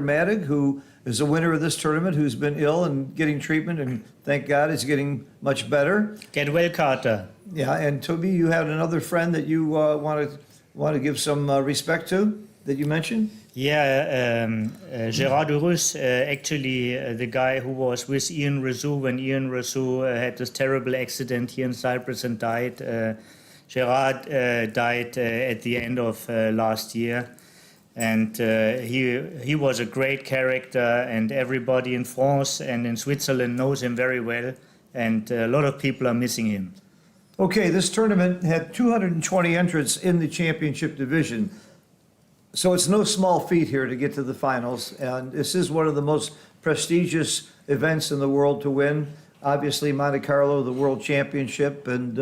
Madig, who is a winner of this tournament, who's been ill and getting treatment, and thank God is getting much better. Get well, Carter. Yeah, and Toby, you had another friend that you want to give some respect to that you mentioned. Yeah, Gérard Urus, actually the guy who was with Ian Rassou when Ian Rassou had this terrible accident here in Cyprus and died. Gérard died at the end of last year. And he was a great character, and everybody in France and in Switzerland knows him very well, and a lot of people are missing him. Okay, this tournament had 220 entrants in the championship division. So it's no small feat here to get to the finals, and this is one of the most prestigious events in the world to win. Obviously, Monte Carlo, the World Championship, and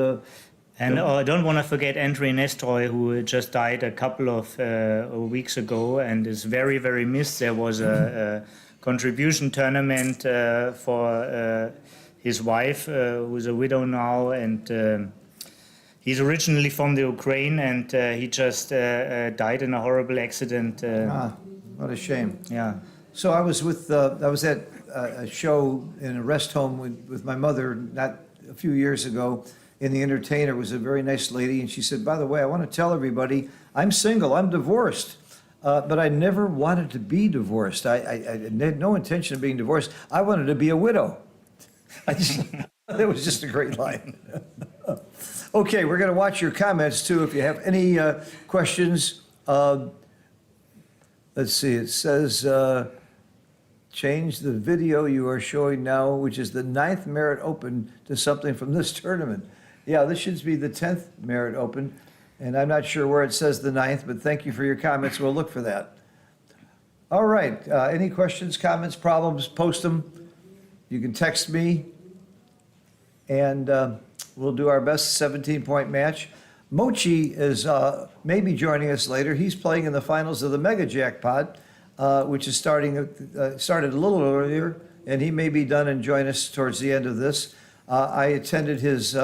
I don't want to forget Andrei Nestroy, who just died a couple of weeks ago and is very, very missed. There was a contribution tournament for his wife, who's a widow now, and he's originally from the Ukraine, and he just died in a horrible accident. What a shame. Yeah. So I was at a show in a rest home with my mother not a few years ago, and the entertainer was a very nice lady, and she said, by the way, I want to tell everybody, I'm single, I'm divorced, but I never wanted to be divorced. I had no intention of being divorced. I wanted to be a widow. That was just a great line. Okay, we're going to watch your comments, too, if you have any questions. Let's see, it says, change the video you are showing now, which is the 9th Merit Open, to something from this tournament. Yeah, this should be the 10th Merit Open, and I'm not sure where it says the 9th, but thank you for your comments. We'll look for that. All right, any questions, comments, problems, post them. You can text me, and we'll do our best 17-point match. Mochi is maybe joining us later. He's playing in the finals of the Mega Jackpot, which is started a little earlier, and he may be done and join us towards the end of this. I attended his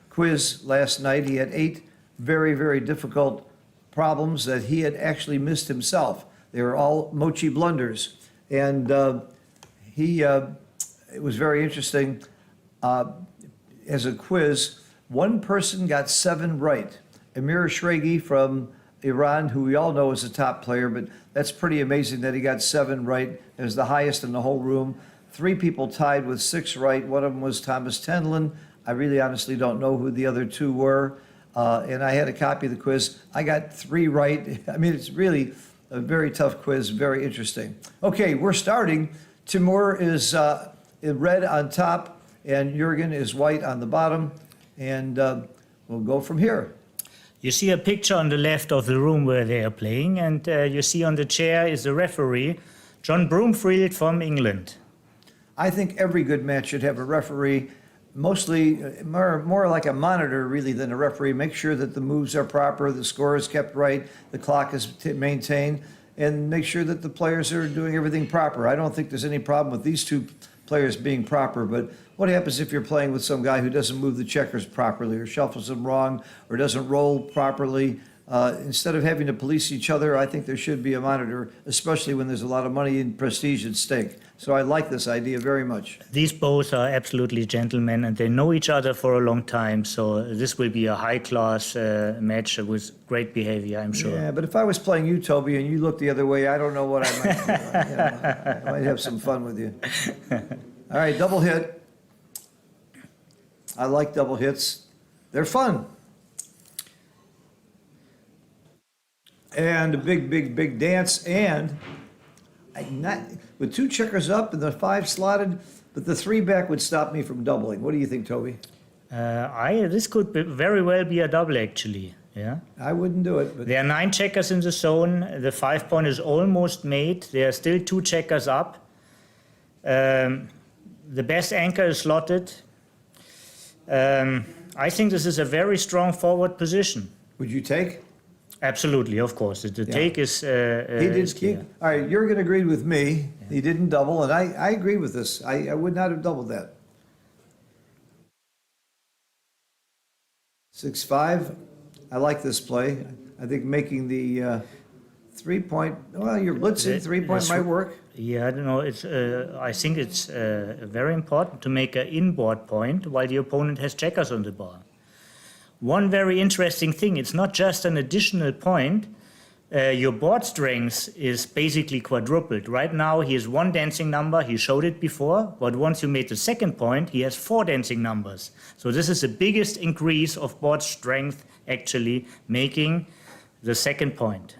quiz last night. He had 8 very, very difficult problems that he had actually missed himself. They were all Mochi blunders, and it was very interesting. As a quiz, one person got 7 right. Amir Shregi from Iran, who we all know is a top player, but that's pretty amazing that he got 7 right. It was the highest in the whole room. 3 people tied with 6 right. One of them was Thomas Tenlin. I really honestly don't know who the other 2 were. And I had a copy of the quiz. I got 3 right. I mean, it's really a very tough quiz, very interesting. Okay, we're starting. Timur is in red on top, and Jürgen is white on the bottom. And we'll go from here. You see a picture on the left of the room where they are playing, and you see on the chair is the referee, John Broomfield from England. I think every good match should have a referee, mostly more like a monitor really than a referee. Make sure that the moves are proper, the score is kept right, the clock is maintained, and make sure that the players are doing everything proper. I don't think there's any problem with these 2 players being proper, but what happens if you're playing with some guy who doesn't move the checkers properly or shuffles them wrong or doesn't roll properly? Instead of having to police each other, I think there should be a monitor, especially when there's a lot of money and prestige at stake. So I like this idea very much. These both are absolutely gentlemen, and they know each other for a long time. So this will be a high-class match with great behavior, I'm sure. Yeah, but if I was playing you, Toby, and you look the other way, I don't know what I might do. I might have some fun with you. All right, double hit. I like double hits. They're fun. And a big, big, big dance, and with 2 checkers up and the 5 slotted, but the 3 back would stop me from doubling. What do you think, Toby? This could very well be a double, actually. Yeah. I wouldn't do it. But there are 9 checkers in the zone. The 5-point is almost made. There are still 2 checkers up. The best anchor is slotted. I think this is a very strong forward position. Would you take? Absolutely, of course. The take is he did. All right, Jürgen agreed with me. Yeah. He didn't double, and I agree with this. I would not have doubled that. 6-5. I like this play. I think making the 3-point, well, you're blitzing, 3-point might work. Yeah, I don't know. I think it's very important to make an inboard point while the opponent has checkers on the bar. One very interesting thing, it's not just an additional point. Your board strength is basically quadrupled. Right now, he has 1 dancing number. He showed it before. But once you made the second point, he has 4 dancing numbers. So this is the biggest increase of board strength, actually, making the second point.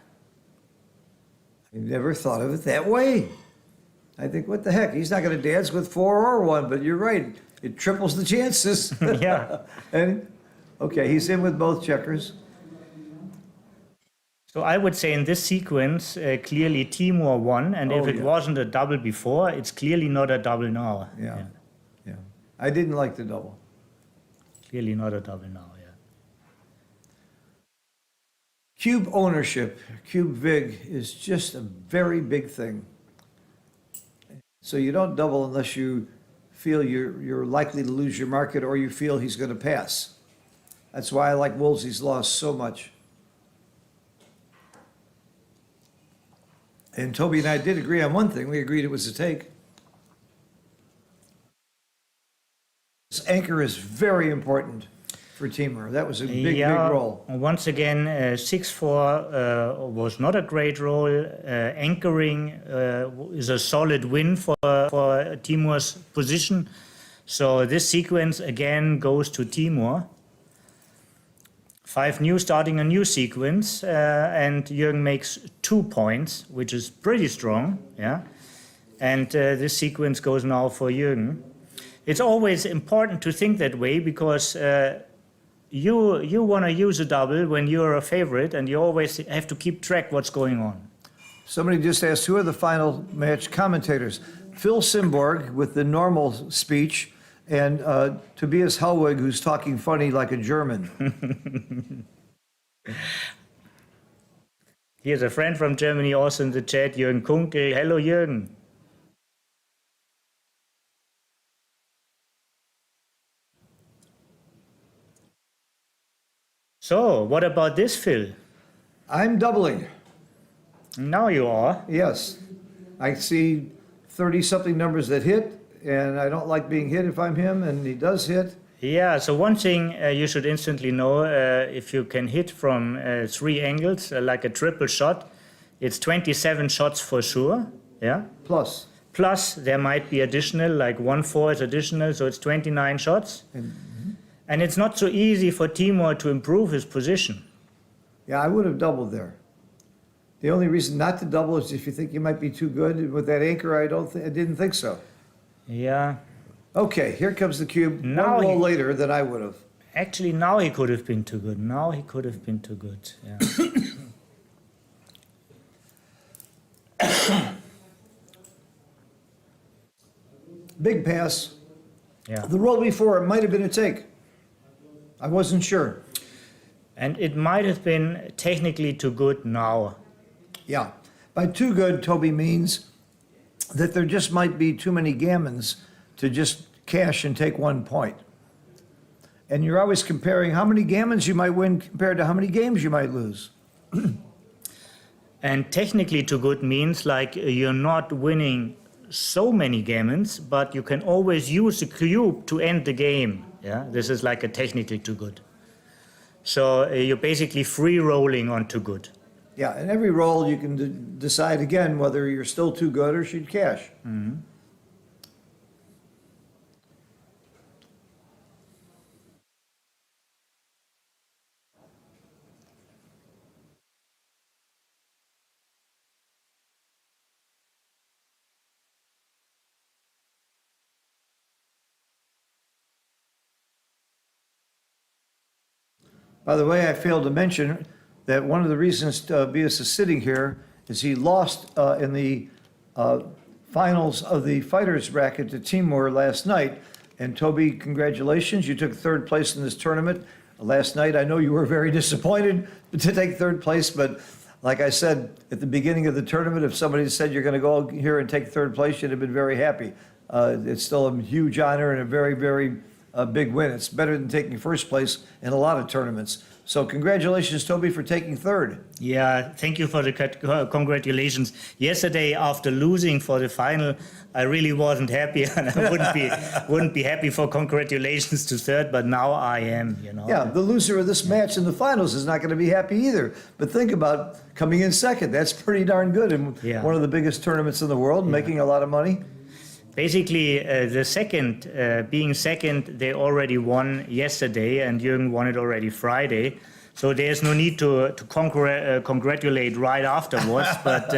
I never thought of it that way. I think, what the heck? He's not going to dance with 4 or 1, but you're right. It triples the chances. Yeah. And okay, he's in with both checkers. So I would say in this sequence, clearly Timur won, and if Oh, it yeah. wasn't a double before, it's clearly not a double now. Yeah. Yeah. I didn't like the double. Clearly not a double now, yeah. Cube ownership, cube vig, is just a very big thing. So you don't double unless you feel you're likely to lose your market or you feel he's going to pass. That's why I like Woolsey's loss so much. And Toby and I did agree on one thing. We agreed it was a take. This anchor is very important for Timur. That was a big, big roll. Once again, 6-4 was not a great roll. Anchoring is a solid win for Timur's position. So this sequence again goes to Timur. 5 new starting a new sequence, and Jürgen makes 2 points, which is pretty strong, yeah. And this sequence goes now for Jürgen. It's always important to think that way because you want to use a double when you're a favorite, and you always have to keep track what's going on. Somebody just asked, who are the final match commentators? Phil Simborg with the normal speech, and Tobias Hellwig, who's talking funny like a German. Here's a friend from Germany also in the chat, Jürgen Kunkel. Hello, Jürgen. So, what about this, Phil? I'm doubling. Now you are. Yes. I see 30-something numbers that hit, and I don't like being hit if I'm him, and he does hit. Yeah, so one thing you should instantly know, if you can hit from 3 angles, like a triple shot, it's 27 shots for sure, yeah? Plus. Plus, there might be additional, like 1-4 is additional, so it's 29 shots. And it's not so easy for Timur to improve his position. Yeah, I would have doubled there. The only reason not to double is if you think you might be too good. With that anchor, I didn't think so. Yeah. Okay, here comes the cube. Now One roll he- later than I would have. Actually, now he could have been too good. Now he could have been too good, yeah. Big pass. Yeah. The roll before, it might have been a take. I wasn't sure. And it might have been technically too good now. Yeah. By too good, Toby means that there just might be too many gammons to just cash and take 1 point. And you're always comparing how many gammons you might win compared to how many games you might lose. And technically too good means like you're not winning so many gammons, but you can always use the cube to end the game. Yeah, this is like a technically too good. So you're basically free rolling on too good. Yeah, and every roll you can decide again whether you're still too good or should cash. By the way, I failed to mention that one of the reasons Tobias is sitting here is he lost in the finals of the fighters bracket to Timur last night. And Toby, congratulations, you took 3rd place in this tournament last night. I know you were very disappointed to take 3rd place, but like I said at the beginning of the tournament, if somebody said you're going to go here and take 3rd place, you'd have been very happy. It's still a huge honor and a very, very big win. It's better than taking 1st place in a lot of tournaments. So congratulations, Toby, for taking third. Yeah, thank you for the congratulations. Yesterday, after losing for the final, I really wasn't happy, and I wouldn't be happy for congratulations to third. But now I am. Yeah, the loser of this match in the finals is not going to be happy either. But think about coming in second. That's pretty darn good in one of the biggest tournaments in the world, making a lot of money. Basically, the second, being second, they already won yesterday, and Jürgen won it already Friday. So there's no need to congratulate right afterwards. But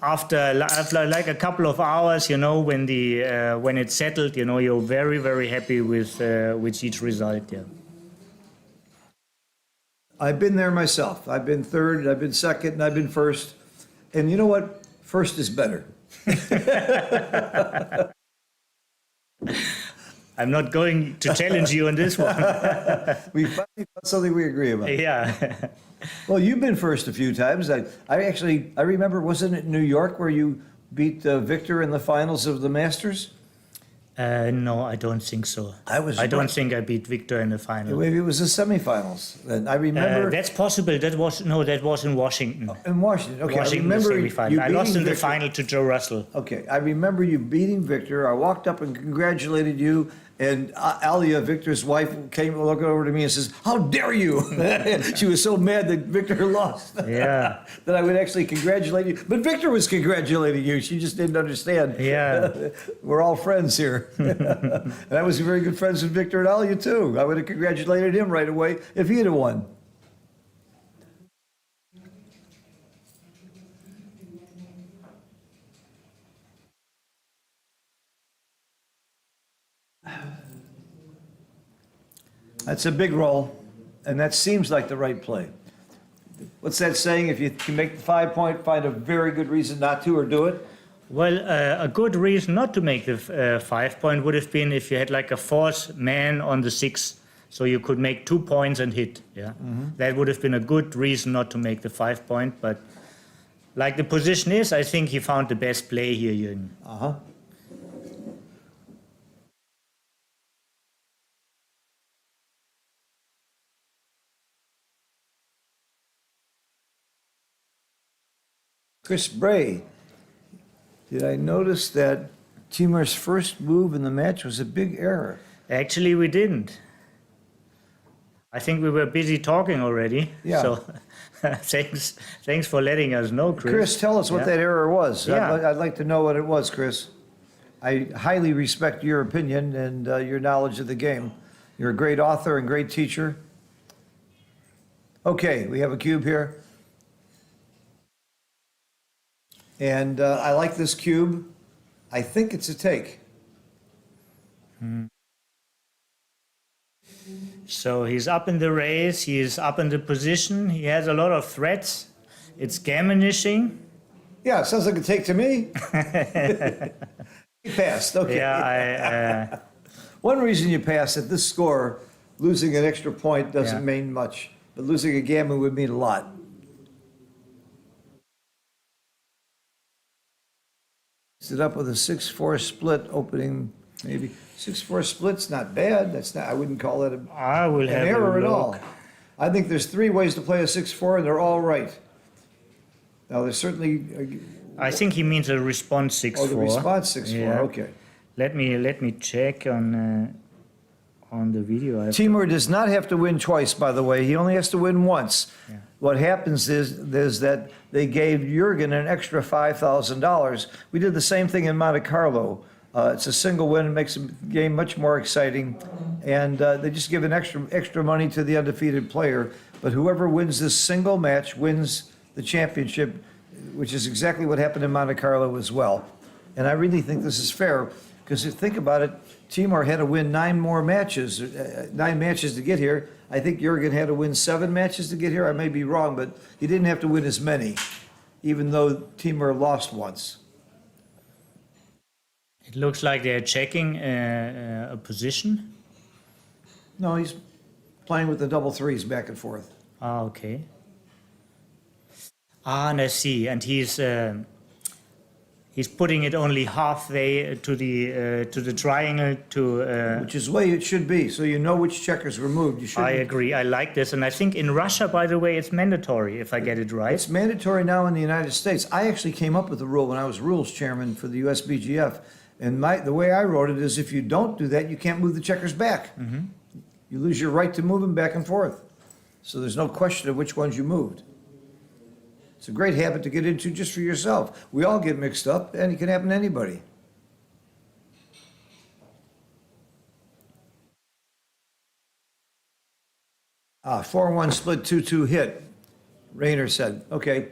after like a couple of hours, when it's settled, you're very, very happy with each result. Yeah. I've been there myself. I've been third, I've been second, and I've been first. And you know what? First is better. I'm not going to challenge you on this one. We finally found something we agree about. Yeah. Well, you've been first a few times. I remember, wasn't it New York where you beat Victor in the finals of the Masters? No, I don't think so. I don't think I beat Victor in the final. Maybe it was the semifinals. And I remember that's possible. That was in Washington. In Washington. Okay, Washington, I remember the semifinal. I lost in the final to Joe Russell. Okay, I remember you beating Victor. I walked up and congratulated you. And Alia, Victor's wife, came looking over to me and says, "How dare you?" She was so mad that Victor lost. Yeah. That I would actually congratulate you. But Victor was congratulating you. She just didn't understand. Yeah. We're all friends here. And I was very good friends with Victor and Alia, too. I would have congratulated him right away if he'd have won. That's a big roll, and that seems like the right play. What's that saying? If you can make the 5 point, find a very good reason not to or do it? Well, a good reason not to make the 5 point would have been if you had like a fourth man on the 6, so you could make 2 points and hit. Yeah, that would have been a good reason not to make the 5 point. But like the position is, I think he found the best play here, Jürgen. Chris Bray, did I notice that Timur's first move in the match was a big error? Actually, we didn't. I think we were busy talking already. Yeah. So thanks for letting us know, Chris. Chris, tell us what that error was. Yeah. I'd like to know what it was, Chris. I highly respect your opinion and your knowledge of the game. You're a great author and great teacher. Okay, we have a cube here. And I like this cube. I think it's a take. So he's up in the race, he's up in the position, he has a lot of threats. It's gammonishing. Yeah, it sounds like a take to me. He passed, okay. Yeah, One reason you pass at this score, losing an extra point doesn't mean much, but losing a gammon would mean a lot. It up with a 6-4 split opening, maybe 6-4 split's not bad. That's not. I wouldn't call that an error at all. I think there's 3 ways to play a 6-4, and they're all right. Now there's certainly. I think he means a response 6-4. Oh, the response 6-4. Yeah. Okay. Let me check on the video. Timur does not have to win twice, by the way. He only has to win once. Yeah. What happens is that they gave Jürgen an extra $5,000. We did the same thing in Monte Carlo. It's a single win. It makes the game much more exciting. And they just give an extra money to the undefeated player. But whoever wins this single match wins the championship, which is exactly what happened in Monte Carlo as well. And I really think this is fair, because if you think about it, Timur had to win 9 matches to get here. I think Jürgen had to win 7 matches to get here. I may be wrong, but he didn't have to win as many, even though Timur lost once. It looks like they're checking a position. No, he's playing with the double threes back and forth. Ah, okay. Ah, and I see. And he's He's putting it only halfway to the triangle to. Which is the way it should be, so you know which checkers were moved. You should. I agree. I like this, and I think in Russia, by the way, it's mandatory if I get it right. It's mandatory now in the United States. I actually came up with the rule when I was rules chairman for the USBGF, and the way I wrote it is if you don't do that, you can't move the checkers back. You lose your right to move them back and forth. So there's no question of which ones you moved. It's a great habit to get into just for yourself. We all get mixed up, and it can happen to anybody. Ah, 4-1 split, 2-2 hit. Rayner said, okay,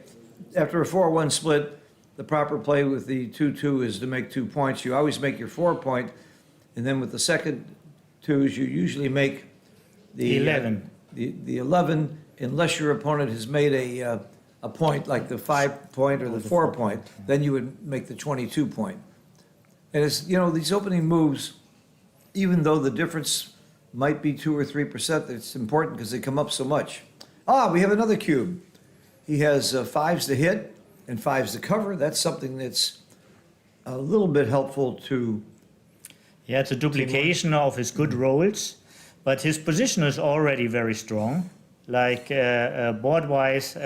after a 4-1 split, the proper play with the 2-2 is to make 2 points. You always make your 4 point, and then with the second twos, you usually make the 11. The 11, unless your opponent has made a point, like the 5 point or the 4 point, then you would make the 22 point. And it's, you know, these opening moves, even though the difference might be 2 or 3%, it's important because they come up so much. Ah, we have another cube. He has 5s to hit and 5s to cover. That's something that's a little bit helpful to. Yeah, it's a duplication of his good rolls, but his position is already very strong. Like board-wise,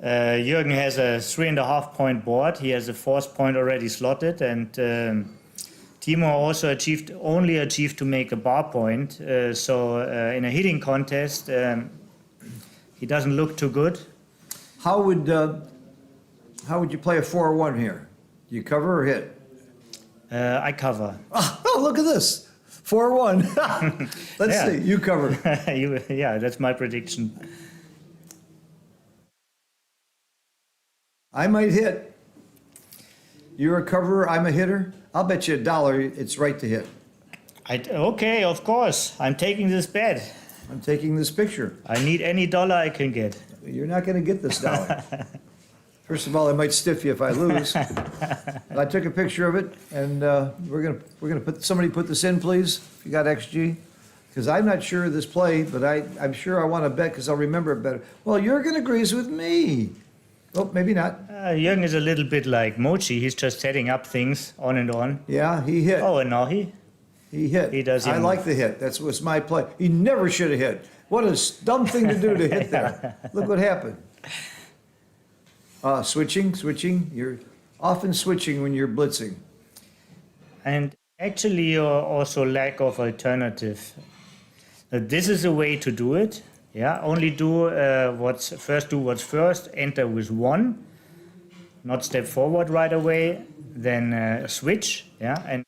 Jürgen has a 3.5 point board. He has a 4th point already slotted, and Timo also only achieved to make a bar point. So in a hitting contest, he doesn't look too good. How would you play a 4-1 here? Do you cover or hit? I cover. Oh, look at this. 4-1. Let's Yeah. see. You cover. Yeah, that's my prediction. I might hit. You're a coverer, I'm a hitter. I'll bet you $1 it's right to hit. Okay, of course. I'm taking this bet. I'm taking this picture. I need any dollar I can get. You're not going to get this $1. First of all, I might stiff you if I lose. But I took a picture of it, and we're gonna put this in, please. If you got XG, because I'm not sure of this play, but I'm sure I want to bet because I'll remember it better. Well, Jürgen agrees with me. Oh, maybe not. Jürgen is a little bit like Mochi. He's just setting up things on and on. Yeah, he hit. Oh, and now he hit. He does. I like the hit. That was my play. He never should have hit. What a dumb thing to do to hit there. Look what happened. Switching. You're often switching when you're blitzing. And actually, also lack of alternative. This is a way to do it. Yeah, only do what's first. Enter with 1, not step forward right away. Then switch. Yeah, and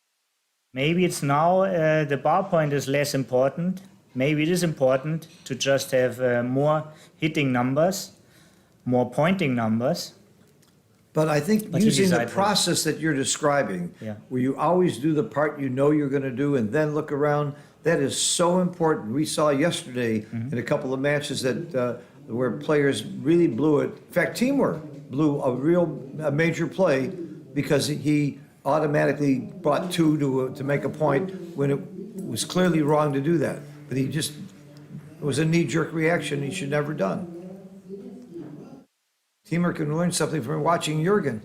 maybe it's now the bar point is less important. Maybe it is important to just have more hitting numbers, more pointing numbers. But I think But you using the decide process that you're describing, Yeah. where you always do the part you know you're going to do and then look around, that is so important. We saw yesterday in a couple of matches that where players really blew it. In fact, teamwork blew a major play because he automatically brought 2 to make a point when it was clearly wrong to do that. But it was a knee-jerk reaction he should never have done. Teamwork can learn something from watching Jürgen.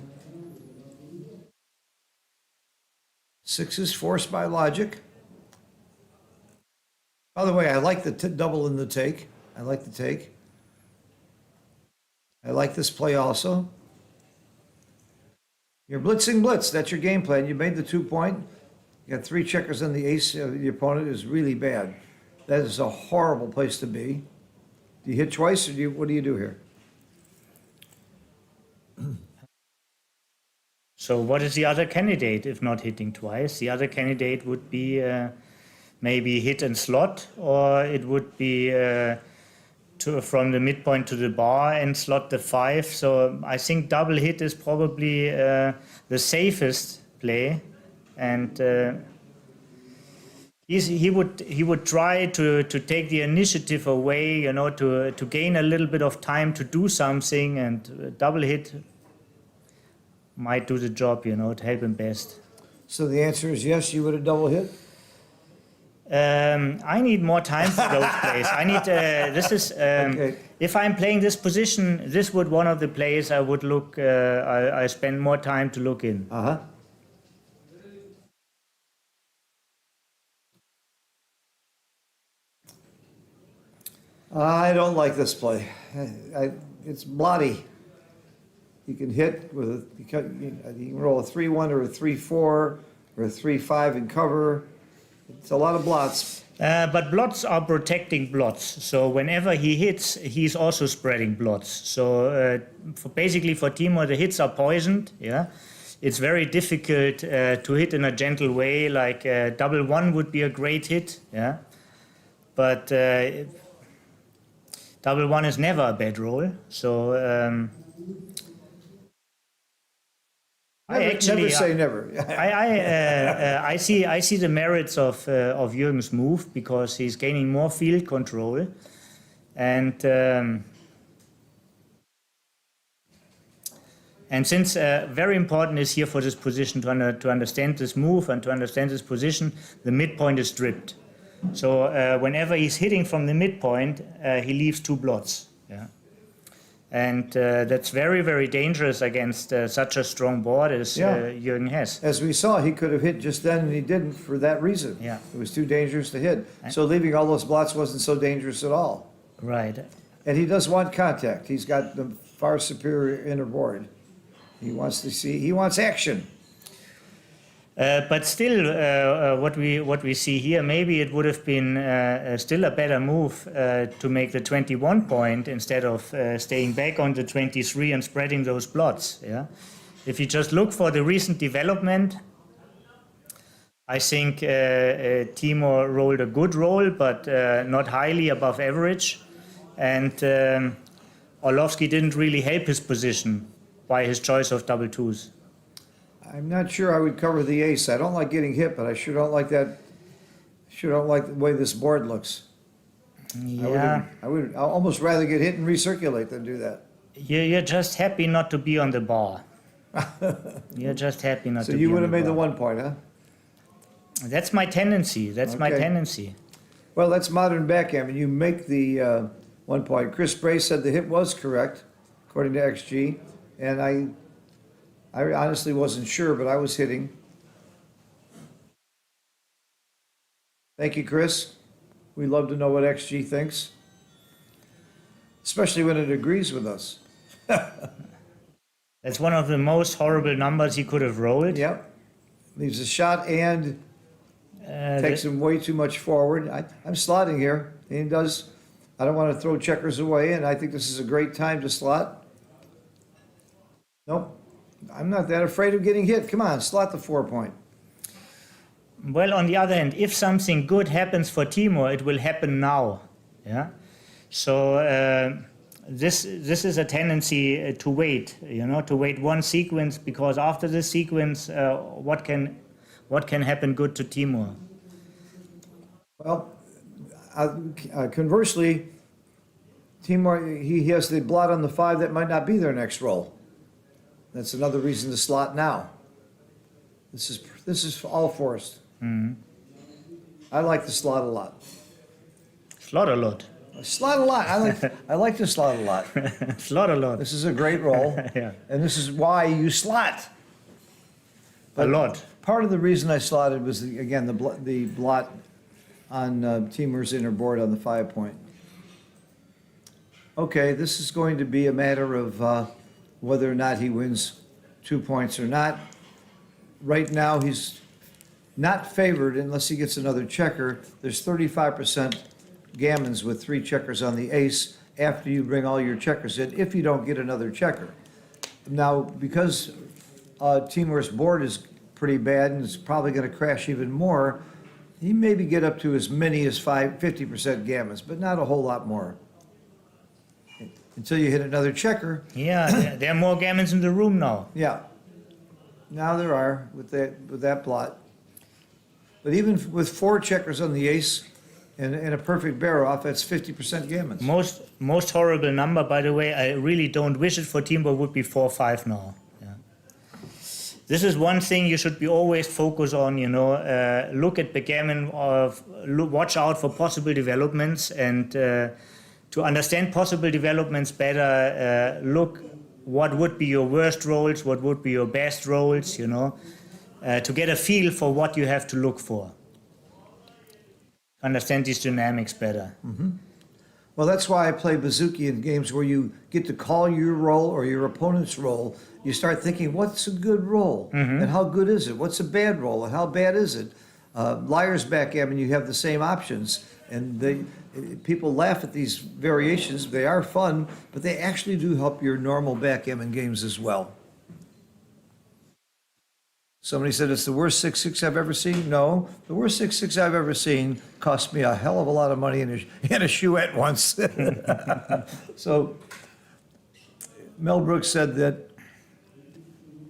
6 is forced by logic. By the way, I like the double in the take. I like the take. I like this play also. You're blitzing blitz. That's your game plan. You made the 2 point. You got 3 checkers on the ace. The opponent is really bad. That is a horrible place to be. Do you hit twice, or what do you do here? So what is the other candidate if not hitting twice? The other candidate would be maybe hit and slot, or it would be from the midpoint to the bar and slot the 5. So I think double hit is probably the safest play, and he would try to take the initiative away, you know, to gain a little bit of time to do something, and double hit might do the job, you know, to help him best. So the answer is yes, you would have double hit? I need more time for those plays. I need, this is, Okay. if I'm playing this position, this would one of the plays I would look. I spend more time to look in. Uh-huh. I don't like this play. It's blotty. You can hit with you can roll a 3-1 or a 3-4 or a 3-5 in cover. It's a lot of blots. But blots are protecting blots. So whenever he hits, he's also spreading blots. So basically for Timur, the hits are poisoned. Yeah, it's very difficult to hit in a gentle way. Like double one would be a great hit. Yeah, but double one is never a bad roll. So Never say never. I see the merits of Jürgen's move because he's gaining more field control, and since very important is here for this position to understand this move and to understand this position, the midpoint is stripped. So whenever he's hitting from the midpoint, he leaves two blots. Yeah. And that's very, very dangerous against such a strong board as Jürgen has. As we saw, he could have hit just then, and he didn't for that reason. Yeah. It was too dangerous to hit. So leaving all those blots wasn't so dangerous at all. Right. And he does want contact. He's got the far superior inner board. He wants to see, he wants action. But still, what we see here, maybe it would have been still a better move to make the 21 point instead of staying back on the 23 and spreading those blots. Yeah, if you just look for the recent development, I think Timur rolled a good roll, but not highly above average, and Orlovsky didn't really help his position by his choice of double twos. I'm not sure I would cover the ace. I don't like getting hit, but I sure don't like that. Sure don't like the way this board looks. Yeah. I would almost rather get hit and recirculate than do that. You're just happy not to be on the bar. You're just happy not to be on the bar. So you would have made the 1 point, huh? That's my tendency. That's my Okay. tendency. Well, that's modern backgammon. You make the 1 point. Chris Bray said the hit was correct, according to XG, and I honestly wasn't sure, but I was hitting. Thank you, Chris. We love to know what XG thinks, especially when it agrees with us. That's one of the most horrible numbers he could have rolled. Yep. Leaves a shot and takes him way too much forward. I'm slotting here. And he does. I don't want to throw checkers away, and I think this is a great time to slot. Nope. I'm not that afraid of getting hit. Come on, slot the 4 point. Well, on the other hand, if something good happens for Timur, it will happen now. Yeah. So this is a tendency to wait. To wait one sequence, because after this sequence, what can happen good to Timur? Well, conversely, Timur, he has the blot on the 5 that might not be their next roll. That's another reason to slot now. This is all forced. Mm-hmm. I like to slot a lot. Slot a lot. Slot a lot. I like to slot a lot. Slot a lot. This is a great roll, Yeah. and this is why you slot. A lot. Part of the reason I slotted was again the blot on Timur's inner board on the 5 point. Okay, this is going to be a matter of whether or not he wins 2 points or not. Right now, he's not favored unless he gets another checker. There's 35% gammons with 3 checkers on the ace after you bring all your checkers in, if you don't get another checker. Now, because Timur's board is pretty bad and it's probably going to crash even more, he maybe get up to as many as 50% gammons, but not a whole lot more. Until you hit another checker. Yeah, there are more gammons in the room now. Yeah. Now there are with that blot. But even with 4 checkers on the ace and a perfect bear off, that's 50% gammons. Most horrible number, by the way. I really don't wish it for Timur, would be 4-5 now. Yeah. This is one thing you should be always focus on. Look at backgammon, watch out for possible developments, and to understand possible developments better, look what would be your worst rolls, what would be your best rolls, you know, to get a feel for what you have to look for. Understand these dynamics better. Well, that's why I play Bouzouki in games where you get to call your roll or your opponent's roll. You start thinking, what's a good roll? And how good is it? What's a bad roll? And how bad is it? Liar's backgammon, you have the same options. And people laugh at these variations. They are fun, but they actually do help your normal backgammon games as well. Somebody said it's the worst 6-6 I've ever seen. No, the worst 6-6 I've ever seen cost me a hell of a lot of money in a shoeette once. So Mel Brooks said that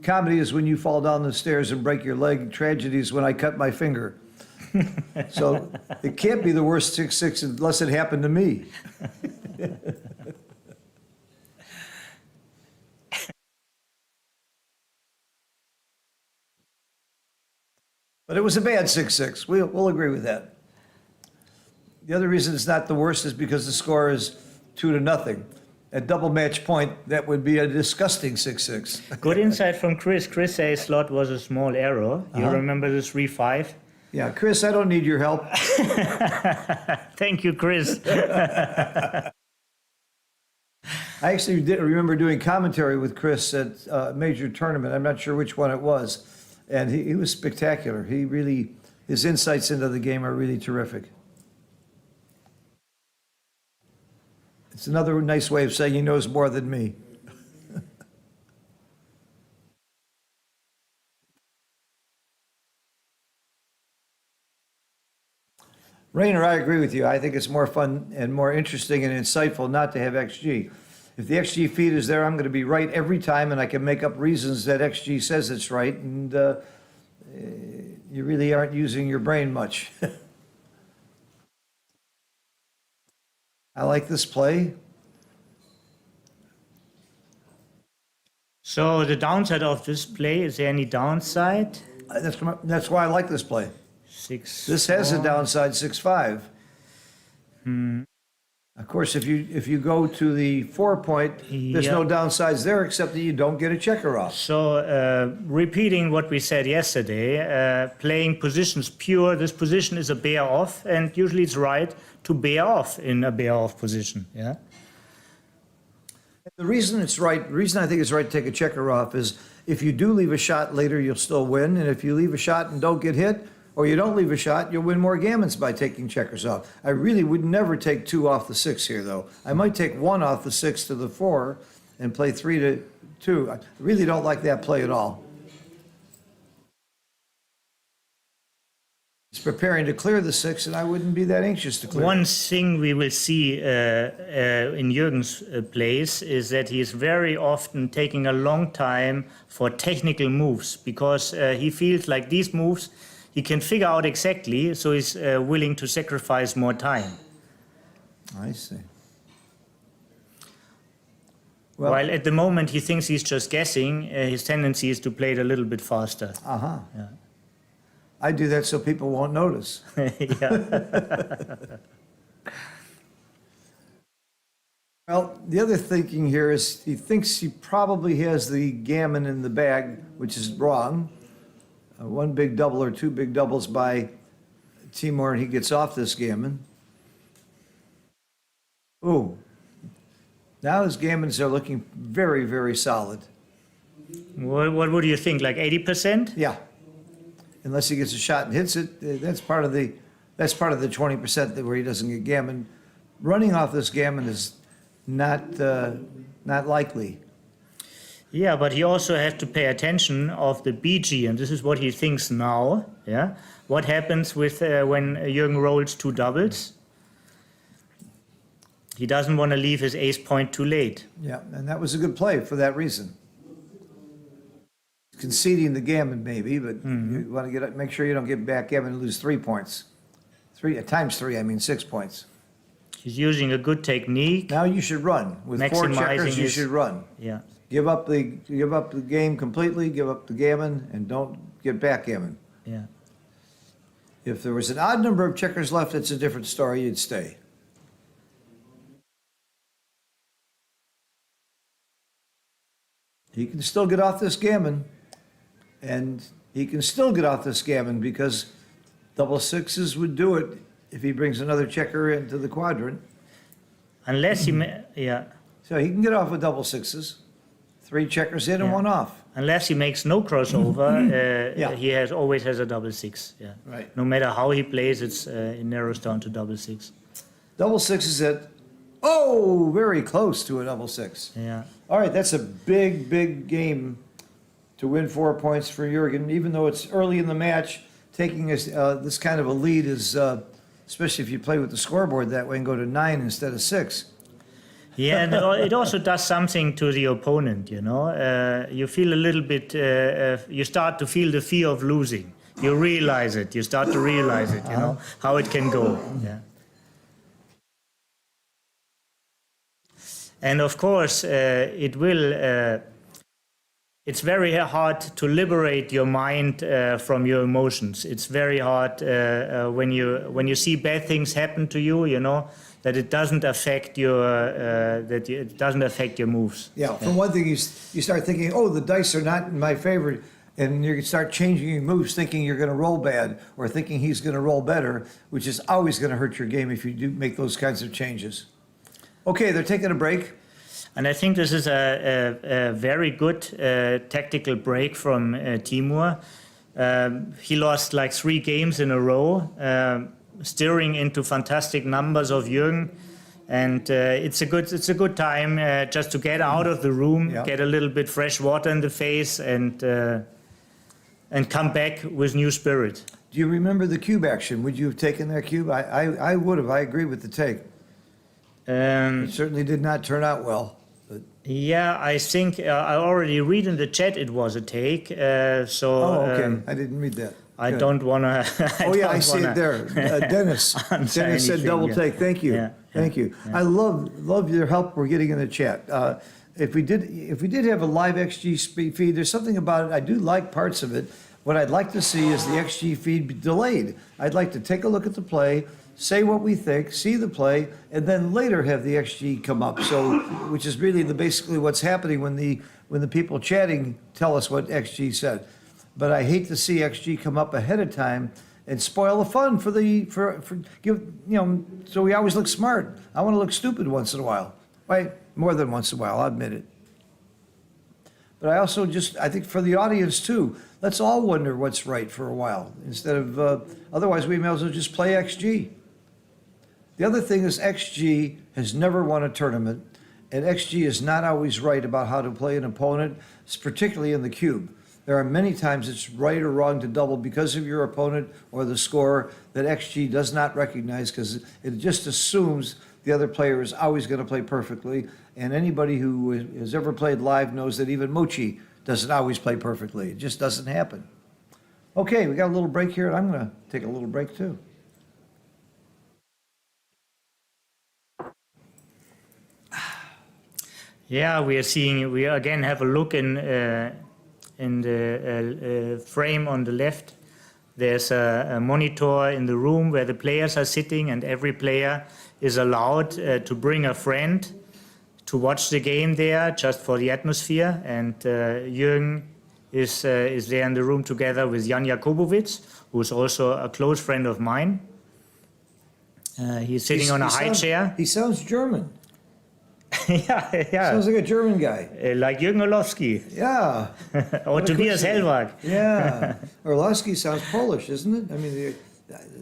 comedy is when you fall down the stairs and break your leg. Tragedy is when I cut my finger. So it can't be the worst 6-6 unless it happened to me. But it was a bad 6-6. We'll agree with that. The other reason it's not the worst is because the score is 2-0. At double match point, that would be a disgusting 6-6. Good insight from Chris. Chris says slot was a small error. You remember the 3-5? Yeah, Chris, I don't need your help. Thank you, Chris. I actually did remember doing commentary with Chris at a major tournament. I'm not sure which one it was. And he was spectacular. His insights into the game are really terrific. It's another nice way of saying he knows more than me. Rainer, I agree with you. I think it's more fun and more interesting and insightful not to have XG. If the XG feed is there, I'm going to be right every time, and I can make up reasons that XG says it's right, and you really aren't using your brain much. I like this play. So the downside of this play, is there any downside? That's why I like this play. 6. This has a downside 6-5. Of course, if you go to the 4-point, there's no downsides there except that you don't get a checker off. So repeating what we said yesterday, playing positions pure, this position is a bear off, and usually it's right to bear off in a bear off position. Yeah. The reason I think it's right to take a checker off is if you do leave a shot later, you'll still win. And if you leave a shot and don't get hit, or you don't leave a shot, you'll win more gammons by taking checkers off. I really would never take 2 off the 6 here, though. I might take 1 off the 6 to the 4 and play 3-2. I really don't like that play at all. It's preparing to clear the 6, and I wouldn't be that anxious to clear One it. thing we will see in Jürgen's plays is that he is very often taking a long time for technical moves because he feels like these moves he can figure out exactly, so he's willing to sacrifice more time. I see. Well, While at the moment he thinks he's just guessing, his tendency is to play it a little bit faster. Yeah. I do that so people won't notice. Yeah. Well, the other thinking here is he thinks he probably has the gammon in the bag, which is wrong. 1 big double or 2 big doubles by Timur, and he gets off this gammon. Ooh. Now his gammons are looking very, very solid. What would you think, like 80%? Yeah. Unless he gets a shot and hits it, that's part of the 20% where he doesn't get gammon. Running off this gammon is not likely. Yeah, but he also has to pay attention of the BG, and this is what he thinks now. Yeah, what happens with when Jürgen rolls 2 doubles? He doesn't want to leave his ace point too late. Yeah, and that was a good play for that reason. Conceding the gammon maybe, but you want to make sure you don't get backgammon and lose 3 points. Times 3, I mean 6 points. He's using a good technique. Now you should run. With 4 checkers, you should run. Yeah. Give up the game completely, give up the gammon, and don't get backgammon. Yeah. If there was an odd number of checkers left, it's a different story, you'd stay. he can still get off this gammon, and he can still get off this gammon because double sixes would do it if he brings another checker into the quadrant. Unless yeah. So he can get off with double sixes, 3 checkers in and Yeah. 1 off. Unless he makes no crossover, Yeah. he always has a double six. Yeah. Right. No matter how he plays, it narrows down to double six. Double sixes at, oh, very close to a double six. Yeah. All right, that's a big, big game to win 4 points for Jurgen, even though it's early in the match. Taking this kind of a lead is, especially if you play with the scoreboard that way and go to 9 instead of 6. Yeah, and it also does something to the opponent, you know. You feel a little bit, you start to feel the fear of losing. You realize it, you start to realize it, you know, how it can go. Yeah. And of course, it's very hard to liberate your mind from your emotions. It's very hard when you see bad things happen to you, you know, that it doesn't affect it doesn't affect your moves. Yeah, for one thing, you start thinking, oh, the dice are not in my favor, and you start changing your moves, thinking you're going to roll bad, or thinking he's going to roll better, which is always going to hurt your game if you do make those kinds of changes. Okay, they're taking a break. And I think this is a very good tactical break from Timur. He lost like 3 games in a row, steering into fantastic numbers of Jürgen, and it's a good time just to get out of the room, Yeah. get a little bit fresh water in the face, and come back with new spirit. Do you remember the cube action? Would you have taken that cube? I would have. I agree with the take. It certainly did not turn out well. But Yeah, I think I already read in the chat it was a take. okay. I didn't read that. I Good. don't want to. Oh yeah, I see it there. Dennis. Dennis said anything, double yeah. take. Thank you. Yeah, Thank you. I love your help we're getting in the chat. If we did have a live XG feed, there's something about it. I do like parts of it. What I'd like to see is the XG feed be delayed. I'd like to take a look at the play, say what we think, see the play, and then later have the XG come up. So, which is really basically what's happening when the people chatting tell us what XG said. But I hate to see XG come up ahead of time and spoil the fun for give, you know, so we always look smart. I want to look stupid once in a while, right? More than once in a while, I'll admit it. But I also I think for the audience too, let's all wonder what's right for a while instead of, otherwise we may as well just play XG. The other thing is XG has never won a tournament, and XG is not always right about how to play an opponent, particularly in the cube. There are many times it's right or wrong to double because of your opponent or the scorer that XG does not recognize because it just assumes the other player is always going to play perfectly. And anybody who has ever played live knows that even Mochi doesn't always play perfectly. It just doesn't happen. Okay, we got a little break here, and I'm going to take a little break too. Yeah, we again have a look in the frame on the left. There's a monitor in the room where the players are sitting, and every player is allowed to bring a friend to watch the game there, just for the atmosphere. And Jürgen is there in the room together with Jan Jakobowicz, who's also a close friend of mine. He's sitting on a high chair. He sounds German. yeah. Sounds like a German guy. Like Jürgen Orlowski. Yeah. Or Tobias Hellwag. Yeah. Orlowski sounds Polish, isn't it? I mean,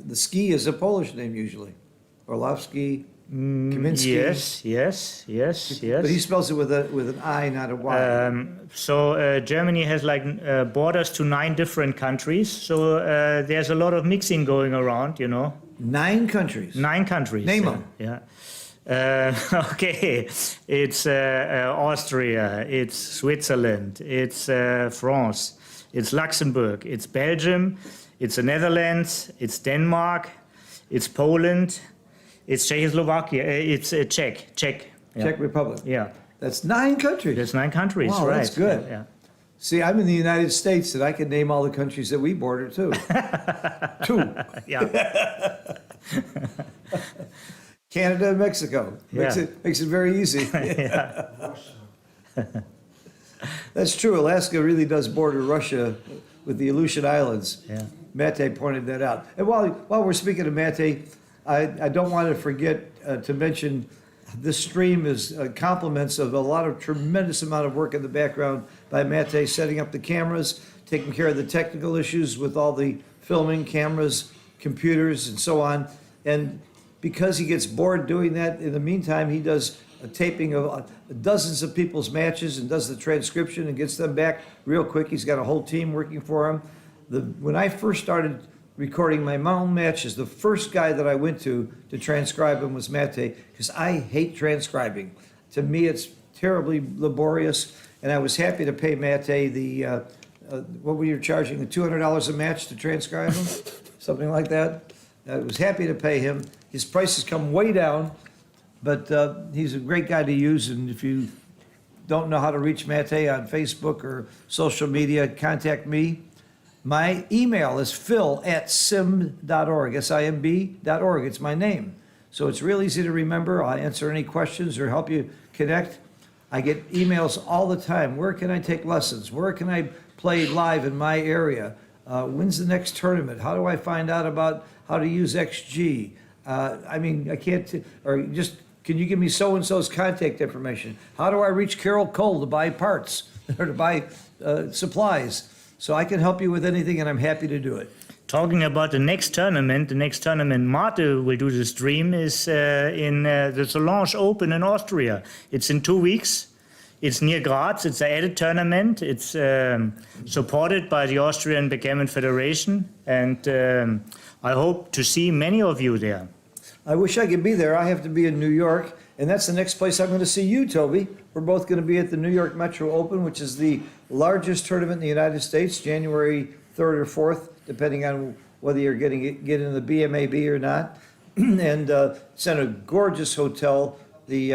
the ski is a Polish name usually. Orlowski, Kaminski. Yes. But he spells it with an I, not a Y. So Germany has like borders to 9 different countries. So there's a lot of mixing going around, you know. 9 countries. 9 countries. Name them. Yeah. Okay, it's Austria, it's Switzerland, it's France, it's Luxembourg, it's Belgium, it's the Netherlands, it's Denmark, it's Poland, it's Czechoslovakia, it's Czech. Yeah. Czech Republic. Yeah. That's 9 countries. There's 9 countries, Wow, right. that's good. Yeah. See, I'm in the United States, and I can name all the countries that we border to. 2. Yeah. Canada and Mexico. Makes it very easy. That's true. Alaska really does border Russia with the Aleutian Islands. Yeah. Mate pointed that out. And while we're speaking of Mate, I don't want to forget to mention this stream is compliments of a lot of tremendous amount of work in the background by Mate, setting up the cameras, taking care of the technical issues with all the filming cameras, computers, and so on. And because he gets bored doing that, in the meantime, he does a taping of dozens of people's matches and does the transcription and gets them back real quick. He's got a whole team working for him. When I first started recording my mountain matches, the first guy that I went to transcribe them was Mate, because I hate transcribing. To me, it's terribly laborious, and I was happy to pay Mate what were you charging, the $200 a match to transcribe them? Something like that. I was happy to pay him. His prices come way down, but he's a great guy to use, and if you don't know how to reach Mate on Facebook or social media, contact me. My email is phil@simb.org, SIMB.org. It's my name. So it's real easy to remember. I'll answer any questions or help you connect. I get emails all the time. Where can I take lessons? Where can I play live in my area? When's the next tournament? How do I find out about how to use XG? I mean, I can't, or just, can you give me so-and-so's contact information? How do I reach Carol Cole to buy parts or to buy supplies? So I can help you with anything, and I'm happy to do it. Talking about the next tournament Mate will do the stream is in the Solange Open in Austria. It's in 2 weeks. It's near Graz. It's an added tournament. It's supported by the Austrian Backgammon Federation, and I hope to see many of you there. I wish I could be there. I have to be in New York, and that's the next place I'm going to see you, Toby. We're both going to be at the New York Metro Open, which is the largest tournament in the United States, January 3rd or 4th, depending on whether you're get into the BMAB or not. And it's in a gorgeous hotel, the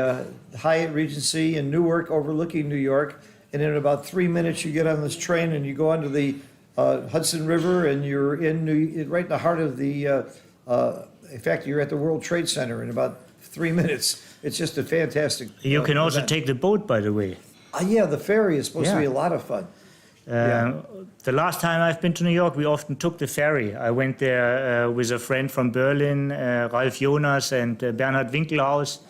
Hyatt Regency in Newark, overlooking New York. And in about 3 minutes, you get on this train and you go onto the Hudson River, and you're right in the heart of the. In fact, you're at the World Trade Center in about 3 minutes. It's just a fantastic. You can also event. take the boat, by the way. Yeah, the ferry is supposed to be Yeah. a lot of fun. The last time I've been to New York, we often took the ferry. I went there with a friend from Berlin, Ralf Jonas and Bernhard Winkelhaus,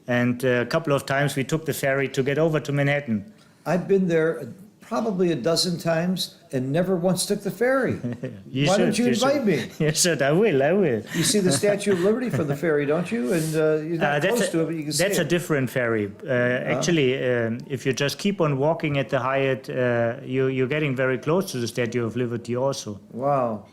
and a couple of times we took the ferry to get over to Manhattan. I've been there probably a dozen times and never once took the ferry. Why don't you invite me? You should. I will. You see the Statue of Liberty from the ferry, don't you? And you're not close to it, but you can see That's a it. different ferry. Actually, if you just keep on walking at the Hyatt, you're getting very close to the Statue of Liberty also. Wow.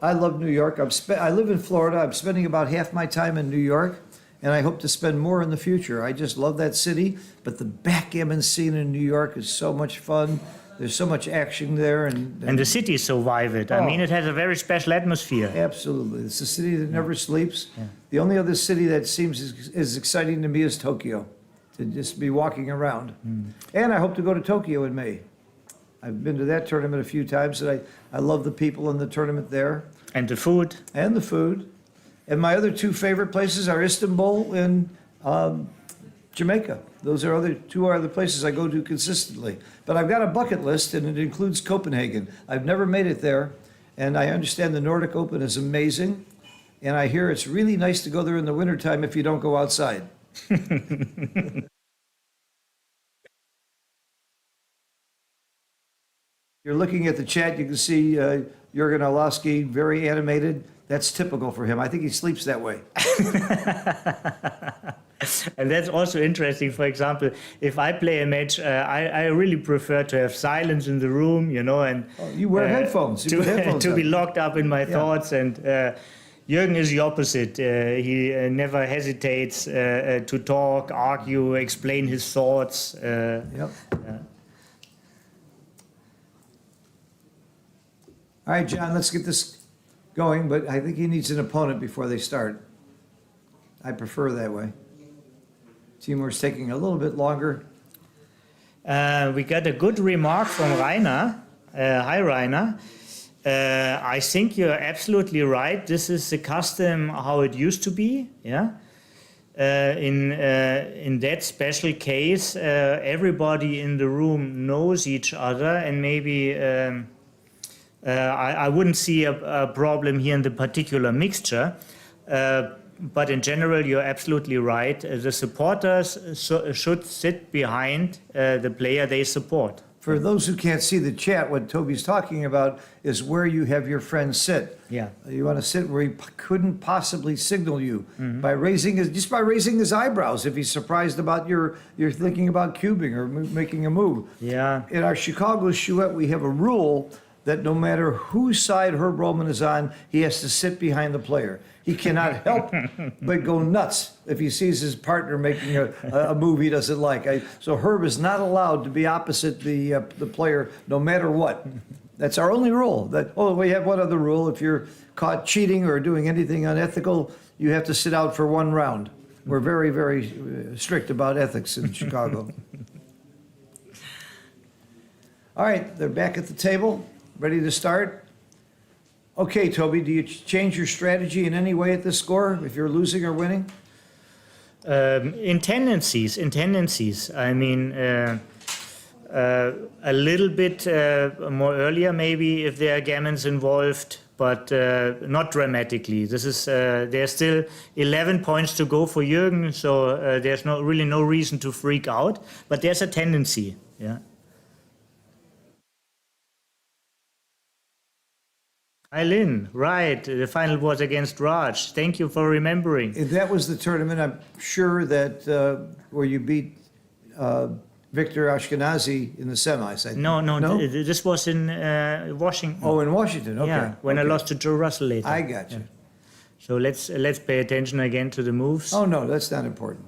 I love New York. I live in Florida. I'm spending about half my time in New York, and I hope to spend more in the future. I just love that city, but the backgammon scene in New York is so much fun. There's so much action there. And the city is so vivid. I mean, it has a very special atmosphere. Absolutely. It's a city that never sleeps. The only other city that seems as exciting to me is Tokyo, to just be walking around. And I hope to go to Tokyo in May. I've been to that tournament a few times, and I love the people in the tournament there. And the food. And the food. And my other two favorite places are Istanbul and Jamaica. Those are two other places I go to consistently. But I've got a bucket list, and it includes Copenhagen. I've never made it there, and I understand the Nordic Open is amazing, and I hear it's really nice to go there in the wintertime if you don't go outside. You're looking at the chat, you can see Jürgen Orlowski, very animated. That's typical for him. I think he sleeps that way. And that's also interesting. For example, if I play a match, I really prefer to have silence in the room, you know, and you wear headphones. You put headphones to on. be locked up in my thoughts. And Jürgen is the opposite. He never hesitates to talk, argue, explain his thoughts. Yep. All right, John, let's get this going, but I think he needs an opponent before they start. I prefer that way. Timur's taking a little bit longer. We got a good remark from Rainer. Hi, Rainer. I think you're absolutely right. This is the custom how it used to be. Yeah. In that special case, everybody in the room knows each other, and maybe I wouldn't see a problem here in the particular mixture. But in general, you're absolutely right. The supporters should sit behind the player they support. For those who can't see the chat, what Toby's talking about is where you have your friend sit. Yeah. You want to sit where he couldn't possibly signal you by raising his eyebrows if he's surprised about you're thinking about cubing or making a move. Yeah. In our Chicago Chouette, we have a rule that no matter whose side Herb Roman is on, he has to sit behind the player. He cannot help but go nuts if he sees his partner making a move he doesn't like. So Herb is not allowed to be opposite the player no matter what. That's our only rule. We have one other rule. If you're caught cheating or doing anything unethical, you have to sit out for one round. We're very, very strict about ethics in Chicago. All right, they're back at the table, ready to start. Okay, Toby, do you change your strategy in any way at this score if you're losing or winning? In tendencies. I mean, a little bit more earlier, maybe, if there are gammons involved, but not dramatically. This is there's still 11 points to go for Jürgen, so there's really no reason to freak out. But there's a tendency. Yeah. Eileen, right. The final was against Raj. Thank you for remembering. If that was the tournament, I'm sure that where you beat Victor Ashkenazi in the semis. No? This was in Washington. Oh, in Washington. Okay. Yeah, when I lost to Joe Russell later. I got you. Yeah. So let's pay attention again to the moves. Oh no, that's not important.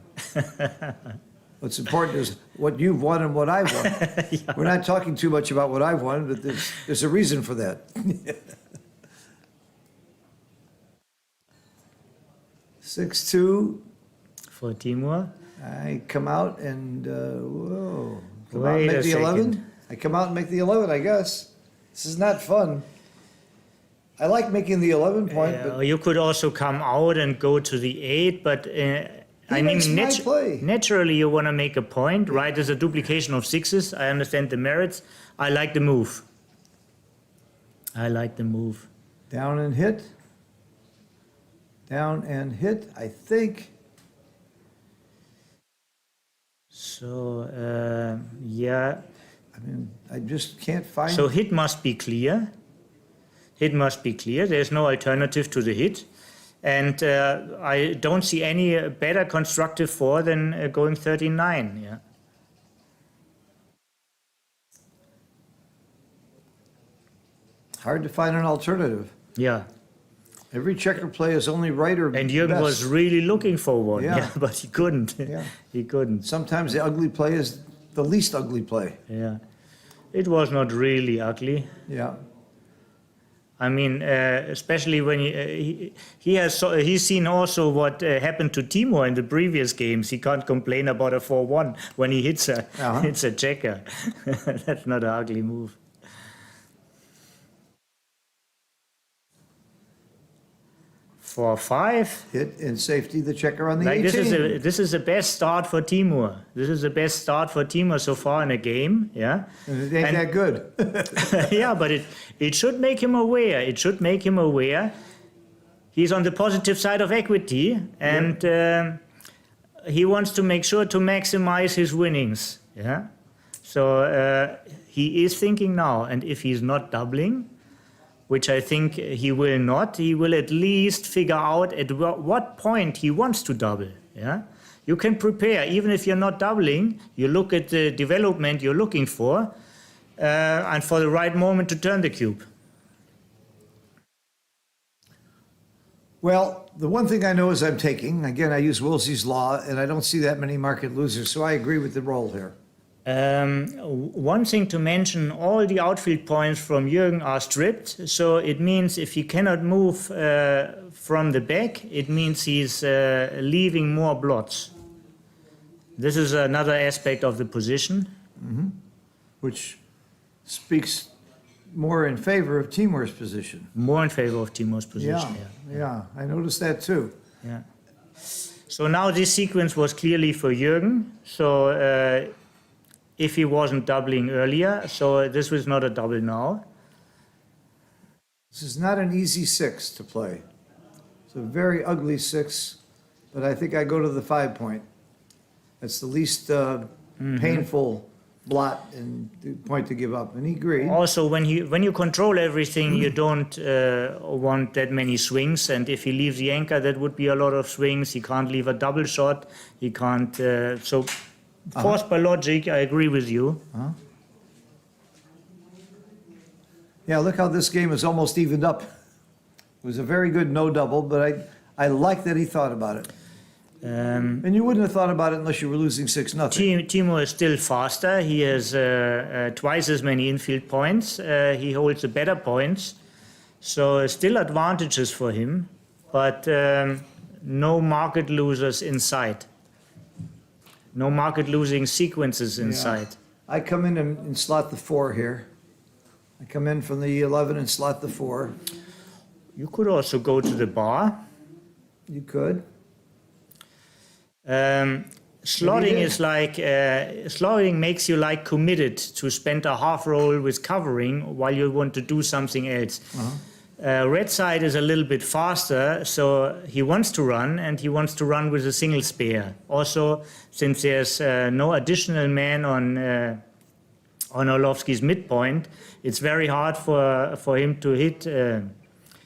What's important is what you've won and what I've won. Yeah. We're not talking too much about what I've won, but there's a reason for that. 6-2. For Timur. I come out and whoa. Come out and Wait make a the second. 11. I come out and make the 11. I guess this is not fun. I like making the 11 point, but You could also come out and go to the 8, but I mean, makes my play. naturally you want to make a point, right? There's a duplication of sixes. I understand the merits. I like the move. down and hit. Down and hit. I think. So, yeah. I mean, I just can't find. So hit must be clear. There's no alternative to the hit. And I don't see any better constructive four than going 39. Yeah. Hard to find an alternative. Yeah. Every checker play is only right or And Jürgen best. was really looking for one. Yeah. Yeah, but he couldn't. Yeah. He couldn't. Sometimes the ugly play is the least ugly play. Yeah. It was not really ugly. Yeah. I mean, especially when he's seen also what happened to Timur in the previous games. He can't complain about a 4-1 when he hits a checker. That's not an ugly move. For 5. Hit in safety the checker on the Like 18. this is the best start for Timur. This is the best start for Timur so far in a game. Yeah. And it ain't that good. Yeah, but it should make him aware. It should make him aware. He's on the positive side of equity, and he wants to make sure to maximize his winnings. Yeah. So he is thinking now, and if he's not doubling, which I think he will not, he will at least figure out at what point he wants to double. Yeah. You can prepare, even if you're not doubling, you look at the development you're looking for, and for the right moment to turn the cube. Well, the one thing I know is I'm taking. Again, I use Woolsey's law, and I don't see that many market losers, so I agree with the roll here. One thing to mention, all the outfield points from Jürgen are stripped, so it means if he cannot move from the back, it means he's leaving more blots. This is another aspect of the position. Mm-hmm. Which speaks more in favor of Timur's position. More in favor of Timur's position. Yeah, I noticed that too. Yeah. So now this sequence was clearly for Jürgen. So if he wasn't doubling earlier, so this was not a double now. This is not an easy 6 to play. It's a very ugly 6, but I think I go to the 5 point. That's the least painful blot and the point to give up. And he agreed. Also, when you control everything, you don't want that many swings. And if he leaves the anchor, that would be a lot of swings. He can't leave a double shot. He can't. So, forced by logic, I agree with you. Yeah, look how this game is almost evened up. It was a very good no double, but I like that he thought about it. And you wouldn't have thought about it unless you were losing 6-0. Timo is still faster. He has twice as many infield points. He holds the better points. So still advantages for him, but no market losers in sight. No market losing sequences in sight. I come in and slot the 4 here. I come in from the 11 and slot the 4. You could also go to the bar. You could. Slotting is like slotting makes you like committed to spend a half roll with covering while you want to do something else. Red side is a little bit faster, so he wants to run, and he wants to run with a single spare. Also, since there's no additional man on Orlovsky's midpoint, it's very hard for him to hit.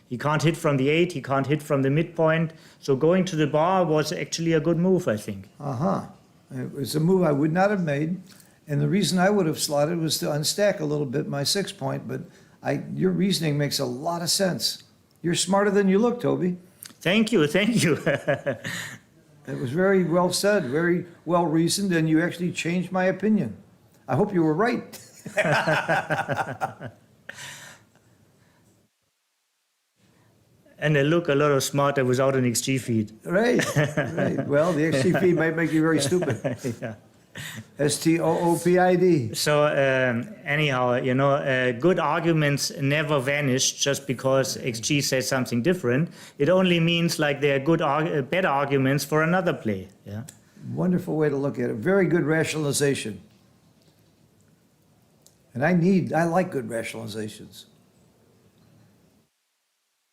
He can't hit from the 8, he can't hit from the midpoint. So going to the bar was actually a good move, I think. It was a move I would not have made. And the reason I would have slotted was to unstack a little bit my 6 point, but your reasoning makes a lot of sense. You're smarter than you look, Toby. Thank you, thank you. It was very well said, very well reasoned, and you actually changed my opinion. I hope you were right. And they look a lot smarter without an XG feed. Right, right. Well, the XG feed might make you very stupid. Yeah. STOOPID. So anyhow, good arguments never vanish just because XG says something different. It only means like there are good, better arguments for another play. Yeah. Wonderful way to look at it. Very good rationalization. And I like good rationalizations.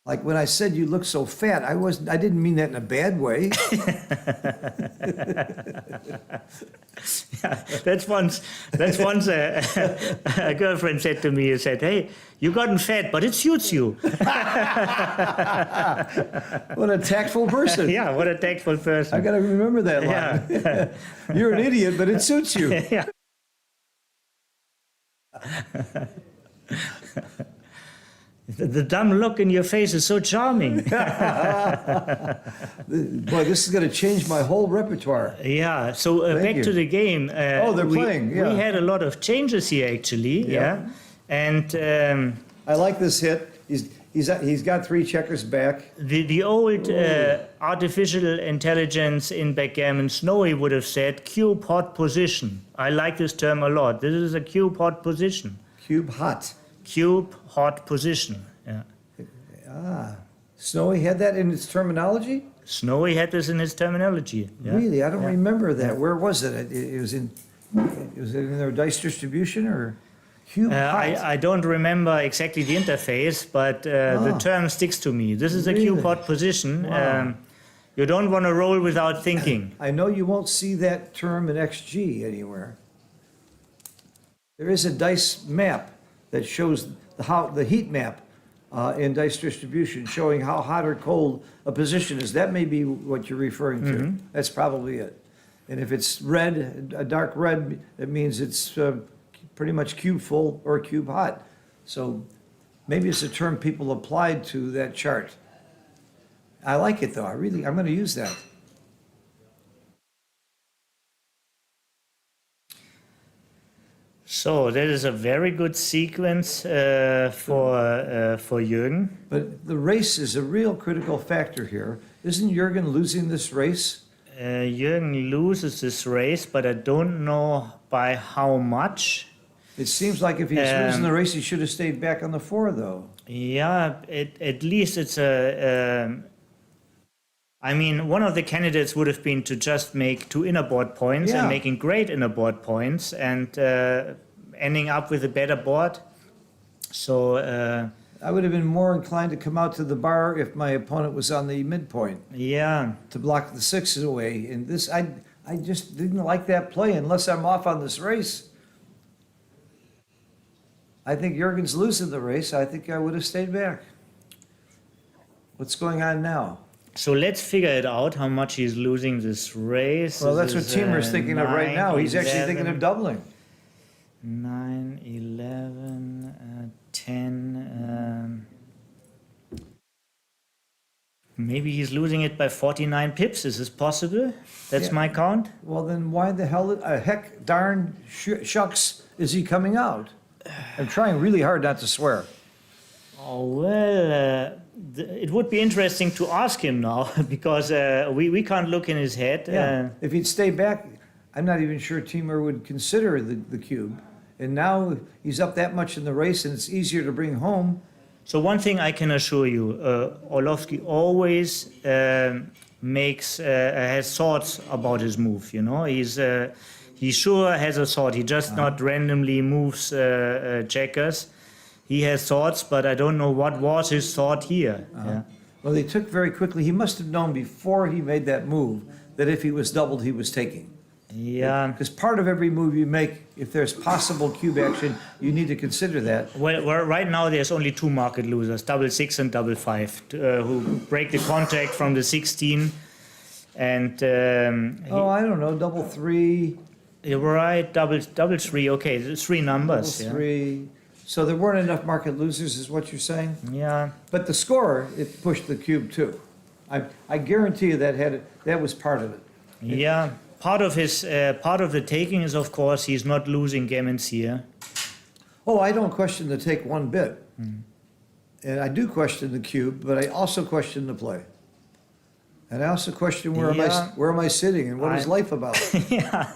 Like when I said you look so fat, I didn't mean that in a bad way. Yeah, that's once a girlfriend said to me, "Hey, you gotten fat, but it suits you." What a tactful person. Yeah, what a tactful person. I got to remember that line. Yeah. You're an idiot, but it suits you. Yeah. The dumb look in your face is so charming. Boy, this is going to change my whole repertoire. Yeah, so back to the game. They're playing, yeah. We had a lot of changes here, actually. Yeah. And I like this hit. He's got 3 checkers back. the old artificial intelligence in backgammon, Snowy would have said cube hot position. I like this term a lot. This is a cube hot position. Cube hot. Cube hot position. Yeah. Snowy had that in its terminology? Snowy had this in his terminology. Yeah. Really? I don't remember that. Where was it? It was in their dice distribution or cube hot? I don't remember exactly the interface, but the term sticks to me. This is a cube hot position. Wow. You don't want to roll without thinking. I know you won't see that term in XG anywhere. There is a dice map that shows the heat map in dice distribution, showing how hot or cold a position is. That may be what you're referring to. That's probably it. And if it's red, a dark red, it means it's pretty much cube full or cube hot. So maybe it's a term people applied to that chart. I like it though. I'm going to use that. So that is a very good sequence for Jürgen. But the race is a real critical factor here. Isn't Jürgen losing this race? Jürgen loses this race, but I don't know by how much. It seems like if he's losing the race, he should have stayed back on the 4, though. Yeah, at least it's a. I mean, one of the candidates would have been to just make 2 inner board points Yeah. and making great inner board points and ending up with a better board. So, I would have been more inclined to come out to the bar if my opponent was on the midpoint yeah. to block the sixes away. And this, I just didn't like that play unless I'm off on this race. I think Jurgen's losing the race. I think I would have stayed back. What's going on now? So let's figure it out how much he's losing this race. Well, that's This what is, Timur's thinking of right 9, now. He's actually thinking 11, of doubling. 9, 11, 10. Maybe he's losing it by 49 pips. Is this possible? That's Yeah. my count. Well, then why the hell, heck, darn shucks, is he coming out? I'm trying really hard not to swear. Oh, well, it would be interesting to ask him now because we can't look in his head. Yeah, if he'd stay back, I'm not even sure Timur would consider the cube. And now he's up that much in the race and it's easier to bring home. So one thing I can assure you, Orlovsky always has thoughts about his move. You know, he sure has a thought. He just not randomly moves checkers. He has thoughts, but I don't know what was his thought here. Yeah. Well, they took very quickly. He must have known before he made that move that if he was doubled, he was taking. Yeah. Because part of every move you make, if there's possible cube action, you need to consider that. Well, right now there's only 2 market losers, double 6 and double 5, who break the contract from the 16. And Oh, I don't know, double 3, you're right, double 3. Okay, there's 3 double numbers. Yeah. 3. So there weren't enough market losers, is what you're saying? Yeah. But the score, it pushed the cube too. I guarantee you that was part of it. Yeah. Part of the taking is, of course, he's not losing gammons here. Oh, I don't question the take one bit. And I do question the cube, but I also question the play. And I also question where Yeah. am I sitting and what is life about? Yeah.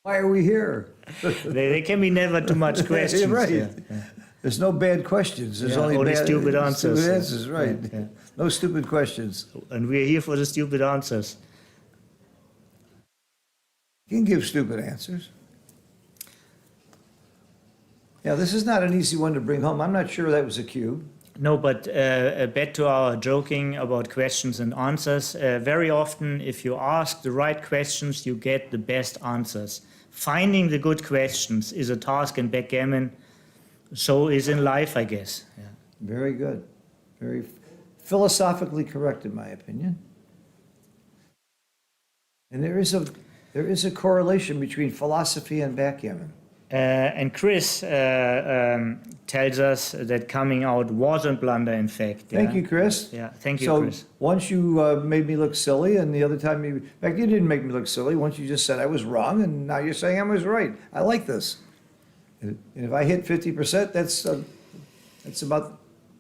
Why are we here? There can be never too much questions. You're right. Yeah. There's no bad questions. There's Yeah, only only bad, stupid answers. Stupid answers, right. Yeah. No stupid questions. And we're here for the stupid answers. You can give stupid answers. Yeah, this is not an easy one to bring home. I'm not sure that was a cube. No, but back to our joking about questions and answers. Very often, if you ask the right questions, you get the best answers. Finding the good questions is a task in backgammon. So is in life, I guess. Yeah. Very good. Very philosophically correct, in my opinion. And there is a correlation between philosophy and backgammon. And Chris tells us that coming out was a blunder, in fact. Thank you, Chris. Yeah, thank you, So Chris. once you made me look silly, and the other time in fact, you didn't make me look silly. Once you just said I was wrong, and now you're saying I was right. I like this. And if I hit 50%, that's about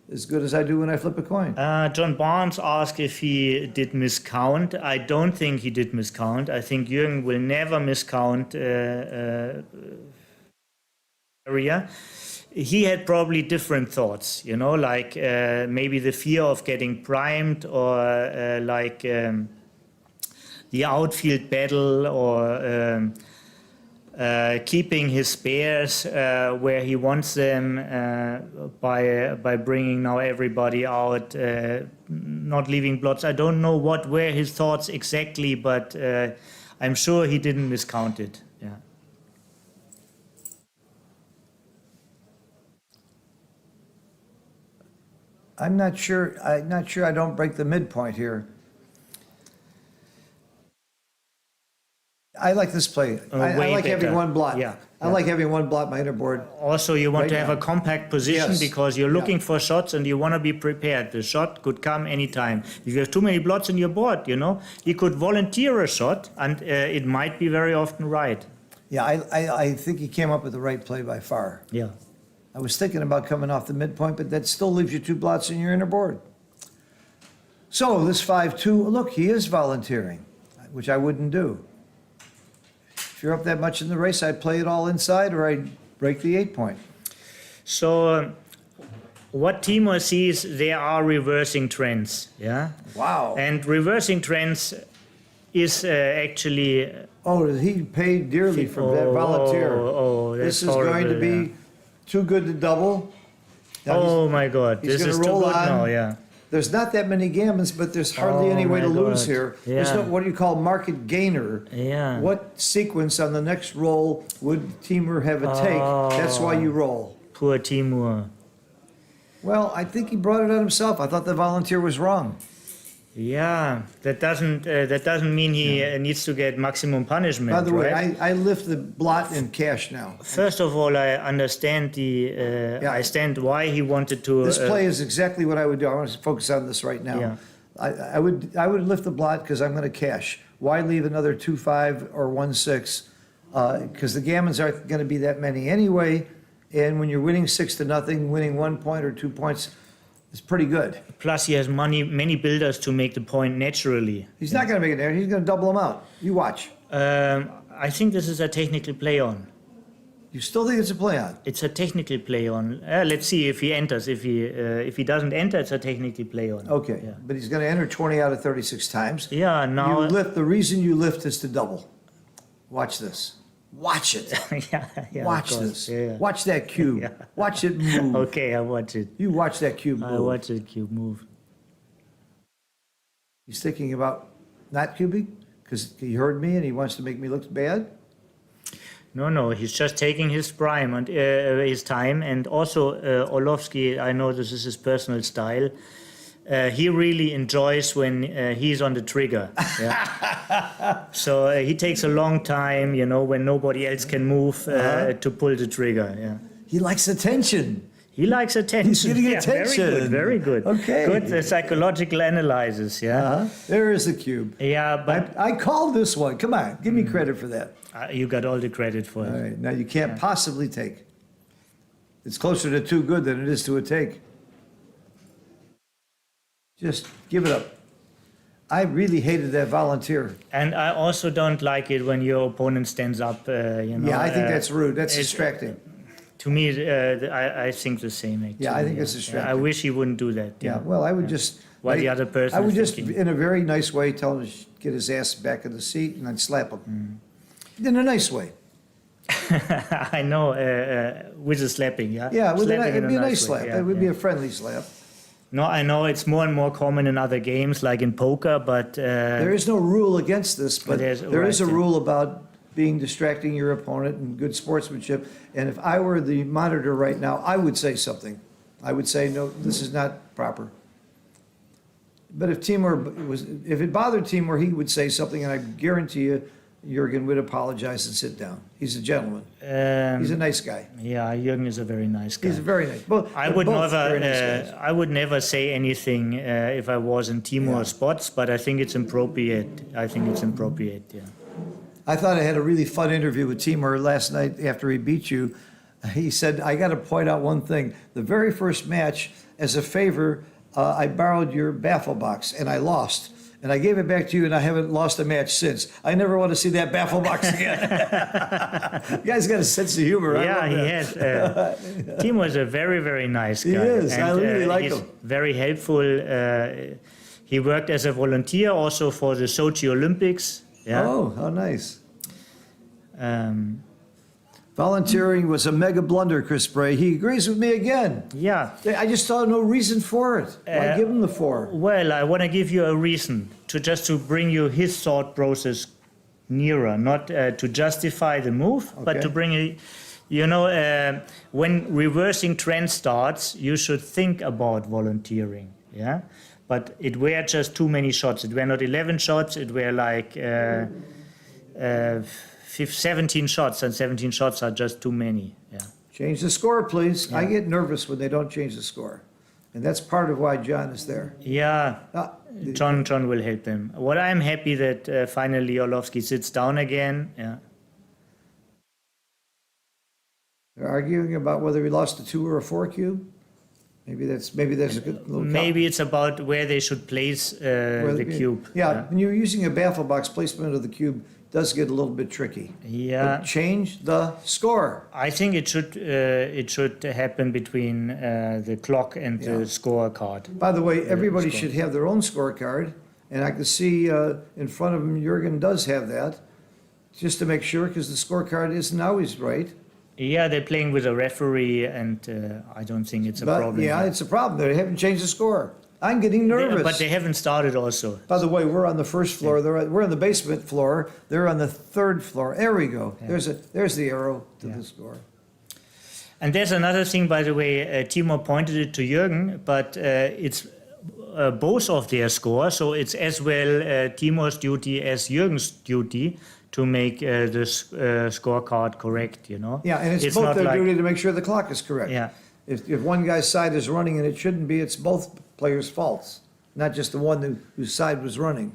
as good as I do when I flip a coin. John Barnes asked if he did miscount. I don't think he did miscount. I think Jürgen will never miscount area. He had probably different thoughts, you know, like maybe the fear of getting primed, or the outfield battle, or keeping his spares where he wants them by bringing now everybody out, not leaving blots. I don't know what were his thoughts exactly, but I'm sure he didn't miscount it. Yeah. I'm not sure I don't break the midpoint here. I like this play. I Way like having better. one blot. Yeah, I like having one blot my inner board. Also, you want Right to have now. a compact position, Yes. because you're Yeah. looking for shots and you want to be prepared. The shot could come anytime. If you have too many blots in your board, you know, you could volunteer a shot, and it might be very often right. Yeah, I think he came up with the right play by far. Yeah. I was thinking about coming off the midpoint, but that still leaves you two blots in your inner board. So this 5-2, look, he is volunteering, which I wouldn't do. If you're up that much in the race, I'd play it all inside, or I'd break the 8 point. So what Timur sees, there are reversing trends. Yeah. Wow. And reversing trends is actually. Oh, he paid dearly for that volunteer. That's This is going to horrible, be too good to double. Now Oh my God, he's this gonna is too roll good on. now, yeah. There's not that many gammons, but there's hardly Oh any way my to lose God. here. There's no, Yeah. what do you call market gainer? Yeah. What sequence on the next roll would Timur have a take? That's why you roll. Poor Timur. Well, I think he brought it on himself. I thought the volunteer was wrong. Yeah, that doesn't mean he needs to get maximum punishment. By the way, right? I lift the blot in cash now. First of all, I understand I understand why he wanted to. This play is exactly what I would do. I want to focus on this right now. Yeah. I would lift the blot because I'm going to cash. Why leave another 2-5 or 1-6? Because the gammons aren't going to be that many anyway. And when you're winning 6-0, winning 1 point or 2 points is pretty good. Plus, he has many builders to make the point naturally. He's not going to make it there. He's going to double them out. You watch. I think this is a technical play on. You still think it's a play on? It's a technical play on. Let's see if he enters. If he doesn't enter, it's a technical play on. Okay. Yeah. But he's going to enter 20 out of 36 times. Yeah. Now. You lift. The reason you lift is to double. Watch this. Watch it. yeah. Watch of course. this. Yeah. Watch that cube. Yeah. Watch it move. Okay, I watch it. You watch that cube move. I watch it cube move. He's thinking about not cubing because he heard me and he wants to make me look bad. No, he's just taking his prime and his time. And also, Orlovsky, I know this is his personal style. He really enjoys when he's on the trigger. Yeah. So he takes a long time, when nobody else can move to pull the trigger. Yeah. He likes attention. He likes attention. He's getting Yeah, attention. Very good. Okay. Good psychological analysis. Yeah. There is the cube. Yeah, but I called this one. Come on, give me credit for that. you got all the credit for All it. right, now you can't possibly take. It's closer to too good than it is to a take. Just give it up. I really hated that volunteer. And I also don't like it when your opponent stands up. Yeah, I think that's rude. That's distracting. To me, I think the same. Actually. Yeah, I think it's distracting. I wish he wouldn't do that. Yeah, well, I would just. While the other person I would is just, thinking. in a very nice way, tell him to get his ass back in the seat and I'd slap him. In a nice way. I know, with the slapping, yeah. Yeah, Slapping in it'd be a nice way, slap. yeah, It would yeah. be a friendly slap. No, I know it's more and more common in other games, like in poker, but There is no rule against this, but There's- there is a right, yeah. rule about being distracting your opponent and good sportsmanship. And if I were the monitor right now, I would say something. I would say, no, this is not proper. But if it bothered Timur, he would say something, and I guarantee you, Jürgen would apologize and sit down. He's a gentleman. He's a nice guy. yeah, Jürgen is a very nice guy. He's very nice. Both, I they're would both never, very nice guys. I would never say anything if I was in Timur's spots, but I think it's appropriate. Yeah. I thought I had a really fun interview with Timur last night after he beat you. He said, I got to point out one thing. The very first match, as a favor, I borrowed your baffle box and I lost. And I gave it back to you and I haven't lost a match since. I never want to see that baffle box again. You guys got a sense of humor. I Yeah, love he that. has. Timo is a very, very nice guy. He is. I really like he's him. very helpful. He worked as a volunteer also for the Sochi Olympics. Yeah. Oh, how nice. Um, Volunteering was a mega blunder, Chris Bray. He agrees with me again. yeah. I just saw no reason for it. Why give him the 4? Well, I want to give you a reason to bring you his thought process nearer, not to justify the move, but Okay. to bring it. When reversing trend starts, you should think about volunteering. Yeah, but it were just too many shots. It were not 11 shots. It were like 17 shots, and 17 shots are just too many. Yeah. Change the score, please. I get nervous when they don't change the score. And that's part of why John is there. Yeah. Ah, John will help them. What I'm happy that finally Orlovsky sits down again. Yeah. they're arguing about whether he lost a 2 or a 4 cube. Maybe that's a good little Maybe it's about where they should place the cube. Yeah, when you're using a baffle box, placement of the cube does get a little bit tricky. Yeah. But change the score. I think it should happen between the clock and Yeah. the scorecard. By the way, everybody score. should have their own scorecard, and I can see in front of him, Jurgen does have that, just to make sure, because the scorecard isn't always right. Yeah, they're playing with a referee, and I don't think it's a But problem. yeah, it's a problem. They haven't changed the score. I'm getting nervous. But they haven't started also. By the way, we're on the first floor. We're on the basement floor. They're on the third floor. There we go. Yeah. There's the arrow to Yeah. the score. And there's another thing, by the way, Timo pointed it to Jürgen, but it's both of their score, so it's as well Timo's duty as Jürgen's duty to make the scorecard correct, you know? Yeah, and it's both not their like- duty to make sure the clock is correct. Yeah. If one guy's side is running and it shouldn't be, it's both players' faults, not just the one whose side was running.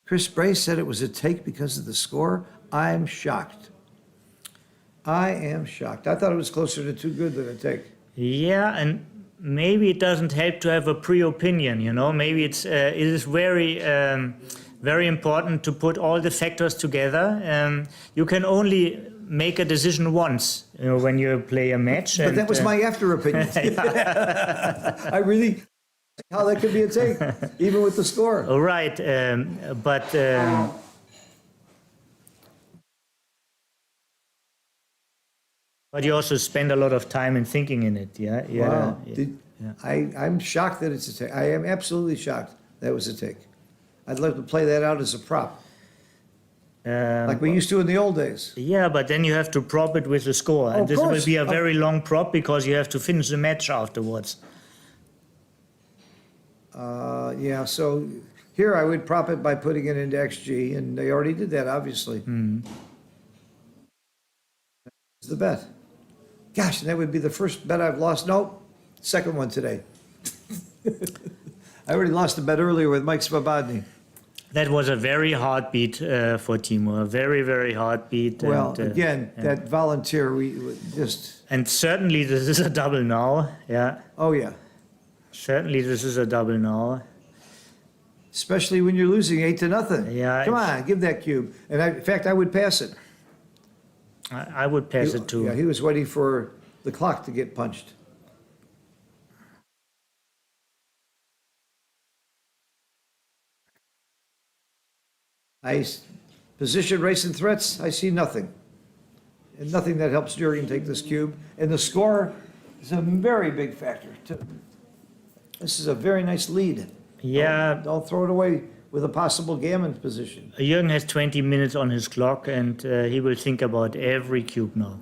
Chris Bray said it was a take because of the score. I'm shocked. I am shocked. I thought it was closer to too good than a take. Yeah, and maybe it doesn't help to have a pre-opinion, you know? Maybe it is very, very important to put all the factors together. You can only make a decision once, you know, when you play a match. But and, that was my after opinion. I really, how that could be a take, even with the score. All right, but you also spend a lot of time in thinking in it, yeah. Yeah. Wow. Yeah. I'm shocked that it's a take. I am absolutely shocked that was a take. I'd love to play that out as a prop, like we used to in the old days. Yeah, but then you have to prop it with the score, and Of this will course. be a very long prop because you have to finish the match afterwards. Yeah, so here I would prop it by putting it into XG, and they already did that, obviously. It's the bet. Gosh, and that would be the first bet I've lost. No, second one today. I already lost a bet earlier with Mike Svobodny. That was a very hard beat for Timo, a very, very hard beat. Well, and, again, that volunteer, we just, and certainly this is a double now, yeah. oh yeah. Certainly this is a double now. Especially when you're losing 8-0. Yeah, Come on, give that cube. And in fact, I would pass it. I would pass it too. Yeah, he was waiting for the clock to get punched. Position, race, and threats, I see nothing. And nothing that helps Jurgen take this cube. And the score is a very big factor, too. This is a very nice lead. Yeah, Don't throw it away with a possible gammon position. Jürgen has 20 minutes on his clock, and he will think about every cube now.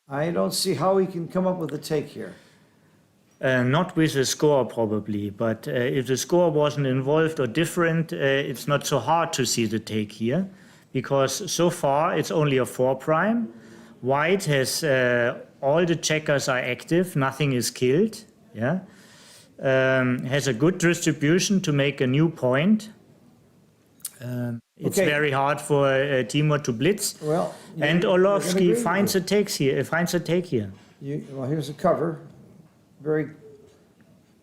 I don't see how he can come up with a take here. Not with the score probably, but if the score wasn't involved or different, it's not so hard to see the take here, because so far it's only a 4 prime. White has all the checkers are active, nothing is killed. Yeah, has a good distribution to make a new point. It's Okay. very hard for Timo to blitz, Well, and you're gonna Orlovsky agree with finds me. a take here. Finds a take here. Well, here's a cover. Very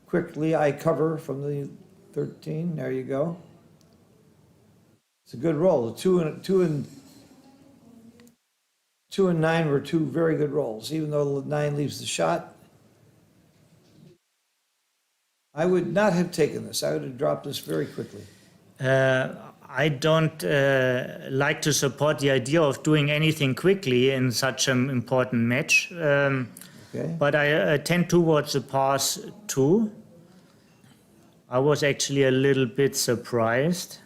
quickly, I cover from the 13. There you go. It's a good roll. Two and 9 were two very good rolls, even though 9 leaves the shot. I would not have taken this. I would have dropped this very quickly. I don't like to support the idea of doing anything quickly in such an important match, Okay. but I tend towards the pass 2. I was actually a little bit surprised.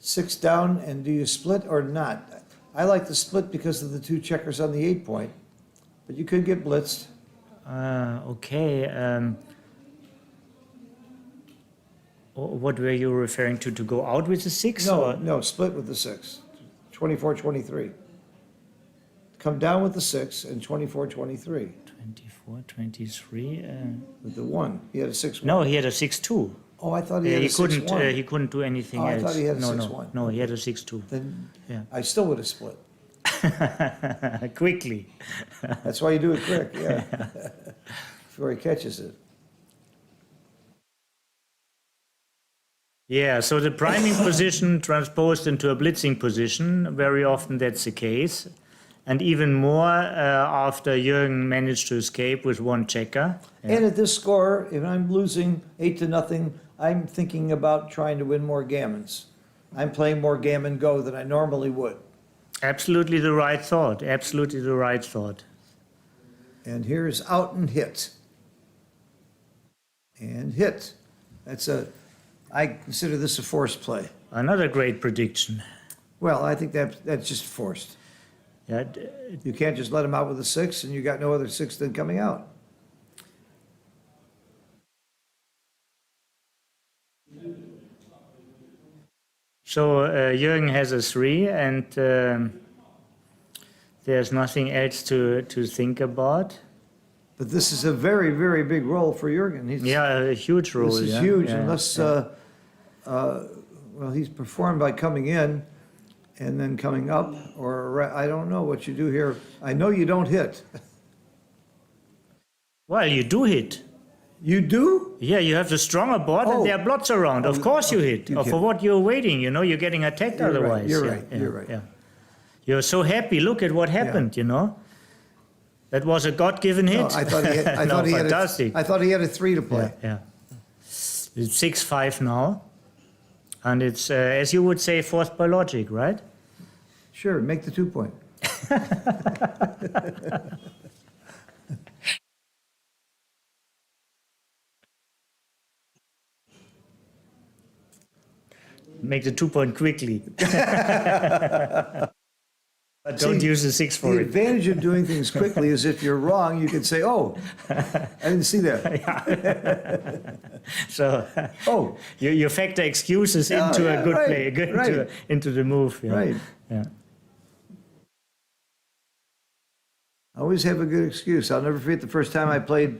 6 down, and do you split or not? I like to split because of the 2 checkers on the 8 point, but you could get blitzed. Okay. What were you referring to? To go out with the 6? No, or? no, split with the 6. 24-23. come down with the 6 and 24-23 24, 23. with the 1. He had a 6-1. No, he had a 6-2. Oh, I thought he had a 6-1. He couldn't do anything Oh, I else. thought he had a no, 6-1. No, he had a 6-2. Then Yeah. I still would have split. Quickly. That's why you do it quick, yeah. Before he catches it. Yeah, so the priming position transposed into a blitzing position, very often that's the case. And even more after Jürgen managed to escape with 1 checker. And at this score, if I'm losing 8-0, I'm thinking about trying to win more gammons. I'm playing more gammon go than I normally would. Absolutely the right thought. Absolutely the right thought. And here's out and hit. And hit. I consider this a forced play. Another great prediction. Well, I think that's just forced. Yeah, You can't just let him out with a 6 and you got no other 6 then coming out. so Jürgen has a 3 and there's nothing else to think about. But this is a very, very big role for Jürgen. Yeah, a huge role. This is yeah. huge Yeah, unless, well, he's performed by coming in and then coming up, or I don't know what you do here. I know you don't hit. Well, you do hit. You do? Yeah, you have the stronger board Oh. and there are blots around. Of course you hit. you Or for can. what you're waiting, you're getting attacked You're right, otherwise. you're Yeah, right, yeah, you're right. Yeah. You're so happy. Look at what happened, That was a God-given hit. No, I thought he had, I No, thought he had fantastic. I thought he had a 3 to play. Yeah. It's 6-5 now. And it's, as you would say, forced by logic, right? Sure, make the 2 point. Make the 2 point quickly. But don't See, use the 6 for The it. advantage of doing things quickly is if you're wrong, you can say, oh, I didn't see that. So Oh, you factor excuses into yeah, a good right, play, right. into the move. Yeah. right. Yeah. I always have a good excuse. I'll never forget the first time I played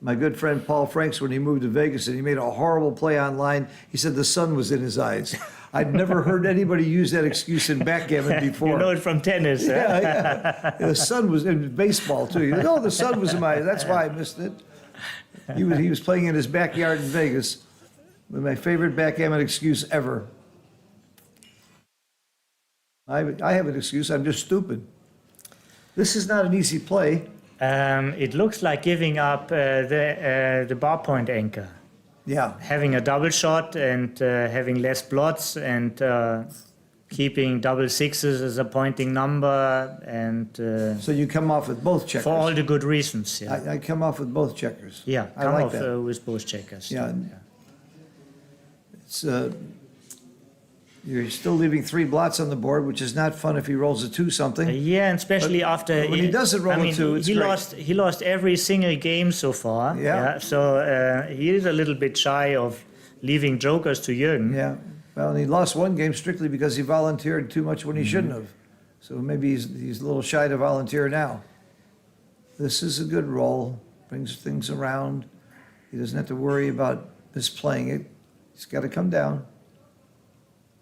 my good friend Paul Franks when he moved to Vegas and he made a horrible play online. He said the sun was in his eyes. I'd never heard anybody use that excuse in backgammon before. You know it from tennis. Huh? Yeah, yeah. The sun was in baseball too. He goes, oh, the sun was in my eyes. That's why I missed it. He was playing in his backyard in Vegas with my favorite backgammon excuse ever. I have an excuse. I'm just stupid. This is not an easy play. It looks like giving up the bar point anchor, Yeah. having a double shot and having less blots and keeping double 6s as a pointing number and So you come off with both checkers. for all the good reasons. Yeah, I come off with both checkers. yeah, I come like off that. with both checkers. Yeah. It's you're still leaving 3 blots on the board, which is not fun if he rolls a 2 something. Yeah, and especially after when he doesn't roll a 2, it's he great. he lost every single game so far. Yeah. So he is a little bit shy of leaving jokers to Jürgen. Yeah. Well, and he lost one game strictly because he volunteered too much when he Mm-hmm. shouldn't have. So maybe he's a little shy to volunteer now. This is a good roll. Brings things around. He doesn't have to worry about misplaying it. He's got to come down.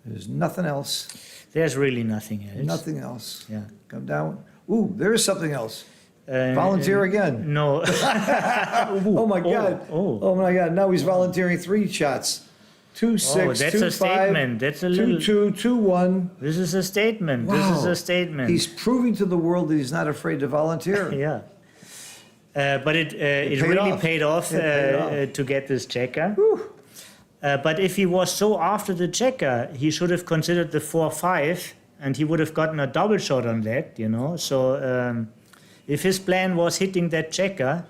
There's nothing else. There's really nothing else. Nothing else. Yeah. Come down. Ooh, there is something else. Volunteer again. No. Oh my God. Oh my God. Now he's volunteering 3 shots. 2, 6, that's 2, a 5, statement. That's a 2, little. 2, 2, 1. This is a statement. This is Wow. a statement. He's proving to the world that he's not afraid to volunteer. Yeah. But it paid really off. paid off, It paid off. to get this checker. But if he was so after the checker, he should have considered the 4-5, and he would have gotten a double shot on that, So if his plan was hitting that checker,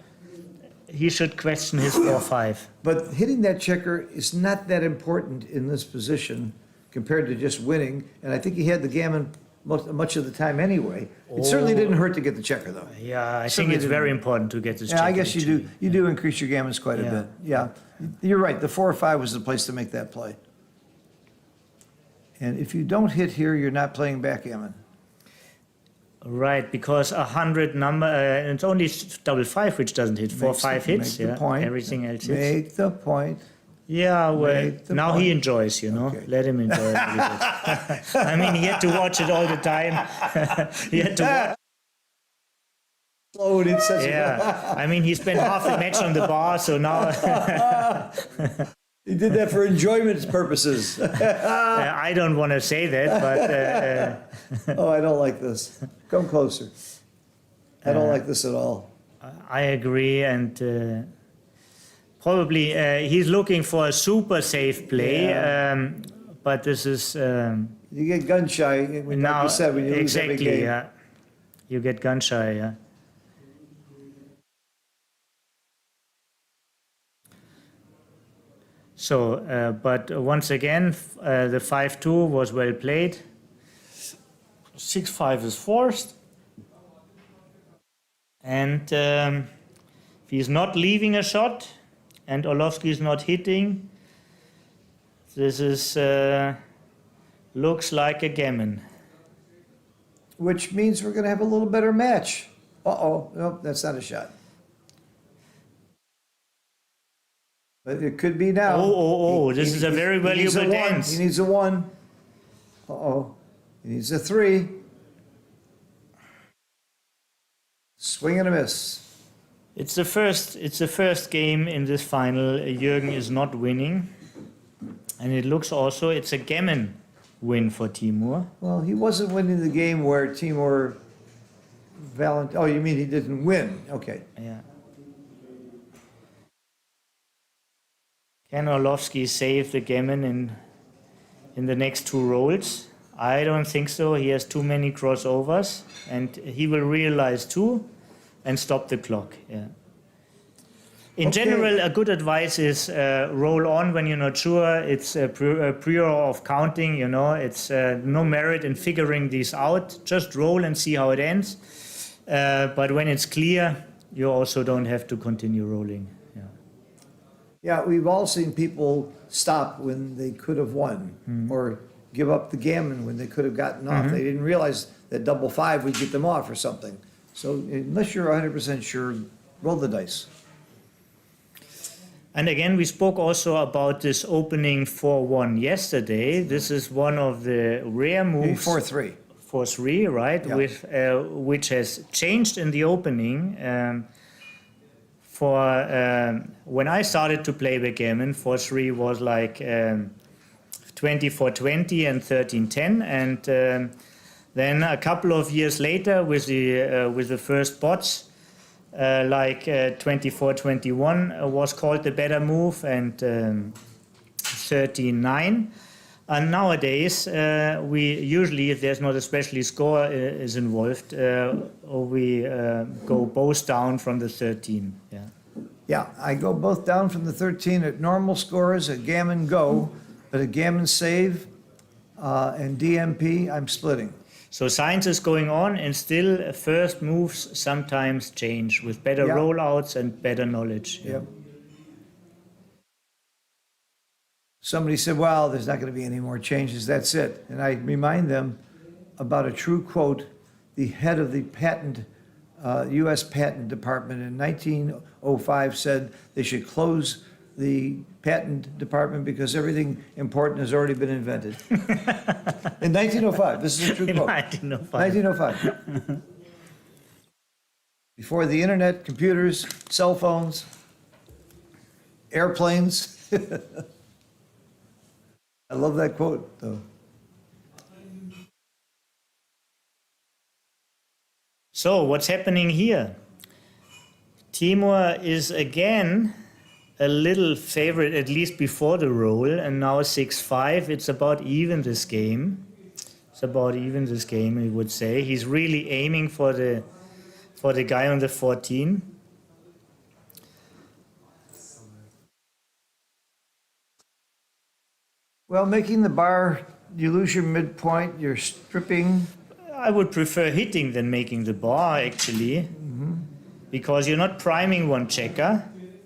he should question his 4-5. But hitting that checker is not that important in this position compared to just winning. And I think he had the gammon much of the time anyway. It certainly didn't hurt to get the checker, though. Yeah, I think Certainly it's didn't. very important to get this Yeah, checker. I guess you do. actually. You do increase your gammons quite a Yeah. bit. Yeah, you're right. The 4 or 5 was the place to make that play. And if you don't hit here, you're not playing backgammon. Right, because 100 number, it's only double five which doesn't hit. 4, 5 hits. Make the Yeah, point. everything else hits. Make the point. Yeah, well, Make the now point. he enjoys, you know. Okay. Let him enjoy it a little bit. I mean, he had to watch it all the time. He had to watch. Slow in such Yeah, I mean, he spent half the match on the bar, so now He did that for enjoyment purposes. I don't want to say that, but Oh, I don't like this. Come closer. I don't like this at all. I agree, and probably he's looking for a super safe play, Yeah. but this is You get gun shy, like now you said, when you lose every exactly. game. Yeah, you get gun shy. Yeah. So, but once again, the 5-2 was well played. 6-5 is forced. And if he's not leaving a shot and Orlovsky is not hitting, this is looks like a gammon. Which means we're going to have a little better match. Uh-oh. Nope, that's not a shot. But it could be now. Oh, this is a very he needs valuable a one. dance. He needs a 1. Uh-oh. He needs a 3. Swing and a miss. It's the first game in this final. Jürgen is not winning. And it looks also, it's a gammon win for Timur. Well, he wasn't winning the game where Timur Oh, you mean he didn't win? Okay. Yeah. Can Orlovsky save the gammon in the next 2 rolls? I don't think so. He has too many crossovers, and he will realize too and stop the clock. Yeah. In Okay. general, a good advice is roll on when you're not sure. It's a prior of counting, you know. It's no merit in figuring these out. Just roll and see how it ends. But when it's clear, you also don't have to continue rolling. Yeah. Yeah, we've all seen people stop when they could have won, or give up the gammon when they could have gotten off. They didn't realize that double 5 would get them off or something. So unless you're 100% sure, roll the dice. And again, we spoke also about this opening 4-1 yesterday. This is one of the rare moves. 4-3. 4-3, right? Yeah. With which has changed in the opening. When I started to play backgammon, 4-3 was like 24-20 and 13-10, and then a couple of years later, with the first bots, like 24-21 was called the better move, and 13-9. And nowadays, we usually, if there's not a specialty score is involved, we go both down from the 13. Yeah. Yeah, I go both down from the 13 at normal scores, a gammon go, but a gammon save and DMP, I'm splitting. So science is going on, and still first moves sometimes change with better Yeah. rollouts and better knowledge. Yep. Somebody said, well, there's not going to be any more changes, that's it. And I remind them about a true quote. The head of the U.S. Patent Department in 1905 said they should close the patent department because everything important has already been invented. In 1905, this is a true In quote. 1905. 1905. Before the internet, computers, cell phones, airplanes. I love that quote, though. So what's happening here? Timur is again a little favorite, at least before the roll, and now 6-5. It's about even this game. It's about even this game, I would say. He's really aiming for the guy on the 14. Well, making the bar, you lose your midpoint, you're stripping. I would prefer hitting than making the bar, actually, because you're not priming one checker.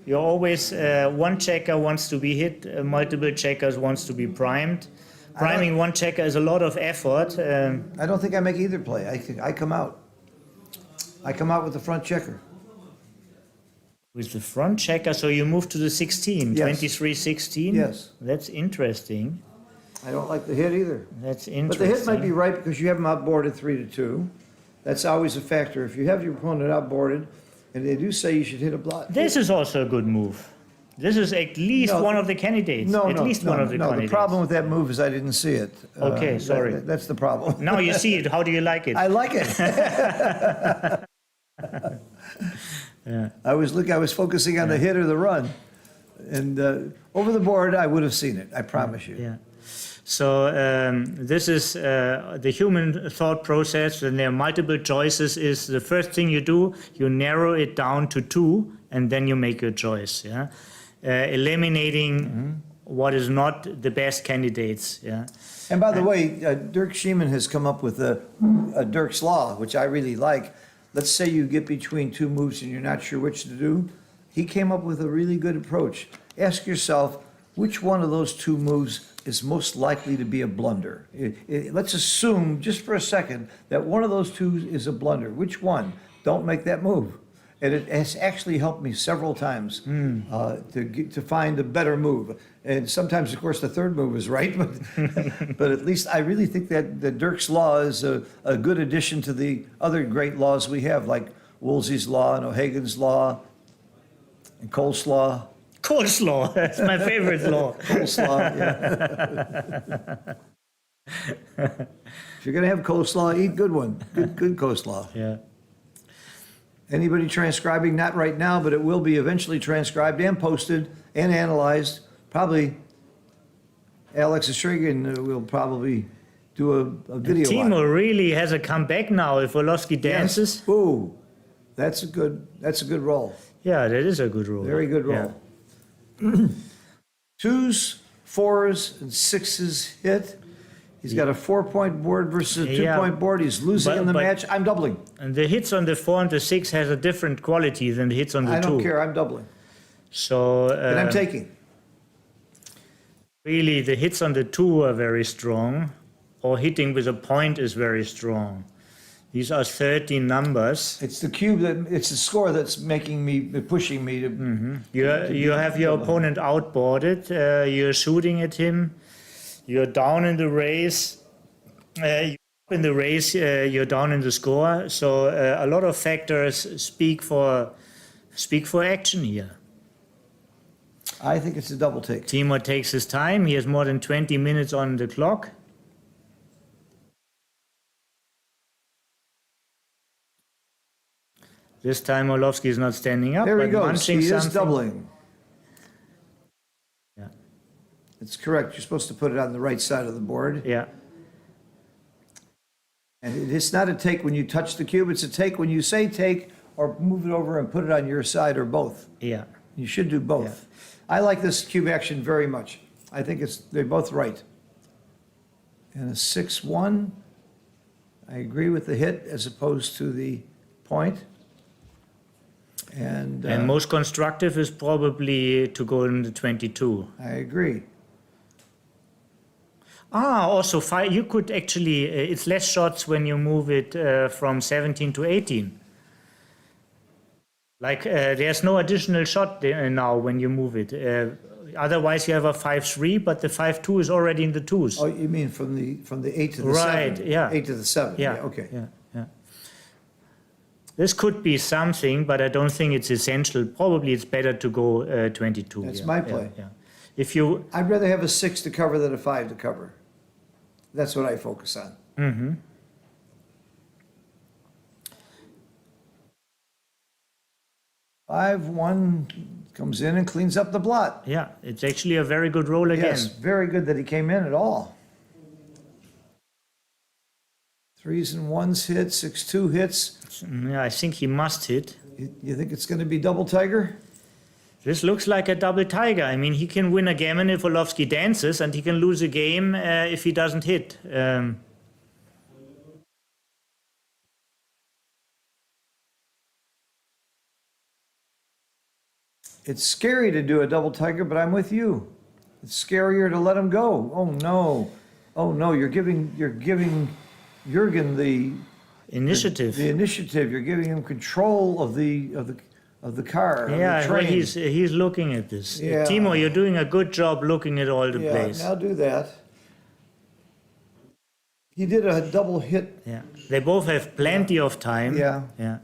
You're always, one checker wants to be hit, multiple checkers wants to be primed. Priming one checker is a lot of effort. I don't think I make either play. I come out. I come out with the front checker. With the front checker, so you move to the 16, Yes. 23-16? Yes. That's interesting. I don't like the hit either. That's But interesting. the hit might be right because you have them outboarded 3-2. That's always a factor. If you have your opponent outboarded, and they do say you should hit a block. This is also a good move. This is at least No, one of the candidates. No, at no, least no, one of the no. candidates. The problem with that move is I didn't see it. Okay, sorry. That's the problem. Now you see it. How do you like it? I like it. Yeah. I was focusing on the hit or the run, and over the board I would have seen it. I promise you. Yeah. So this is the human thought process, and there are multiple choices. Is the first thing you do, you narrow it down to 2, and then you make your choice. Yeah, eliminating what is not the best candidates. Yeah. And by the way, Dirk Schiemann has come up with a Dirk's Law, which I really like. Let's say you get between 2 moves and you're not sure which to do. He came up with a really good approach. Ask yourself, which one of those 2 moves is most likely to be a blunder? Let's assume, just for a second, that one of those 2 is a blunder. Which one? Don't make that move. And it has actually helped me several times to find a better move. And sometimes, of course, the third move is right, but at least I really think that the Dirk's Law is a good addition to the other great laws we have, like Woolsey's Law and O'Hagan's Law and Cole's Law. Coleslaw, that's my favorite law. Coleslaw, yeah. If you're going to have coleslaw, eat good one. Good coleslaw. Yeah. Anybody transcribing? Not right now, but it will be eventually transcribed and posted and analyzed. Probably Alex Estrigan will probably do a video on Timo it. really has a comeback now if Orlovsky dances. Yes. Ooh, that's a good roll. Yeah, that is a good rule. Very good Yeah. roll. 2s, 4s, and 6s hit. He's got a 4-point board versus a 2-point board. He's losing in the match. I'm doubling. And the hits on the 4 and the 6 has a different quality than the hits on the 2. I don't care. I'm doubling. So And I'm taking. really, the hits on the 2 are very strong, or hitting with a point is very strong. These are 13 numbers. It's the cube it's the score that's pushing me to. You have your opponent outboarded. You're shooting at him. You're down in the race. You're down in the score. So a lot of factors speak for action here. I think it's a double take. Timo takes his time. He has more than 20 minutes on the clock. This time Orlovsky is not standing up, There he but goes. munching He is something. doubling. Yeah. It's correct. You're supposed to put it on the right side of the board. Yeah. And it's not a take when you touch the cube. It's a take when you say take or move it over and put it on your side or both. Yeah. You should do both. I like this cube action very much. I think they're both right. And a 6-1, I agree with the hit as opposed to the point. And most constructive is probably to go in the 22. I agree. Also, you could actually, it's less shots when you move it from 17 to 18. Like, there's no additional shot now when you move it. Otherwise, you have a 5-3, but the 5-2 is already in the 2s. Oh, you mean from the 8 to the 7? Right, yeah. 8 to the 7. Yeah, Okay. Yeah. This could be something, but I don't think it's essential. Probably it's better to go 22. That's my play. Yeah. If you, I'd rather have a 6 to cover than a 5 to cover. That's what I focus on. mm-hmm. 5-1 comes in and cleans up the blot. Yeah, it's actually a very good roll again. Yes, very good that he came in at all. 3s and 1s hit, 6-2 hits. Yeah, I think he must hit. You think it's going to be double tiger? This looks like a double tiger. I mean, he can win a game if Orlovsky dances, and he can lose a game if he doesn't hit. It's scary to do a double tiger, but I'm with you. It's scarier to let him go. Oh no. Oh no, you're giving Jürgen the Initiative. The initiative. You're giving him control of the car. Yeah, of the well, train. he's looking at this. Yeah. Timo, you're doing a good job looking at all the Yeah, plays. now do that. He did a double hit. Yeah, they both have plenty of time. Yeah. Yeah.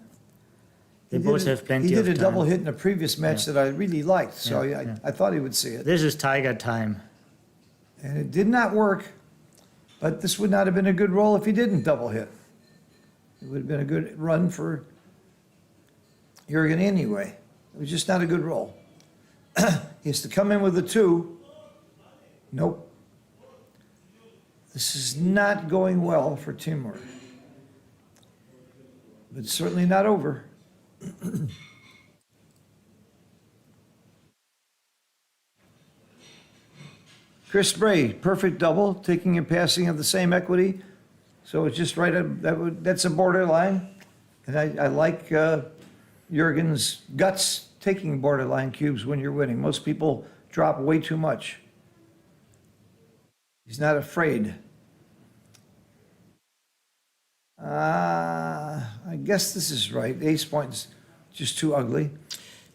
They He both did have plenty He of did time. a double hit in a previous match that I really liked, so Yeah, I thought he would see it. This is Tiger time. And it did not work, but this would not have been a good roll if he didn't double hit. It would have been a good run for Jurgen anyway. It was just not a good roll. He has to come in with a 2. Nope. This is not going well for Timur. But certainly not over. Chris Bray, perfect double, taking and passing of the same equity. So it's just right at, that's a borderline. And I like Jurgen's guts taking borderline cubes when you're winning. Most people drop way too much. He's not afraid. I guess this is right. Ace point's just too ugly.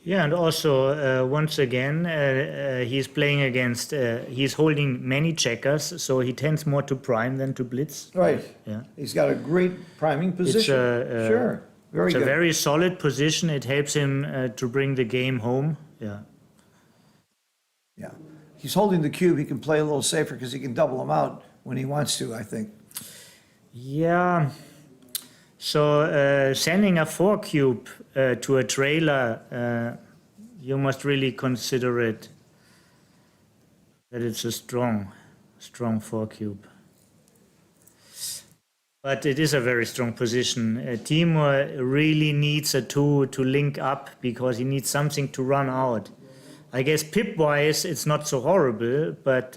Yeah, and also, once again, he's playing against, he's holding many checkers, so he tends more to prime than to blitz. Right. Yeah. He's got a great priming position. Sure. Very It's good. a very solid position. It helps him to bring the game home. Yeah. Yeah. He's holding the cube. He can play a little safer because he can double them out when he wants to, I think. Yeah. So sending a 4 cube to a trailer, you must really consider it that it's a strong 4 cube. But it is a very strong position. Timur really needs a 2 to link up because he needs something to run out. I guess pip-wise it's not so horrible, but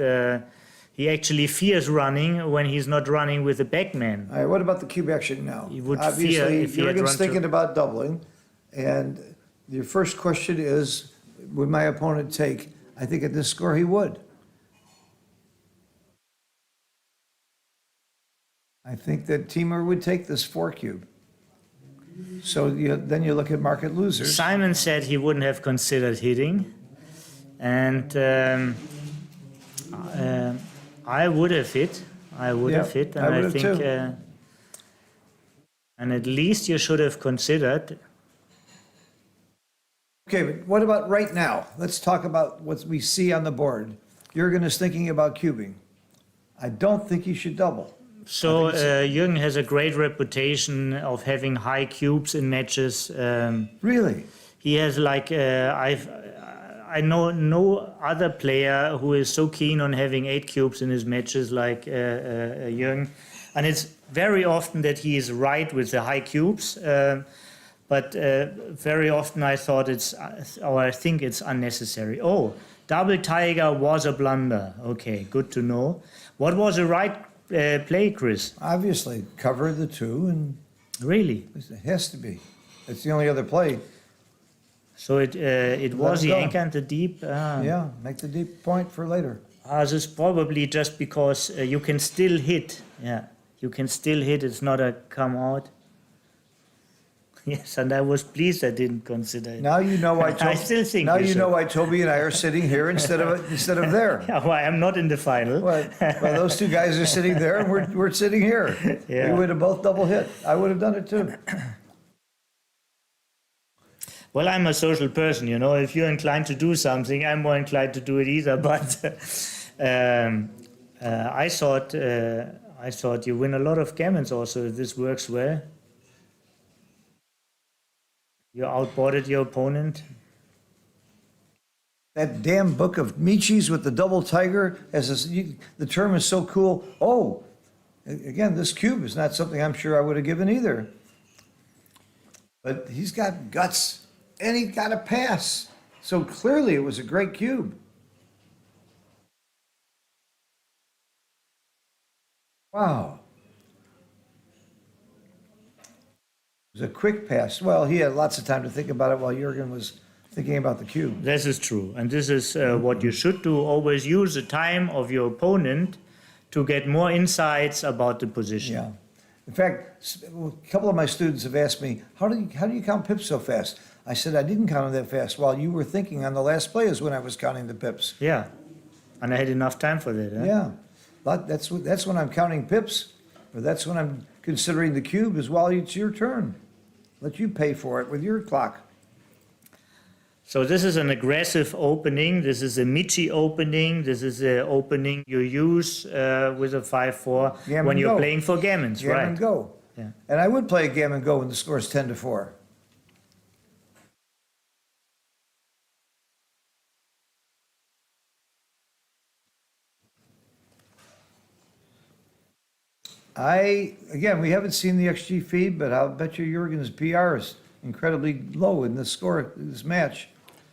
he actually fears running when he's not running with the backman. All right, what about the cube action now? He would fear Obviously, if he had Jurgen's run thinking to- about doubling. And your first question is, would my opponent take? I think at this score he would. I think that Timur would take this 4 cube. So then you look at market losers. Simon said he wouldn't have considered hitting, and I would have hit. I would Yeah, have hit, I and would I have think, too. and at least you should have considered. Okay, but what about right now? Let's talk about what we see on the board. Jurgen is thinking about cubing. I don't think he should double. So Jürgen has a great reputation of having high cubes in matches. Really? He has like I know no other player who is so keen on having 8 cubes in his matches like Jürgen, and it's very often that he is right with the high cubes. But very often I thought I think it's unnecessary. Oh, double tiger was a blunder. Okay, good to know. What was the right play, Chris? Obviously, cover the 2, and Really? it has to be. It's the only other play. So it was it the go. anchor and the deep. Yeah, make the deep point for later. This is probably just because you can still hit. Yeah, you can still hit. It's not a come out. Yes, and I was pleased I didn't consider it. Now you know why. I still think now you you should. know why Toby and I are sitting here instead of there. Yeah, well, I'm not in the final. Well, those two guys are sitting there, and we're sitting here. Yeah. We would have both double hit. I would have done it too. Well, I'm a social person, you know. If you're inclined to do something, I'm more inclined to do it either. But I thought you win a lot of gammons also if this works well. You outboarded your opponent. That damn book of Michis with the double tiger, the term is so cool. Oh, again, this cube is not something I'm sure I would have given either. But he's got guts, and he got a pass. So clearly it was a great cube. Wow. It was a quick pass. Well, he had lots of time to think about it while Jurgen was thinking about the cube. This is true. And this is what you should do. Always use the time of your opponent to get more insights about the position. Yeah. In fact, a couple of my students have asked me, how do you count pips so fast? I said, I didn't count them that fast. While you were thinking on the last play is when I was counting the pips. Yeah, and I had enough time for that. Huh? Yeah, but that's when I'm counting pips, or that's when I'm considering the cube as well. It's your turn. Let you pay for it with your clock. So this is an aggressive opening. This is a Michi opening. This is an opening you use with a 5-4 Gammon when you're go. playing for gammons, Gammon right? go. Yeah. And I would play a gammon go when the score is 10-4. Again, we haven't seen the XG feed, but I'll bet you Jurgen's PR is incredibly low in this score, this match.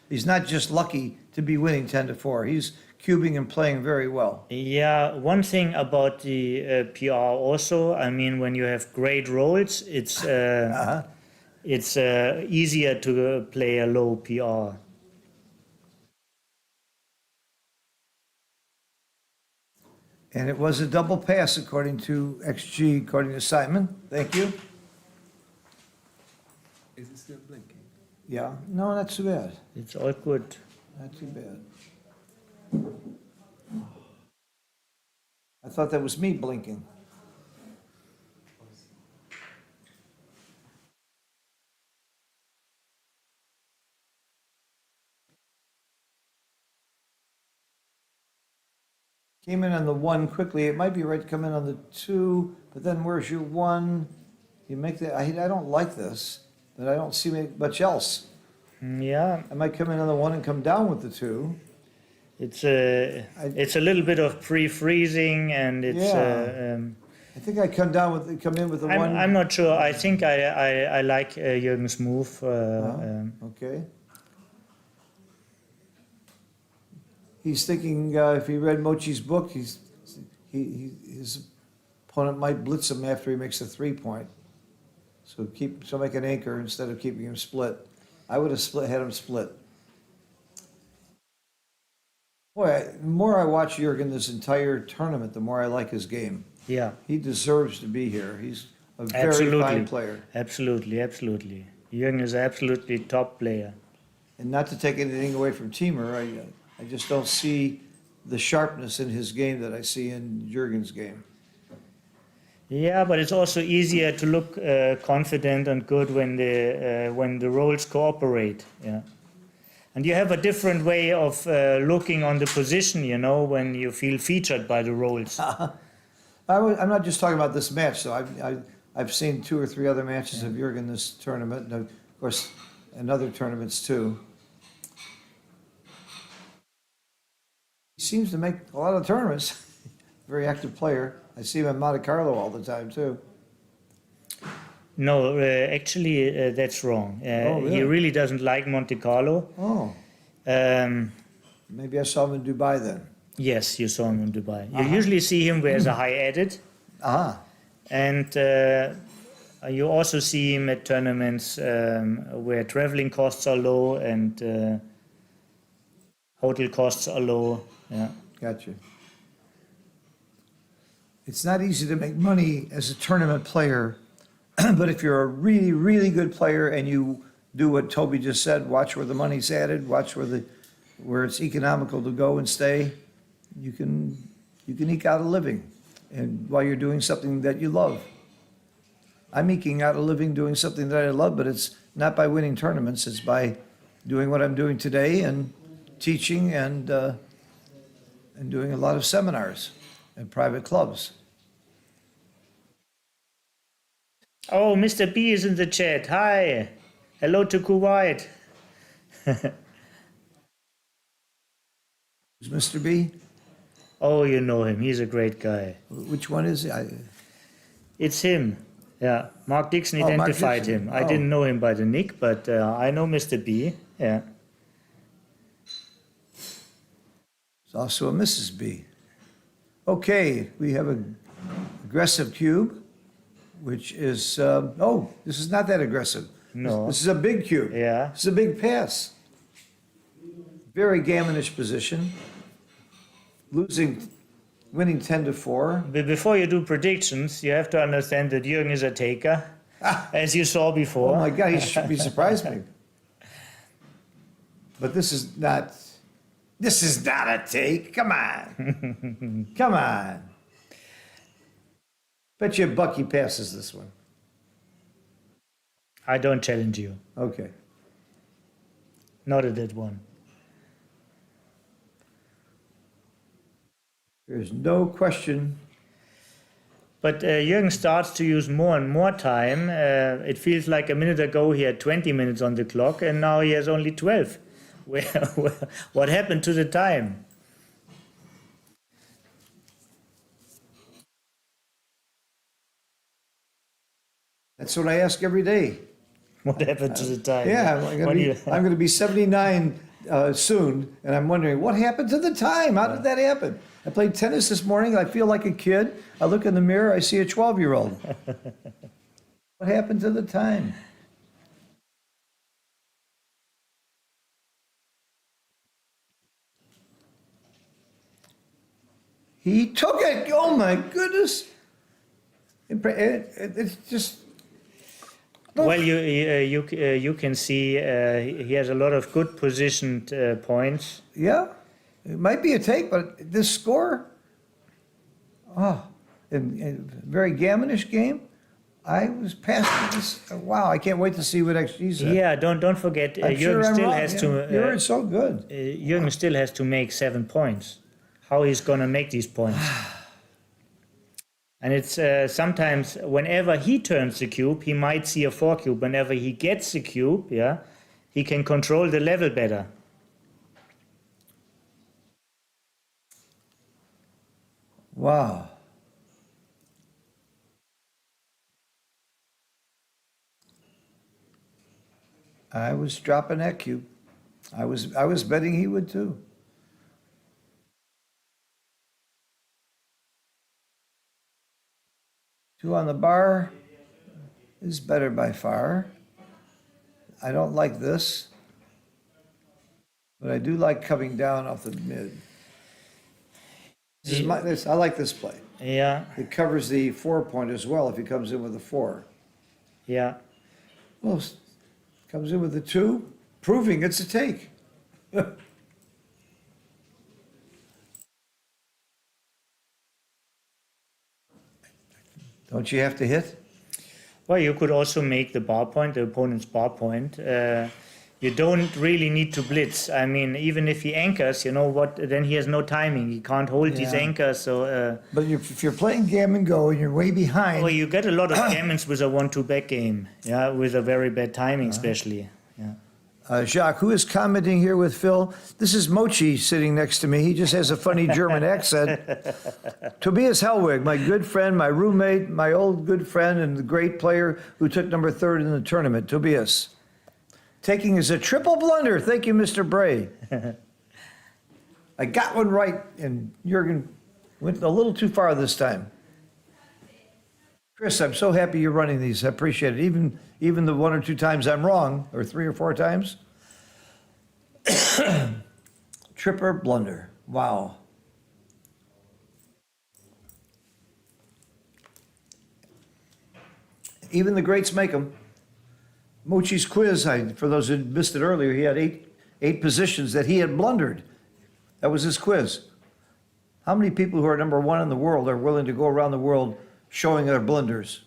He's not just lucky to be winning 10-4. He's cubing and playing very well. Yeah, one thing about the PR also, I mean, when you have great rolls, it's easier to play a low PR. And it was a double pass according to XG, according to Simon. Thank you. Is it still blinking? Yeah, no, not too bad. It's all good. Not too bad. I thought that was me blinking. Came in on the 1 quickly. It might be right to come in on the 2, but then where's your 1? You make that, I don't like this, but I don't see much else. Yeah, I might come in on the 1 and come down with the 2. it's a little bit of pre-freezing, and it's. Yeah. I think I come in with the 1. I'm not sure. I think I like Jürgen's move. Okay. He's thinking if he read Mochi's book, his opponent might blitz him after he makes a 3-point. So make an anchor instead of keeping him split. I would have had him split. Boy, the more I watch Jürgen this entire tournament, the more I like his game. Yeah. He deserves to be here. He's a very Absolutely. fine player. Absolutely. Jürgen is absolutely top player. And not to take anything away from Timur, I just don't see the sharpness in his game that I see in Jürgen's game. Yeah, but it's also easier to look confident and good when the roles cooperate. Yeah. And you have a different way of looking on the position, you know, when you feel featured by the roles. I'm not just talking about this match, though. I've seen 2 or 3 other matches of Jürgen this tournament, and of course, in other tournaments too. He seems to make a lot of tournaments. Very active player. I see him in Monte Carlo all the time too. No, actually, that's wrong. Really? He really doesn't like Monte Carlo. Oh, Um, maybe I saw him in Dubai then. yes, you saw him in Dubai. You usually see him where there's a high edit. And you also see him at tournaments where traveling costs are low and hotel costs are low. Yeah. Gotcha. It's not easy to make money as a tournament player, but if you're a really, really good player and you do what Toby just said, watch where the money's added, watch where it's economical to go and stay, you can eke out a living, and while you're doing something that you love. I'm eking out a living doing something that I love, but it's not by winning tournaments. It's by doing what I'm doing today and teaching and doing a lot of seminars and private clubs. Oh, Mr. B is in the chat. Hi. Hello to Kuwait. Who's Mr. B? Oh, you know him. He's a great guy. Which one is he? It's him. Yeah. Mark Dixon Oh, Mark identified Dixon. him. I Oh. didn't know him by the nick, but I know Mr. B. Yeah. There's also a Mrs. B. Okay, we have an aggressive cube, which is, this is not that aggressive. No. This is a big cube. Yeah. This is a big pass. Very gammonish position. Losing winning 10-4. Before you do predictions, you have to understand that Jürgen is a taker, as you saw before. Oh my God, he should be surprised me. But this is not a take. Come on. Come on. Bet you Bucky passes this one. I don't challenge you. Okay. Not at that one. There's no question. But Jürgen starts to use more and more time. It feels like a minute ago he had 20 minutes on the clock, and now he has only 12. What happened to the time? That's what I ask every day. What happened to the time? Yeah, I'm going to be 79 soon, and I'm wondering, what happened to the time? How did that happen? I played tennis this morning. I feel like a kid. I look in the mirror. I see a 12-year-old. What happened to the time? He took it. Oh, my goodness. It's just... Well, you can see he has a lot of good positioned points. Yeah, it might be a take, but this score, in a very gammonish game, I was past this. Wow, I can't wait to see what XG said. Yeah, don't forget, I'm sure Jürgen I'm still wrong. has Yeah, to. You're so good. Jürgen still has to make 7 points. How he's gonna make these points? And it's sometimes whenever he turns the cube, he might see a 4 cube. Whenever he gets the cube, yeah, he can control the level better. Wow. I was dropping that cube. I was betting he would too. Two on the bar is better by far. I don't like this, but I do like coming down off the mid. I like this play. Yeah, It covers the 4 point as well if he comes in with a 4. yeah. Well, comes in with a 2, proving it's a take. Don't you have to hit? Well, you could also make the bar point, the opponent's bar point. You don't really need to blitz. I mean, even if he anchors, you know what? Then he has no timing. He can't hold his Yeah. anchor. So, But if you're playing gammon go and you're way behind, well, you get a lot of gammons with a 1-2 back game. Yeah, with a very bad timing, especially. Yeah. Jacques, who is commenting here with Phil? This is Mochi sitting next to me. He just has a funny German accent. Tobias Hellwig, my good friend, my roommate, my old good friend, and the great player who took number 3rd in the tournament. Tobias. Taking is a triple blunder. Thank you, Mr. Bray. I got one right, and Jürgen went a little too far this time. Chris, I'm so happy you're running these. I appreciate it. Even the 1 or 2 times I'm wrong, or 3 or 4 times. Tripper blunder. Wow. Even the greats make them. Mochi's quiz, for those who missed it earlier, he had eight positions that he had blundered. That was his quiz. How many people who are number 1 in the world are willing to go around the world showing their blunders?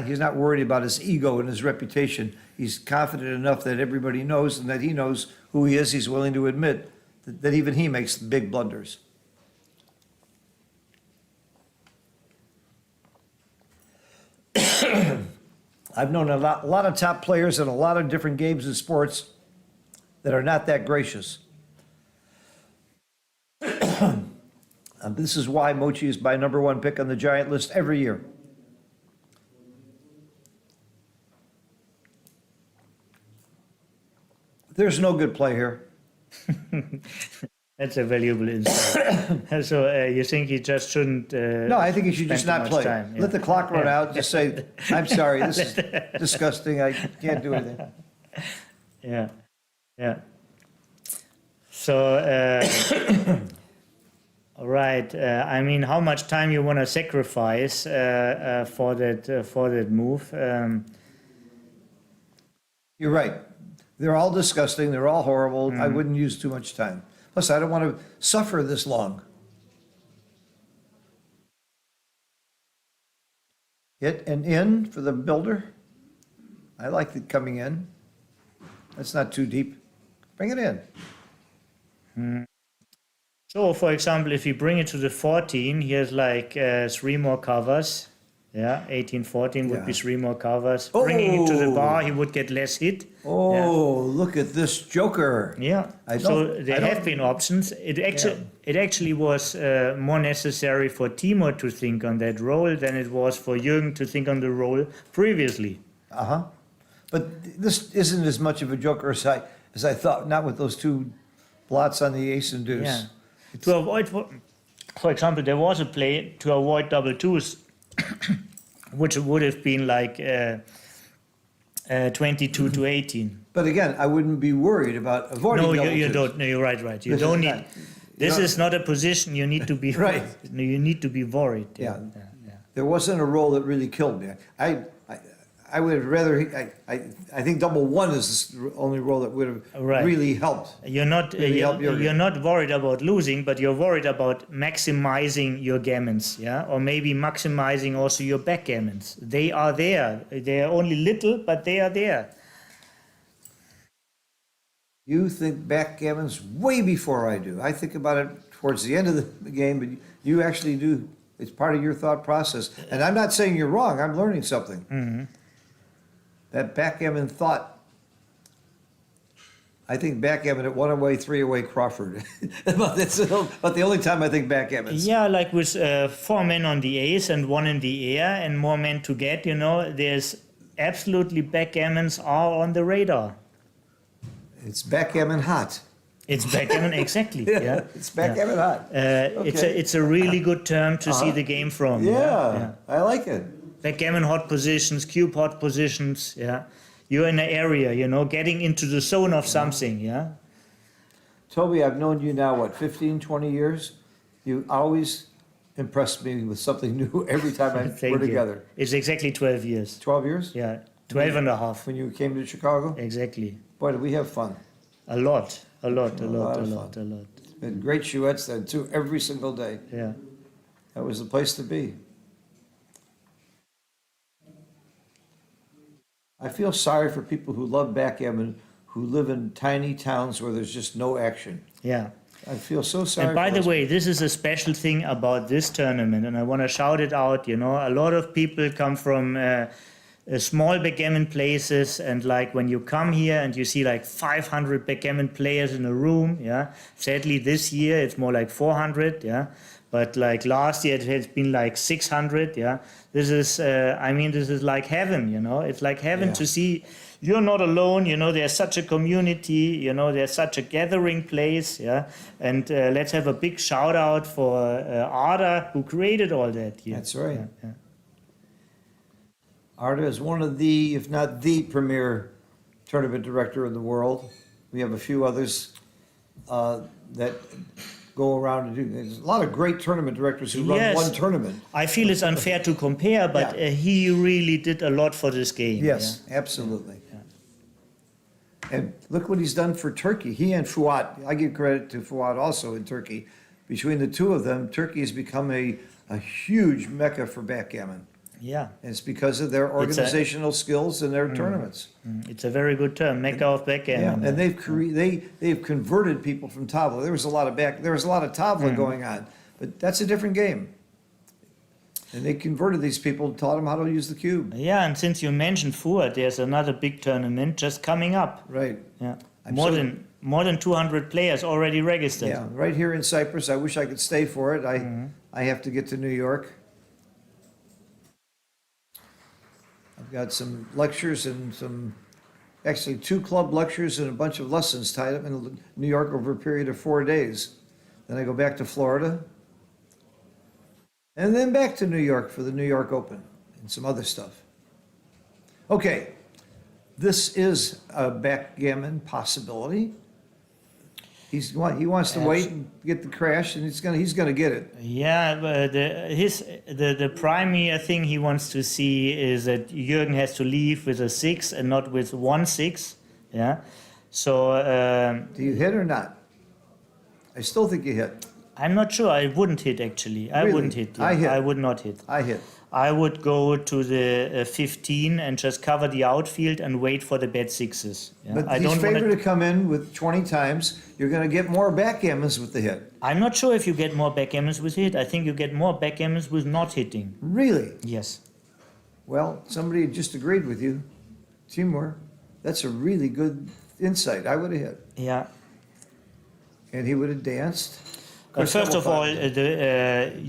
He's not worried about his ego and his reputation. He's confident enough that everybody knows and that he knows who he is. He's willing to admit that even he makes big blunders. I've known a lot of top players in a lot of different games and sports that are not that gracious. This is why Mochi is my number 1 pick on the Giant list every year. There's no good play here. That's a valuable insight. So you think he just shouldn't? No, I think he should just spend not too much play. time, yeah. Let the clock run out. Just say, I'm sorry, this is disgusting. I can't do anything. Yeah, yeah. So Right. I mean, how much time you want to sacrifice for that move? You're right. They're all disgusting. They're all horrible. I wouldn't use too much time. Plus, I don't want to suffer this long. Hit and in for the builder. I like it coming in. That's not too deep. Bring it in. So, for example, if you bring it to the 14, here's like 3 more covers. Yeah, 18, 14 would be Yeah. 3 more covers. Bringing it to the Oh. bar, he would get less hit. Oh, look at this joker. Yeah. I So don't- there I don't- have been options. It actually was more necessary for Timo to think on that role than it was for Jürgen to think on the role previously. Uh-huh. But this isn't as much of a joker as I thought, not with those two blots on the ace and deuce. Yeah. To avoid, for example, there was a play to avoid double twos, which would have been like 22 to 18. But again, I wouldn't be worried about avoiding No, double you twos. don't. No, you're right. You This don't is need. not- This you know- is not a position you need to be. Right. No, you need to be worried. Yeah. There wasn't a roll that really killed me. I would rather, I think double one is the only roll that would have Right. really helped. You're not. Really help Jürgen. You're not worried about losing, but you're worried about maximizing your gammons, yeah, or maybe maximizing also your backgammons. They are there. They are only little, but they are there. You think backgammon's way before I do. I think about it towards the end of the game, but you actually do. It's part of your thought process. And I'm not saying you're wrong. I'm learning something. Mm-hmm. That backgammon thought, I think backgammon at 1 away, 3 away Crawford. That's about the only time I think backgammons. Yeah, like with 4 men on the ace and 1 in the air and more men to get, there's absolutely backgammons are on the radar. It's backgammon hot. It's backgammon, exactly. Yeah, It's backgammon hot. It's a really good term to see the game from. Yeah, I like it. Backgammon hot positions, cube hot positions. Yeah, you're in an area, getting into the zone of something. Yeah. Toby, I've known you now, what, 15, 20 years? You always impress me with something new every time Thank we're you. together. It's exactly 12 years. 12 years? Yeah, 12 and a half. When you came to Chicago? Exactly. Boy, did we have fun. A lot. lot of Been great shuettes then too, every single day. Yeah. That was the place to be. I feel sorry for people who love backgammon, who live in tiny towns where there's just no action. Yeah. I feel so sorry. And by for the those way, this is a special thing about this tournament, and I want to shout it out. A lot of people come from small backgammon places, and like when you come here and you see like 500 backgammon players in a room, yeah. Sadly, this year it's more like 400, yeah. But like last year it has been like 600, yeah. This is, this is like heaven, It's like heaven Yeah. to see. You're not alone, there's such a community, there's such a gathering place, yeah. And let's have a big shout out for Arda, who created all that here. That's right. Yeah. Arda is one of the, if not the premier tournament director in the world. We have a few others that go around and do. There's a lot of great tournament directors who run Yes. one tournament. I feel it's unfair to compare, but Yeah. he really did a lot for this game. Yes, absolutely. And look what he's done for Turkey. He and Fuat, I give credit to Fuat also in Turkey. Between the two of them, Turkey has become a huge mecca for backgammon. Yeah. And it's because of their organizational skills and their tournaments. It's a very good term, Mecca of Yeah, backgammon. and they've converted people from tabla. There was a lot of tabla going on, but that's a different game. And they converted these people, taught them how to use the cube. Yeah, and since you mentioned Fuad, there's another big tournament just coming up. Right. Yeah. I'm More so- than 200 players already registered. Yeah, right here in Cyprus. I wish I could stay for it. I have to get to New York. I've got some lectures and actually 2 club lectures and a bunch of lessons tied up in New York over a period of 4 days. Then I go back to Florida. And then back to New York for the New York Open and some other stuff. Okay, this is a backgammon possibility. He wants to wait and get the crash, and he's gonna get it. Yeah, but the primary thing he wants to see is that Jürgen has to leave with a 6 and not with 1-6. Yeah, so Do you hit or not? I still think you hit. I'm not sure. I wouldn't hit actually. I Really? wouldn't hit. Yeah. I hit. I would not hit. I hit. I would go to the 15 and just cover the outfield and wait for the bad sixes. Yeah? But I he's don't favored wanna, to come in with 20 times. You're gonna get more backgammons with the hit. I'm not sure if you get more backgammons with hit. I think you get more backgammons with not hitting. Really? Yes. Well, somebody just agreed with you. Timur, that's a really good insight. I would have hit. Yeah. And he would have danced. But course, that first will of all, find-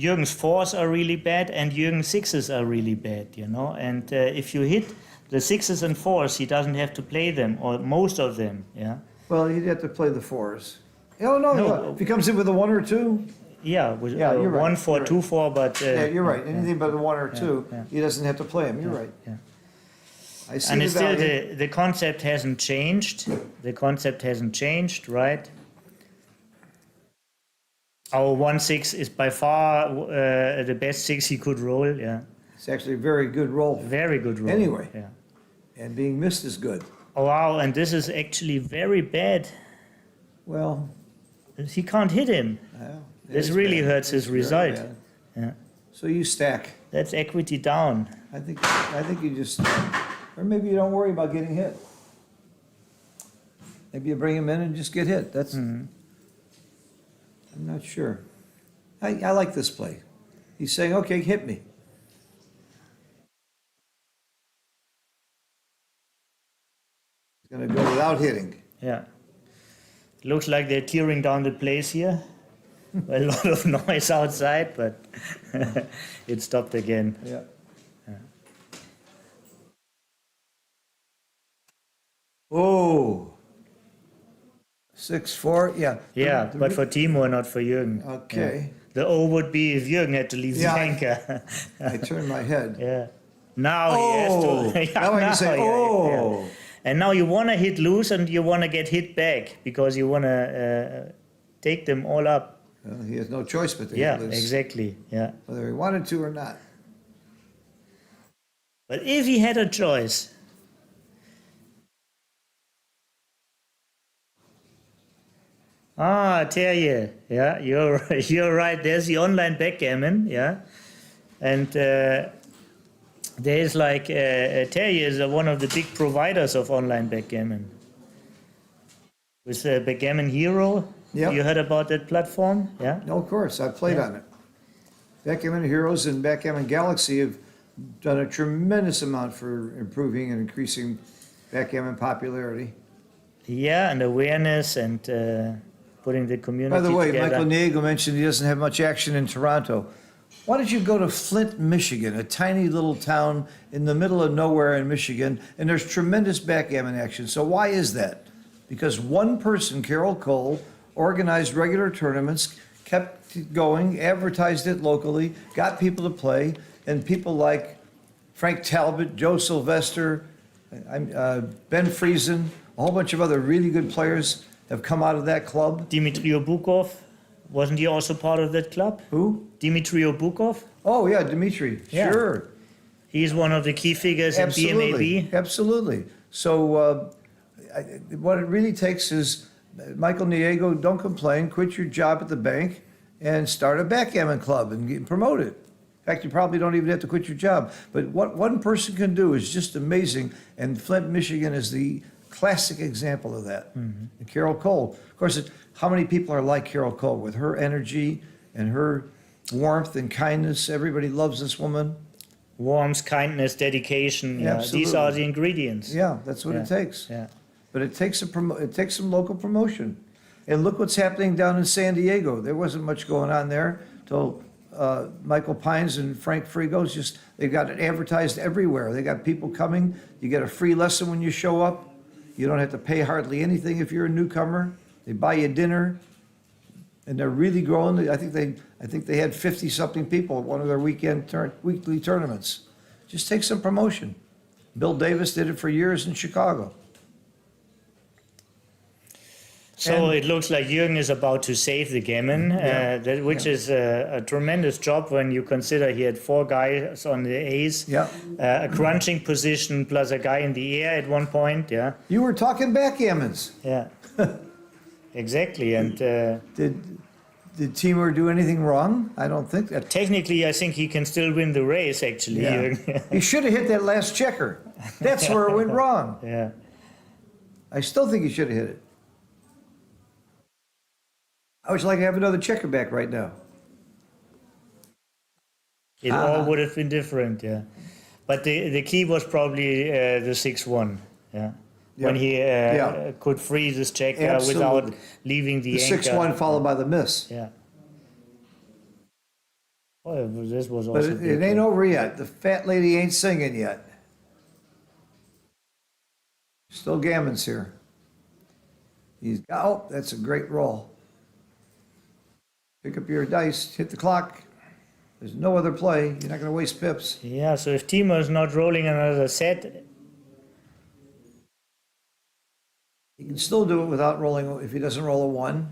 Jürgen's 4s are really bad and Jürgen's 6s are really bad, you know. And if you hit the 6s and 4s, he doesn't have to play them, or most of them, yeah. Well, he'd have to play the 4s. Oh, no, No. if he comes in with a 1 or 2, Yeah, with Yeah, you're right, 1-4, you're right. 2-4, but... yeah, you're right. Anything but a 1 or 2, yeah. he doesn't have to play him. You're right. Yeah. I see And the it's still value. the concept hasn't changed. The concept hasn't changed, right? Our 1-6 is by far the best 6 he could roll. Yeah, It's actually a very good roll. very good roll. Anyway. Yeah. And being missed is good. Oh, wow, and this is actually very bad. Well, He can't hit him. well, it This is really bad. hurts his It's very result. bad. Yeah. So you stack. That's equity down. I think you just, or maybe you don't worry about getting hit. Maybe you bring him in and just get hit. That's, I'm not sure. I like this play. He's saying, okay, hit me. He's gonna go without hitting. Yeah. Looks like they're clearing down the place here. A lot of noise outside, but it stopped again. Yeah. Oh. 6-4, yeah. Yeah, but for Timo, not for Jürgen. Okay. The O would be if Jürgen had to leave Yeah. the anchor. I turned my head. Yeah. Now he has Oh, to. now I can say, yeah, oh. yeah. And now you want to hit loose and you want to get hit back because you want to take them all up. Well, he has no choice but to Yeah, hit loose, exactly. Yeah. whether he wanted to or not. But if he had a choice, I tell you, yeah, you're right. There's the online backgammon, yeah, and there's like Terje is one of the big providers of online backgammon. With Backgammon Hero, Yep. you heard about that platform, yeah? No, of course, I've played Yeah. on it. Backgammon Heroes and Backgammon Galaxy have done a tremendous amount for improving and increasing backgammon popularity. Yeah, and awareness and putting the community By the way, together. Michael Niego mentioned he doesn't have much action in Toronto. Why don't you go to Flint, Michigan, a tiny little town in the middle of nowhere in Michigan, and there's tremendous backgammon action. So why is that? Because one person, Carol Cole, organized regular tournaments, kept it going, advertised it locally, got people to play, and people like Frank Talbot, Joe Sylvester, Ben Friesen, a whole bunch of other really good players have come out of that club. Dmitry Obukov, wasn't he also part of that club? Who? Dmitry Obukov? Oh, yeah, Dimitri. Yeah. Sure. He's one of the key figures in Absolutely. BMAB. Absolutely. So what it really takes is Michael Niego, don't complain, quit your job at the bank and start a backgammon club and promote it. In fact, you probably don't even have to quit your job. But what one person can do is just amazing. And Flint, Michigan is the classic example of that. And Carol Cole. Of course, how many people are like Carol Cole with her energy and her warmth and kindness? Everybody loves this woman. Warmth, kindness, dedication. Yeah, these Absolutely. are the ingredients. Yeah, that's what it takes. Yeah. But it takes it takes some local promotion. And look what's happening down in San Diego. There wasn't much going on there till Michael Pines and Frank Frigo's they've got it advertised everywhere. They got people coming. You get a free lesson when you show up. You don't have to pay hardly anything if you're a newcomer. They buy you dinner. And they're really growing. I think they had 50-something people at one of their weekly tournaments. Just take some promotion. Bill Davis did it for years in Chicago. So And- it looks like Jürgen is about to save the gammon, which is a tremendous job when you consider he had 4 guys on the ace, Yeah. a crunching position plus a guy in the air at one point. Yeah, You were talking backgammons. yeah, exactly. And Did Timur do anything wrong? I don't think that. technically, I think he can still win the race. Actually, Yeah. Jürgen. He should have hit that last checker. That's where it went wrong. Yeah. I still think he should have hit it. I would like to have another checker back right now. It all would have been different, yeah. But the key was probably the 6-1, yeah. When Yep. he Yeah. could freeze his checker Absolutely. without leaving the The anchor. 6-1 followed by the miss. Yeah. Oh, this was But also it big, ain't yeah. over yet. The fat lady ain't singing yet. Still gammons here. Oh, that's a great roll. Pick up your dice, hit the clock. There's no other play. You're not going to waste pips. Yeah, so if Timo is not rolling another set, He can still do it without rolling, if he doesn't roll a 1.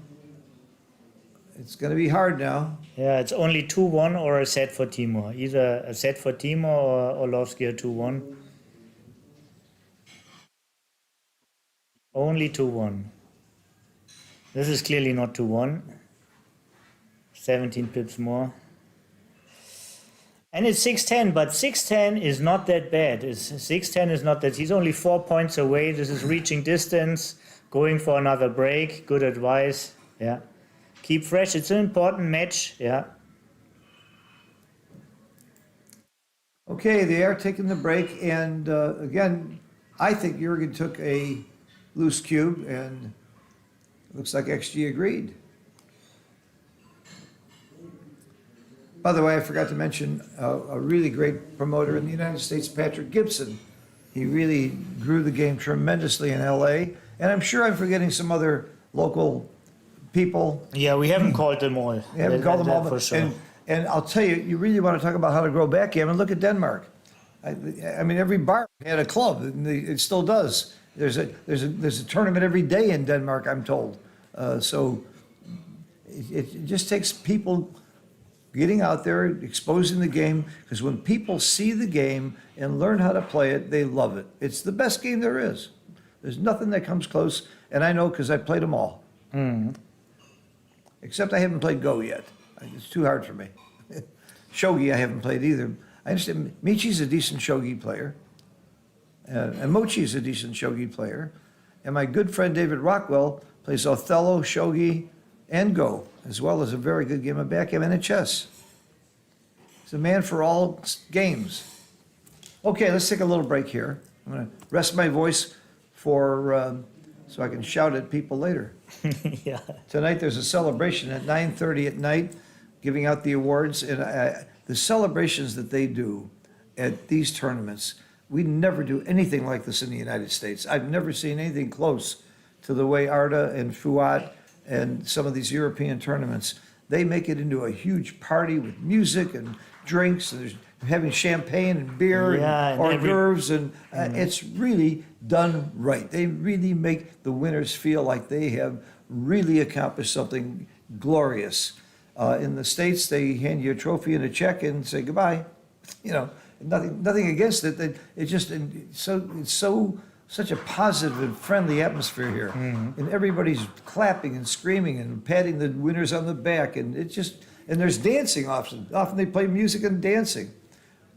It's going to be hard now. yeah, it's only 2-1 or a set for Timo. Either a set for Timo or Orlovsky or 2-1. Only 2-1. This is clearly not 2-1. 17 pips more. And it's 6-10, but 6-10 is not that bad. 6-10 is not that. He's only 4 points away. This is reaching distance, going for another break. Good advice. Yeah. Keep fresh. It's an important match. Yeah. Okay, they are taking the break, and again, I think Jurgen took a loose cube, and it looks like XG agreed. By the way, I forgot to mention a really great promoter in the United States, Patrick Gibson. He really grew the game tremendously in LA, and I'm sure I'm forgetting some other local people. Yeah, we haven't called them all. You haven't called them all, for sure. and I'll tell you, you really want to talk about how to grow backgammon. Look at Denmark. I mean, every bar had a club, and it still does. There's a tournament every day in Denmark, I'm told. So it just takes people getting out there, exposing the game, because when people see the game and learn how to play it, they love it. It's the best game there is. There's nothing that comes close, and I know because I played them all. Except I haven't played Go yet. It's too hard for me. Shogi I haven't played either. I understand Michi's a decent shogi player, and Mochi's a decent shogi player, and my good friend David Rockwell plays Othello, shogi, and Go, as well as a very good game of backgammon and chess. He's a man for all games. Okay, let's take a little break here. I'm going to rest my voice for so I can shout at people later. Yeah. Tonight there's a celebration at 9:30 at night, giving out the awards, and the celebrations that they do at these tournaments, we never do anything like this in the United States. I've never seen anything close to the way Arda and Fuat and some of these European tournaments, they make it into a huge party with music and drinks, and there's having champagne and beer Yeah, and and hors d'oeuvres, and it's really done right. They really make the winners feel like they have really accomplished something glorious. In the States, they hand you a trophy and a check and say goodbye. You know, nothing against it. It's just it's so such a positive and friendly atmosphere here, and everybody's clapping and screaming and patting the winners on the back, and there's dancing often. Often they play music and dancing.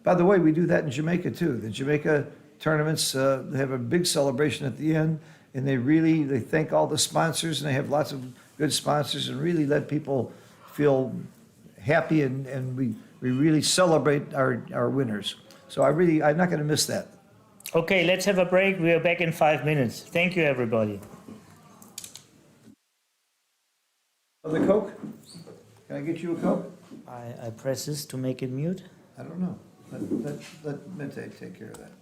By the way, we do that in Jamaica too. The Jamaica tournaments they have a big celebration at the end, and they thank all the sponsors, and they have lots of good sponsors, and really let people feel happy, and we really celebrate our winners. So I'm not going to miss that. Okay, let's have a break. We are back in 5 minutes. Thank you, everybody. The Coke? Can I get you a Coke? I press this to make it mute. I don't know. Let Mente take care of that.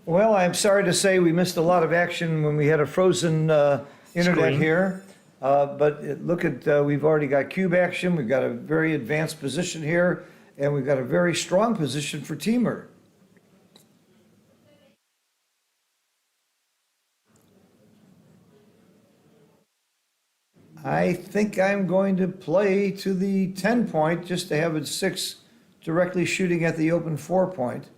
Well, I'm sorry to say we missed a lot of action when we had a frozen internet Screen. here. Look at, we've already got cube action, we've got a very advanced position here, and we've got a very strong position for Timur. I think I'm going to play to the 10 point just to have it 6 directly shooting at the open 4 point.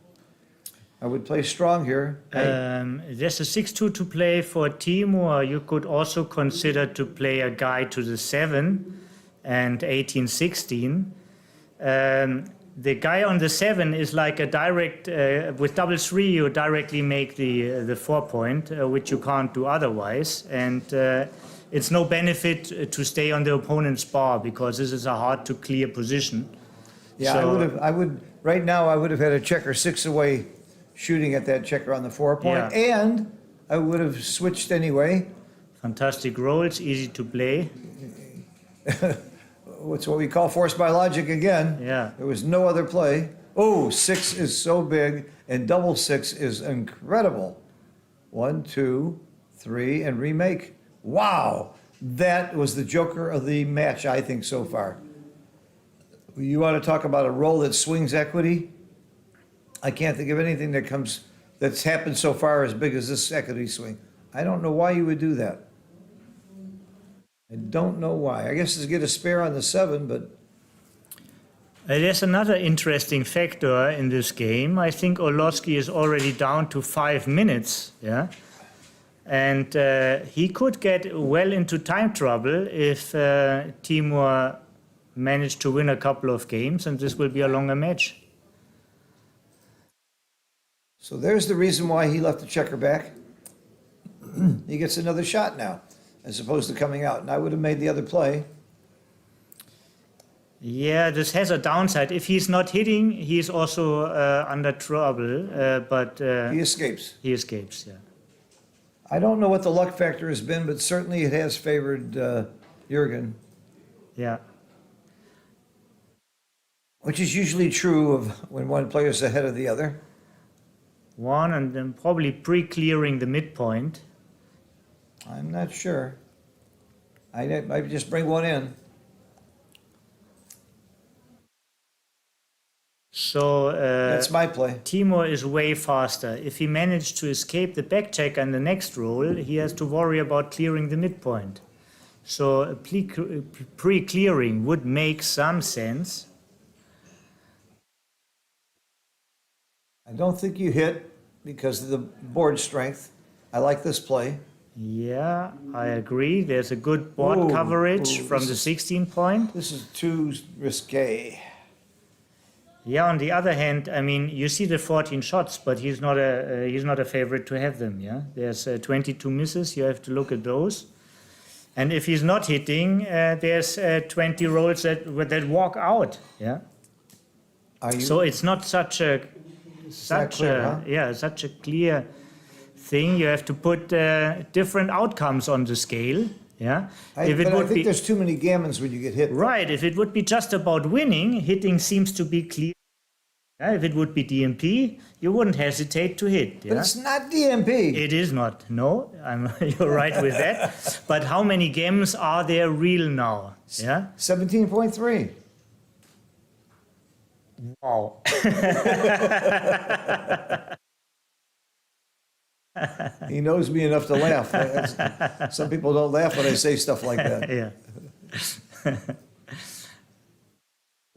I would play strong here. There's a 6-2 to play for Timur. You could also consider to play a guy to the 7 and 18-16. The guy on the 7 is like a direct, with double 3 you directly make the 4 point, which you can't do otherwise. And it's no benefit to stay on the opponent's bar because this is a hard to clear position. Yeah, So- right now I would have had a checker 6 away shooting at that checker on the 4 point, Yeah. and I would have switched anyway. Fantastic rolls, easy to play. It's what we call forced by logic again. Yeah. There was no other play. Oh, 6 is so big, and double 6 is incredible. 1, 2, 3, and remake. Wow, that was the joker of the match, I think, so far. You want to talk about a roll that swings equity? I can't think of anything that's happened so far as big as this equity swing. I don't know why you would do that. I don't know why. I guess to get a spare on the 7, but There's another interesting factor in this game. I think Orlovsky is already down to 5 minutes, yeah? And he could get well into time trouble if Timur managed to win a couple of games, and this will be a longer match. so there's the reason why he left the checker back. He gets another shot now, as opposed to coming out. And I would have made the other play. Yeah, this has a downside. If he's not hitting, he's also under trouble, but He escapes. he escapes, yeah. I don't know what the luck factor has been, but certainly it has favored Jurgen, Yeah. which is usually true of when one player is ahead of the other. One, and then probably pre-clearing the midpoint. I'm not sure. I might just bring one in. So That's my play. Timur is way faster. If he managed to escape the back check and the next roll, he has to worry about clearing the midpoint. So a pre-clearing would make some sense. I don't think you hit because of the board strength. I like this play. Yeah, I agree. There's a good board Ooh, coverage ooh, from this the is- 16 point. This is too risque. Yeah, on the other hand, I mean, you see the 14 shots, but he's not a favorite to have them, yeah? There's 22 misses, you have to look at those. And if he's not hitting, there's 20 rolls that walk out, yeah? Are you? So it's not such a clear, huh? yeah, such a clear thing. You have to put different outcomes on the scale, yeah? I think there's too many gammons when you get hit. Right, if it would be just about winning, hitting seems to be clear. Yeah, if it would be DMP, you wouldn't hesitate to hit. But Yeah? it's not DMP. It is not. No, you're right with that. But how many games are there real now? Yeah. 17.3. Wow. He knows me enough to laugh. Some people don't laugh when I say stuff like that. Yeah.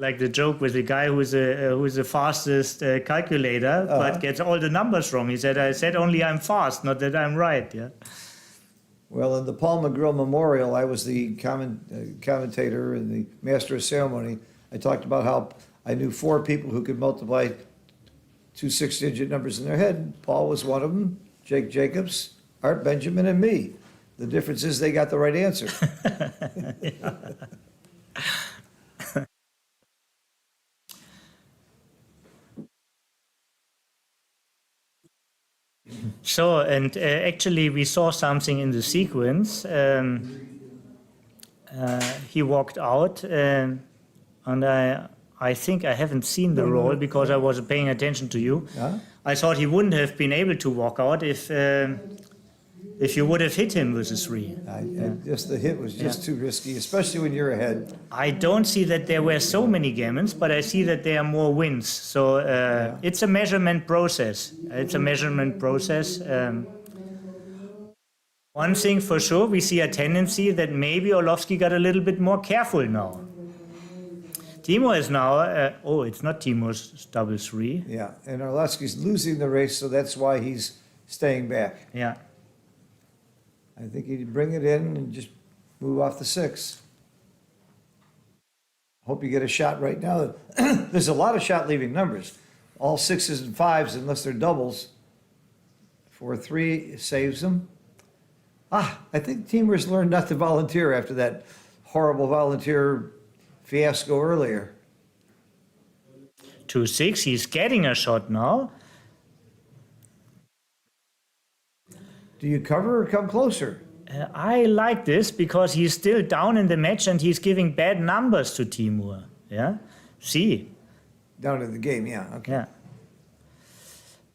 Like the joke with the guy who's the fastest calculator, but gets all the numbers wrong. He said, "I said only I'm fast, not that I'm right." Yeah. Well, in the Paul McGrill Memorial, I was the commentator and the master of ceremony. I talked about how I knew 4 people who could multiply 2 6-digit numbers in their head. Paul was one of them, Jake Jacobs, Art Benjamin, and me. The difference is they got the right answer. So, and actually, we saw something in the sequence. He walked out, and I think I haven't seen the roll because I was paying attention to you. Yeah? I thought he wouldn't have been able to walk out if you would have hit him with a 3. Just the hit was just too risky, especially when you're ahead. I don't see that there were so many gammons, but I see that there are more wins. So it's a measurement process. One thing for sure, we see a tendency that maybe Orlovsky got a little bit more careful now. Timur is now, it's not Timur's double 3. Yeah, and Orlovsky's losing the race, so that's why he's staying back. Yeah. I think he'd bring it in and just move off the 6. Hope you get a shot right now. There's a lot of shot-leaving numbers. All 6s and 5s, unless they're doubles. 4-3 saves them. I think Timur's learned not to volunteer after that horrible volunteer fiasco earlier. 2-6, he's getting a shot now. Do you cover or come closer? I like this because he's still down in the match and he's giving bad numbers to Timur. Yeah, see. Down in the game, yeah. Okay. Yeah.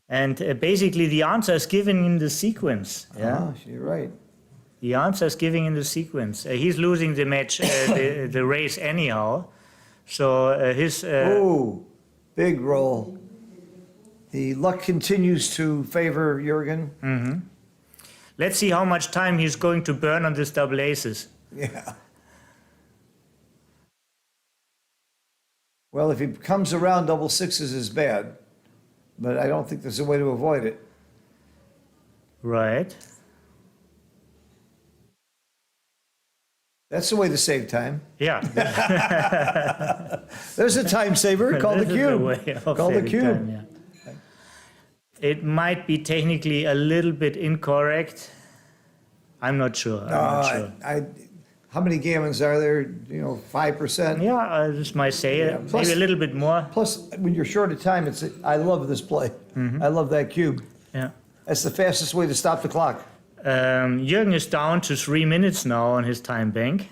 And basically the answer is given in the sequence. Yeah, You're right. the answer is given in the sequence. He's losing the match, the race anyhow. So his. Oh, big roll. The luck continues to favor Jürgen. Mm-hmm. Let's see how much time he's going to burn on this double aces. Yeah. Well, if he comes around, double 6s is bad, but I don't think there's a way to avoid it. Right. That's the way to save time. Yeah. There's a time saver. Call the This is a cube. way of Call the saving cube. time, yeah. It might be technically a little bit incorrect. I'm not sure. How many gammons are there? 5%? Yeah, this might say Plus- maybe a little bit more. Plus, when you're short of time, I love this play. I love that cube. Yeah. That's the fastest way to stop the clock. Jürgen is down to 3 minutes now on his time bank.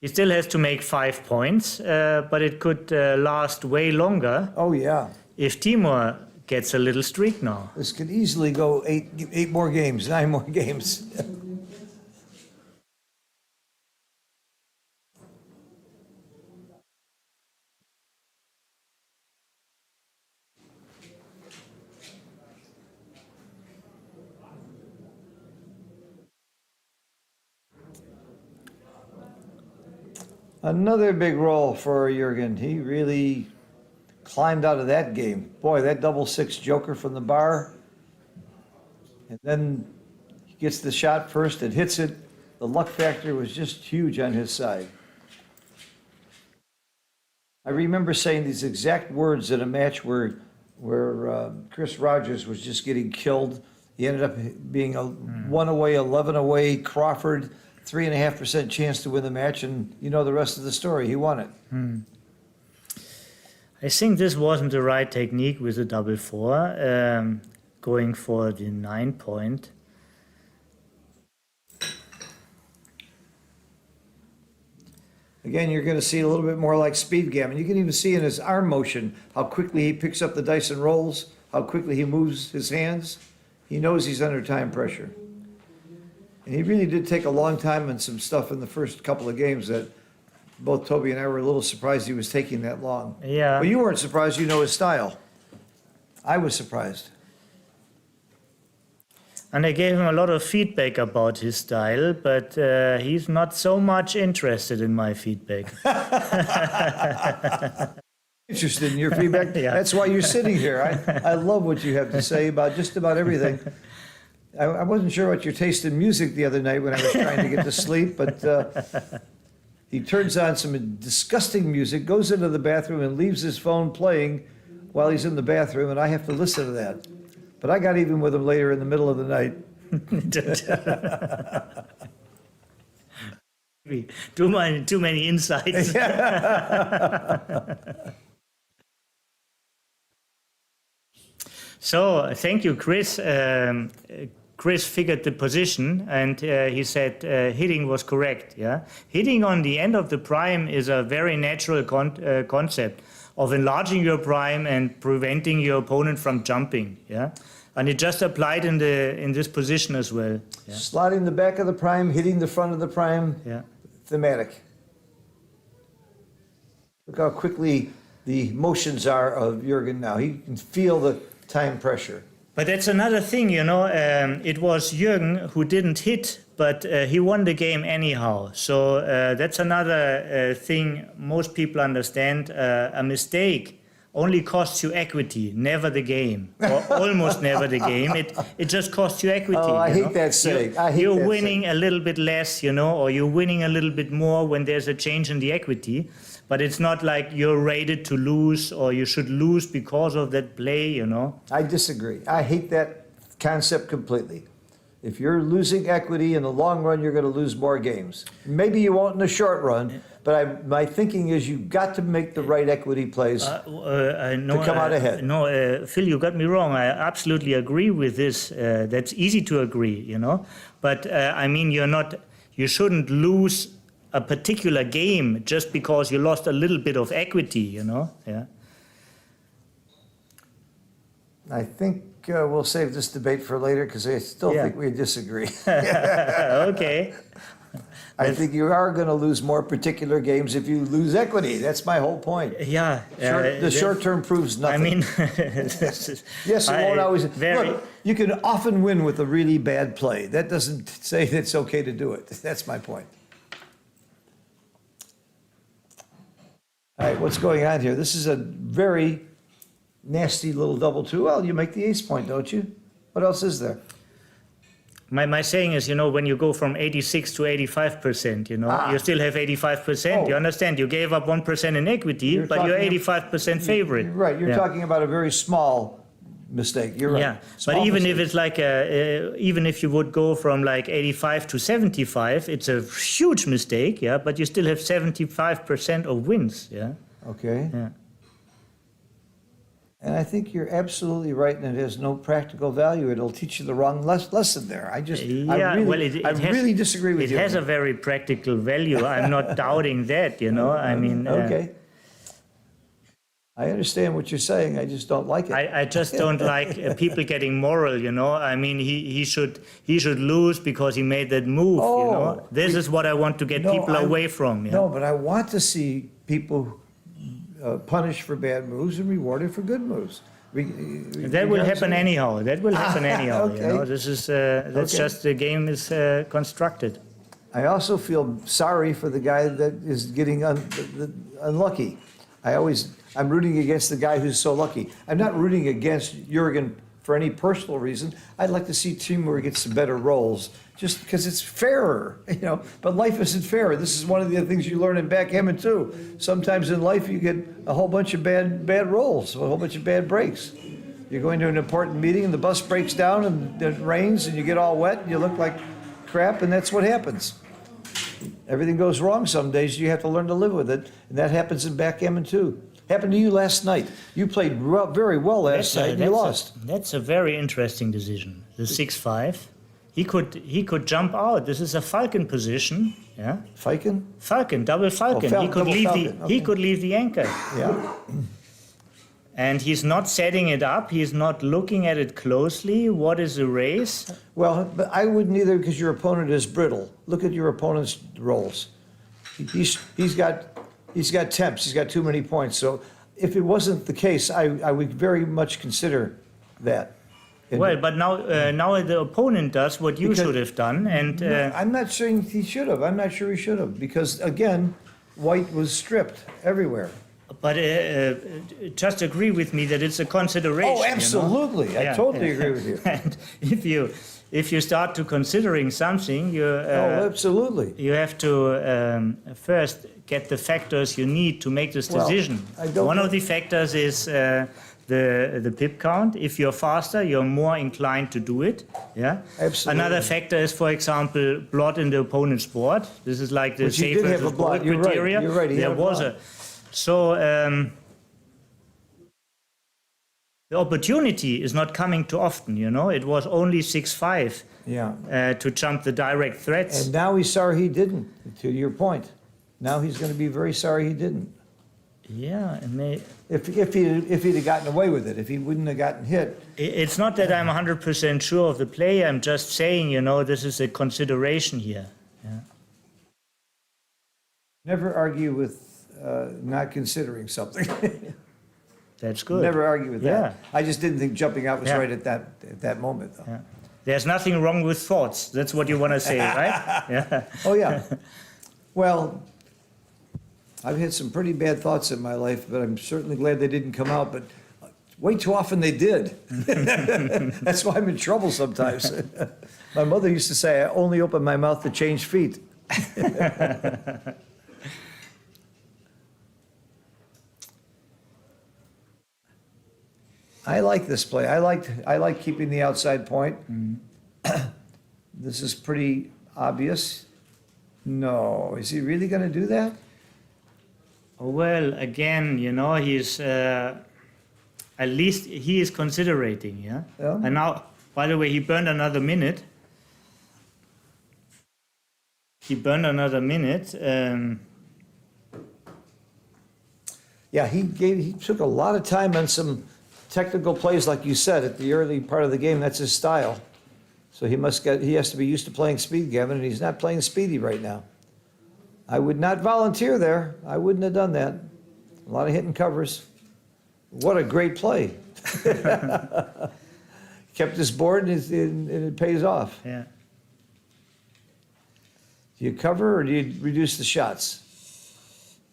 He still has to make 5 points, but it could last way longer Oh, yeah. if Timur gets a little streak now. This could easily go 8 more games, 9 more games. Another big roll for Jürgen. He really climbed out of that game. Boy, that double 6 joker from the bar. And then he gets the shot first and hits it. The luck factor was just huge on his side. I remember saying these exact words in a match where Chris Rogers was just getting killed. He ended up being 1 away, 11 away. Crawford, 3.5% chance to win the match, and you know the rest of the story. He won it. I think this wasn't the right technique with the double 4, going for the 9 point. Again, you're going to see a little bit more like speed gammon. You can even see in his arm motion how quickly he picks up the dice and rolls, how quickly he moves his hands. He knows he's under time pressure. And he really did take a long time and some stuff in the first couple of games that both Toby and I were a little surprised he was taking that long. Yeah. But you weren't surprised, you know his style. I was surprised. And I gave him a lot of feedback about his style, but he's not so much interested in my feedback. Interested in your feedback? Yeah. That's why you're sitting here. I love what you have to say about just about everything. I wasn't sure what your taste in music the other night when I was trying to get to sleep, but he turns on some disgusting music, goes into the bathroom and leaves his phone playing while he's in the bathroom, and I have to listen to that. But I got even with him later in the middle of the night. Too many insights. So, thank you, Chris. Chris figured the position, and he said hitting was correct. Yeah, hitting on the end of the prime is a very natural concept of enlarging your prime and preventing your opponent from jumping. Yeah, and it just applied in this position as well. Yeah. Slotting the back of the prime, hitting the front of the prime. Yeah. Thematic. Look how quickly the motions are of Jürgen now. He can feel the time pressure. But that's another thing, you know. It was Jürgen who didn't hit, but he won the game anyhow. So that's another thing most people understand. A mistake only costs you equity, never the game, or almost never the game. It just costs you equity. Oh, I you hate know? that saying. I hate You're that winning saying. a little bit less, you know, or you're winning a little bit more when there's a change in the equity. But it's not like you're rated to lose or you should lose because of that play, you know. I disagree. I hate that concept completely. If you're losing equity in the long run, you're going to lose more games. Maybe you won't in the short run, but my thinking is you've got to make the right equity plays No, to come out ahead. No, Phil, you got me wrong. I absolutely agree with this. That's easy to agree, you know. But I mean, you shouldn't lose a particular game just because you lost a little bit of equity, you know. Yeah. I think we'll save this debate for later because I still think we disagree. Okay. I think you are going to lose more particular games if you lose equity. That's my whole point. Yeah. The short term proves nothing. I mean, yes, it won't always. Very, Look, you can often win with a really bad play. That doesn't say it's okay to do it. That's my point. All right, what's going on here? This is a very nasty little double two. Well, you make the ace point, don't you? What else is there? my saying is, you know, when you go from 86 to 85%, you know, you still have 85%. Oh. You understand? You gave up 1% in equity, but you're 85% favorite. Right, you're talking about a very small mistake. You're right. Yeah, Small but even mistake. if it's like even if you would go from like 85 to 75, it's a huge mistake. Yeah, but you still have 75% of wins. Yeah. Okay. Yeah. And I think you're absolutely right, and it has no practical value. It'll teach you the wrong lesson there. I really disagree with you. It has a very practical value. I'm not doubting that, you know. I mean, okay. I understand what you're saying. I just don't like it. I just don't like people getting moral, you know. I mean, he should lose because he made that move, you know. This is what I want to get people away from. Yeah? No, but I want to see people punished for bad moves and rewarded for good moves. That will happen anyhow. That will happen anyhow. Okay. You know, this is that's just the game is constructed. I also feel sorry for the guy that is getting unlucky. I'm rooting against the guy who's so lucky. I'm not rooting against Jürgen for any personal reason. I'd like to see Timur get some better roles, just because it's fairer, you know. But life isn't fair. This is one of the things you learn in backgammon too. Sometimes in life you get a whole bunch of bad rolls, a whole bunch of bad breaks. You're going to an important meeting and the bus breaks down and it rains and you get all wet and you look like crap, and that's what happens. Everything goes wrong some days. You have to learn to live with it, and that happens in backgammon too. Happened to you last night. You played very well last night and you lost. That's a very interesting decision. The 6-5. He could jump out. This is a falcon position. Yeah. Falcon? Falcon, double falcon. Oh, he could leave falcon. he could leave the anchor. Yeah. And he's not setting it up. He's not looking at it closely. What is the race? Well, but I wouldn't either, because your opponent is brittle. Look at your opponent's rolls. He's got temps. He's got too many points. So if it wasn't the case, I would very much consider that. Well, but now the opponent does what you should have done, and I'm not saying he should have. I'm not sure he should have, because again, white was stripped everywhere. But just agree with me that it's a consideration. Oh, absolutely! You know? I totally agree with you. And if you start to considering something, Absolutely. you have to first get the factors you need to make this decision. One of the factors is the pip count. If you're faster, you're more inclined to do it. Yeah. Absolutely. Another factor is, for example, blot in the opponent's board. This is like the safe versus board criteria. You're right. There was a so. The opportunity is not coming too often, you know. It was only 6-5 to jump the direct threats. And now he's sorry he didn't, to your point. Now he's going to be very sorry he didn't. Yeah, it may. If he'd have gotten away with it, if he wouldn't have gotten hit. It's not that I'm 100% sure of the play. I'm just saying, this is a consideration here. Yeah. Never argue with not considering something. That's good. Never argue with that. Yeah. I just didn't think jumping out was Yeah. right at that moment, though. Yeah. There's nothing wrong with thoughts. That's what you want to say, right? Yeah. Oh, yeah. Well, I've had some pretty bad thoughts in my life, but I'm certainly glad they didn't come out, but way too often they did. That's why I'm in trouble sometimes. My mother used to say, I only open my mouth to change feet. I like this play. I like keeping the outside point. This is pretty obvious. No, is he really going to do that? Well, again, he's at least he is considering, yeah. Yeah. And now, by the way, he burned another minute. Yeah, he took a lot of time on some technical plays, like you said, at the early part of the game. That's his style. So he has to be used to playing speed gammon, and he's not playing speedy right now. I would not volunteer there. I wouldn't have done that. A lot of hitting covers. What a great play. Kept his board, and it pays off. Yeah. Do you cover, or do you reduce the shots?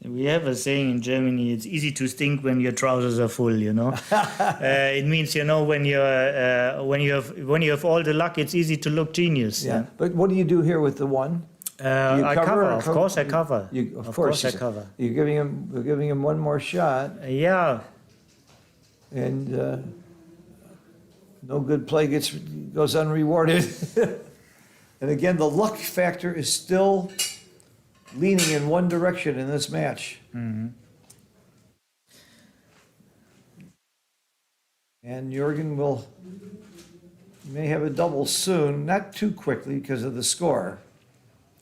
We have a saying in Germany: it's easy to stink when your trousers are full. It means when you have all the luck, it's easy to look genius. Yeah. But what do you do here with the one? I cover. Of course, I cover. Of course, I cover. You're giving him one more shot, Yeah. and no good play goes unrewarded. And again, the luck factor is still leaning in one direction in this match. Mm-hmm. And Jürgen may have a double soon, not too quickly because of the score.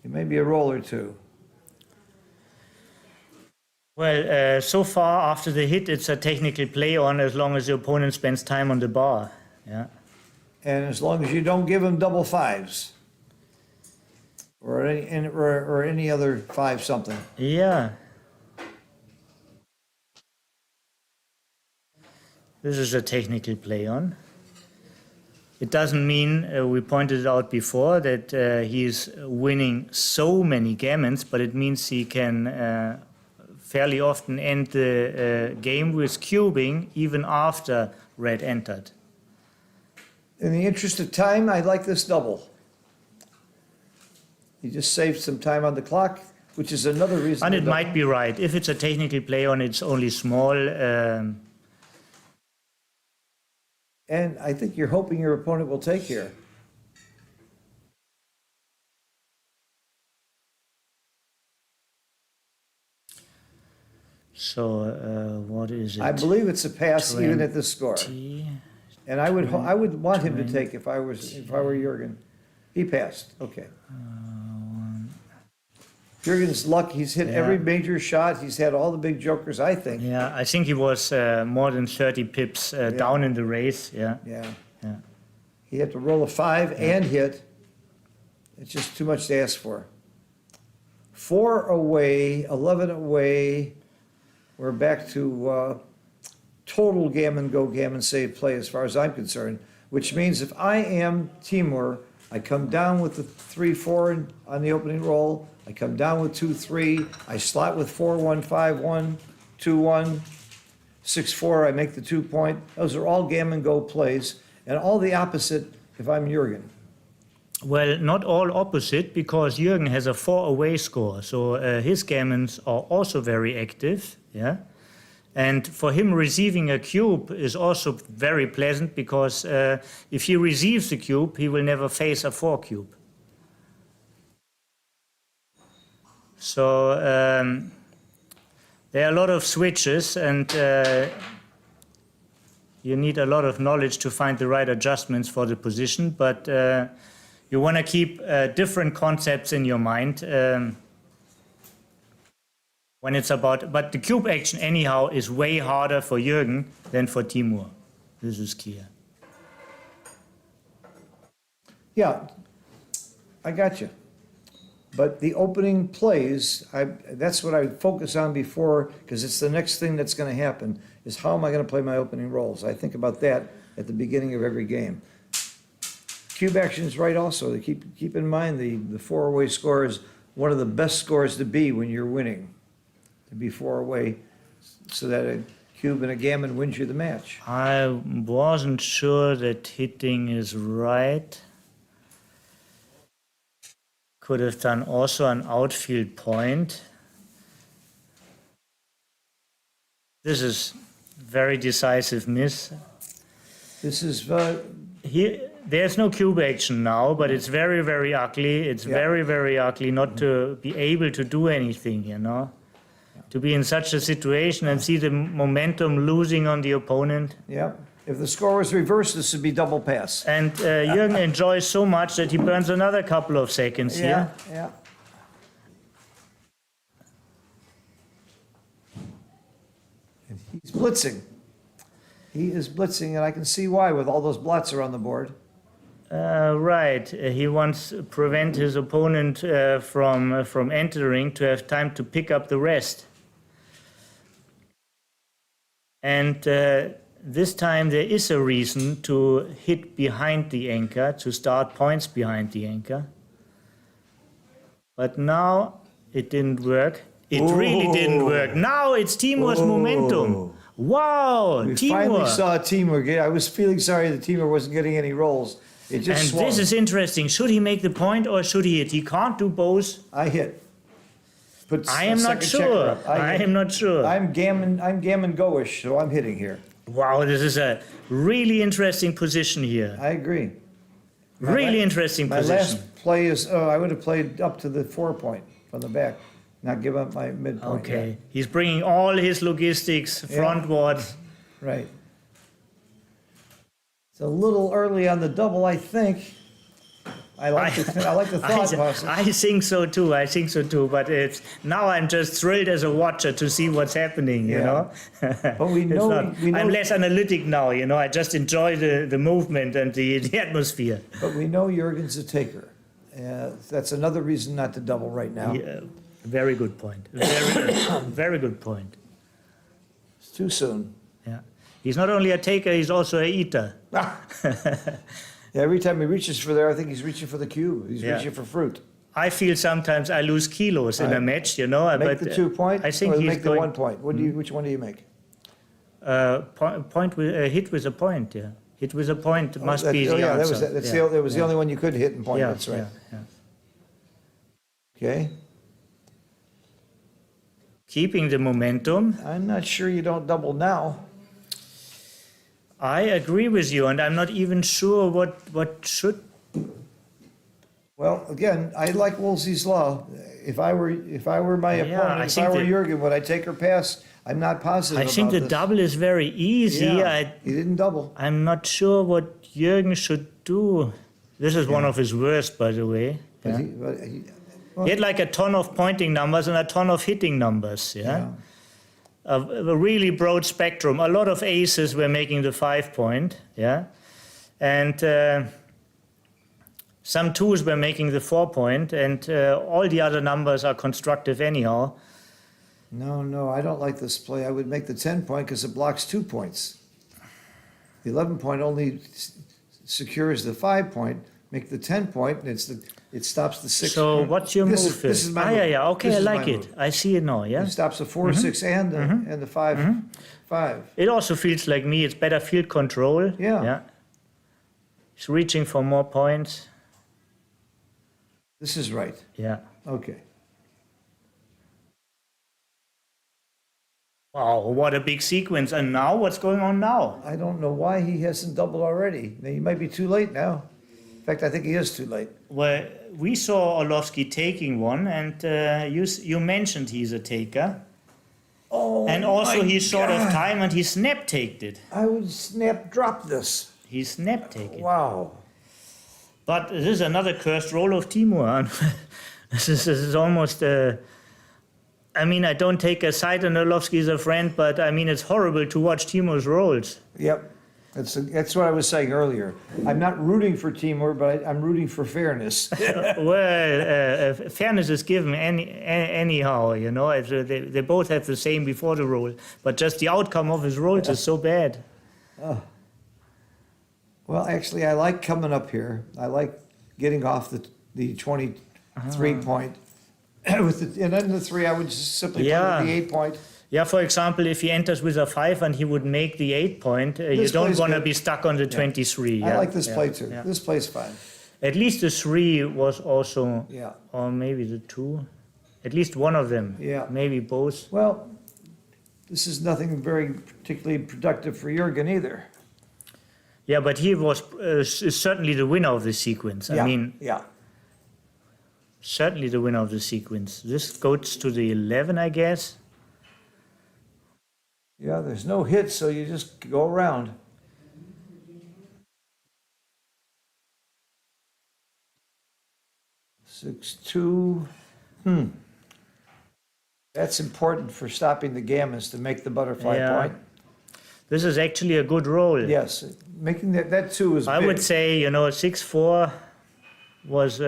It may be a roll or two. Well, so far after the hit, it's a technical play on as long as the opponent spends time on the bar. Yeah. And as long as you don't give him double fives or any other five something. Yeah. This is a technical play on. It doesn't mean, we pointed out before, that he's winning so many gammons, but it means he can fairly often end the game with cubing even after red entered. In the interest of time, I like this double. He just saved some time on the clock, which is another reason. And it might be right. If it's a technical play on, it's only small. And I think you're hoping your opponent will take here. So what is it? I believe it's a pass even at this score. 20. And I would want him to take if I were Jürgen. He passed. Okay. Jürgen's luck. He's hit every major shot. He's had all the big jokers, I think. Yeah, I think he was more than 30 pips down in the race. Yeah. Yeah. Yeah. He had to roll a 5 and hit. It's just too much to ask for. 4 away, 11 away. We're back to total gammon, go gammon, save play as far as I'm concerned, which means if I am Timur, I come down with the 3-4 on the opening roll. I come down with 2-3. I slot with 4-1, 5-1, 2-1, 6-4. I make the 2 point. Those are all gammon go plays, and all the opposite if I'm Jürgen. Well, not all opposite, because Jürgen has a 4 away score, so his gammons are also very active. Yeah. And for him, receiving a cube is also very pleasant, because if he receives the cube, he will never face a 4 cube. So there are a lot of switches, and you need a lot of knowledge to find the right adjustments for the position. But you want to keep different concepts in your mind when it's about. But the cube action, anyhow, is way harder for Jürgen than for Timur. This is clear. Yeah, I got you. But the opening plays, that's what I would focus on before, because it's the next thing that's going to happen, is how am I going to play my opening rolls? I think about that at the beginning of every game. Cube action is right also. To keep in mind the four-away score is one of the best scores to be when you're winning, to be four-away, so that a cube and a gammon wins you the match. I wasn't sure that hitting is right. Could have done also an outfield point. This is very decisive miss. This is, Here, there's no cube action now, but it's very, very ugly. It's very, very ugly not to be able to do anything, you know? To be in such a situation and see the momentum losing on the opponent. yeah. If the score was reversed, this would be double pass. And Jürgen enjoys so much that he burns another couple of seconds here. Yeah. And he's blitzing. He is blitzing, and I can see why with all those blots around the board. Right. He wants to prevent his opponent from entering to have time to pick up the rest. And this time there is a reason to hit behind the anchor, to start points behind the anchor. But now it didn't work. It really didn't work. Now it's Timur's momentum. Wow, We Timur. finally saw Timur. I was feeling sorry that Timur wasn't getting any rolls. It just And swung. this is interesting. Should he make the point or should he hit? He can't do both. I hit. Put I a am not second checker sure. up. I hit. am not sure. I'm gammon go-ish, so I'm hitting here. Wow, this is a really interesting position here. I agree. Really interesting My position. last play is, I would have played up to the 4-point from the back, not give up my midpoint. Okay, he's bringing all his logistics frontward. Right. It's a little early on the double, I think. I like the thought process. I think so too. I think so too. But it's now I'm just thrilled as a watcher to see what's happening. You Yeah. know. But we It's know, not- I'm less analytic now. You know, I just enjoy the movement and the atmosphere. but we know Jürgen's a taker. That's another reason not to double right now. Yeah, very good point. Very, very good point. It's too soon. Yeah, he's not only a taker; he's also a eater. Yeah, every time he reaches for there, I think he's reaching for the cube. He's Yeah. reaching for fruit. I feel sometimes I lose kilos in a match. You know, Make but the 2-point I think or he's make the going 1-point. Which one do you make? point with hit with a point. Yeah, hit with a point must That- be the yeah, answer. that was the only one you could hit and point. Yeah, That's right. yeah. Okay. Keeping the momentum. I'm not sure you don't double now. I agree with you, and I'm not even sure what should. Well, again, I like Woolsey's law. If I were my Yeah, opponent, I if think I were that- Jürgen, would I take her pass? I'm not positive I think about the this. double is very easy. Yeah, he didn't double. I'm not sure what Jürgen should do. This is one of his worst, by the way. But Yeah. he- He had like a ton of pointing numbers and a ton of hitting numbers. Yeah. A really broad spectrum. A lot of aces were making the 5-point. Yeah. And some twos were making the 4-point, and all the other numbers are constructive anyhow. No, I don't like this play. I would make the 10-point because it blocks 2 points. The 11-point only secures the 5-point. Make the 10-point, and it stops the 6. So what's your This move? This is my move. Yeah. Okay, This I is like my it. move. I see it now. Yeah. It stops the 4, 6, and the 5. It also feels like me. It's better field control. Yeah. Yeah. He's reaching for more points. This is right. Yeah. Okay. Wow, what a big sequence. And now, what's going on now? I don't know why he hasn't doubled already. Now, he might be too late now. In fact, I think he is too late. Well, we saw Orlovsky taking one, and you mentioned he's a taker. Oh, And also my he's short of God. time, and he snap-taked it. I would snap drop this. He snap-take it. Wow. But this is another cursed role of Timur. Huh? This is almost. I mean, I don't take a side, and Orlovsky is a friend, but I mean, it's horrible to watch Timur's rolls. Yep, that's what I was saying earlier. I'm not rooting for Timur, but I'm rooting for fairness. Well, fairness is given anyhow, you know. They both have the same before the roll, but just the outcome of his rolls is so bad. Well, actually, I like coming up here. I like getting off the 23 point. And then the 3, I would just simply put in the 8 point. Yeah, for example, if he enters with a 5 and he would make the 8 point, you don't want to be stuck on the 23. I like this play too. Yeah. This play's fine. At least the 3 was also, Yeah. or maybe the 2. At least one of them. Yeah. Maybe both. Well, this is nothing very particularly productive for Jürgen either. Yeah, but he was certainly the winner of the sequence. Yeah, I mean, yeah. certainly the winner of the sequence. This goes to the 11, I guess. Yeah, there's no hit, so you just go around. Six, 2. That's important for stopping the gammons to make the butterfly Yeah. point. This is actually a good roll. Yes, making that 2 is I big. would say, 6-4 was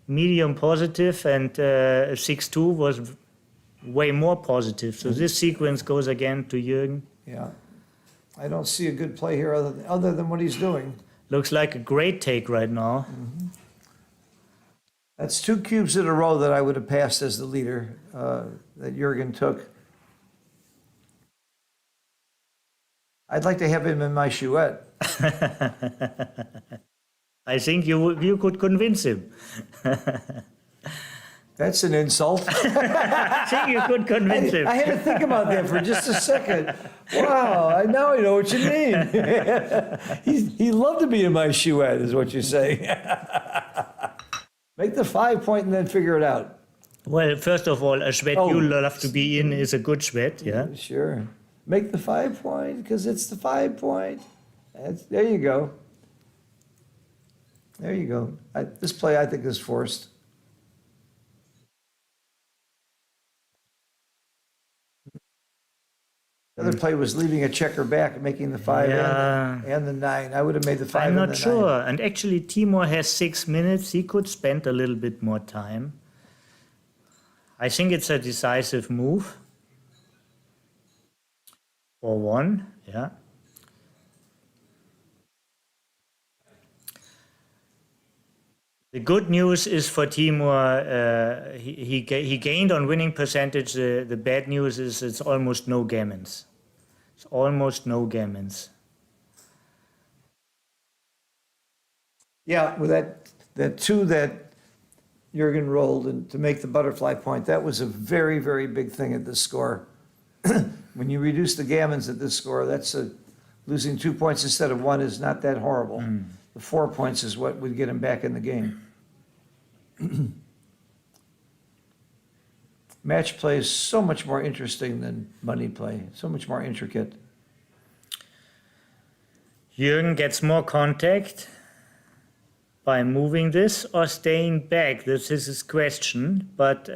medium positive, and 6-2 was way more positive. So this sequence goes again to Jürgen. Yeah. I don't see a good play here other than what he's doing. Looks like a great take right now. That's 2 cubes in a row that I would have passed as the leader that Jürgen took. I'd like to have him in my chouette. I think you could convince him. That's an insult. I think you could convince him. I had to think about that for just a second. Wow, now I know what you mean. He'd love to be in my chouette, is what you're saying. Make the 5 point and then figure it out. Well, first of all, a Schwed Oh. you love to be in is a good Schwed, yeah? Sure. Make the 5 point because it's the 5 point. There you go. There you go. This play, I think, is forced. The other play was leaving a checker back, making the 5 Yeah. and the 9. I would have made the 5 I'm and not the sure. 9. And actually, Timur has 6 minutes. He could spend a little bit more time. I think it's a decisive move. For 1, yeah. The good news is for Timur, he gained on winning percentage. The bad news is it's almost no gammons. It's almost no gammons. Yeah, with that 2 that Jürgen rolled and to make the butterfly point, that was a very, very big thing at this score. When you reduce the gammons at this score, losing 2 points instead of 1 is not that horrible. The 4 points is what would get him back in the game. Match play is so much more interesting than money play, so much more intricate. Jürgen gets more contact by moving this or staying back. This is his question. But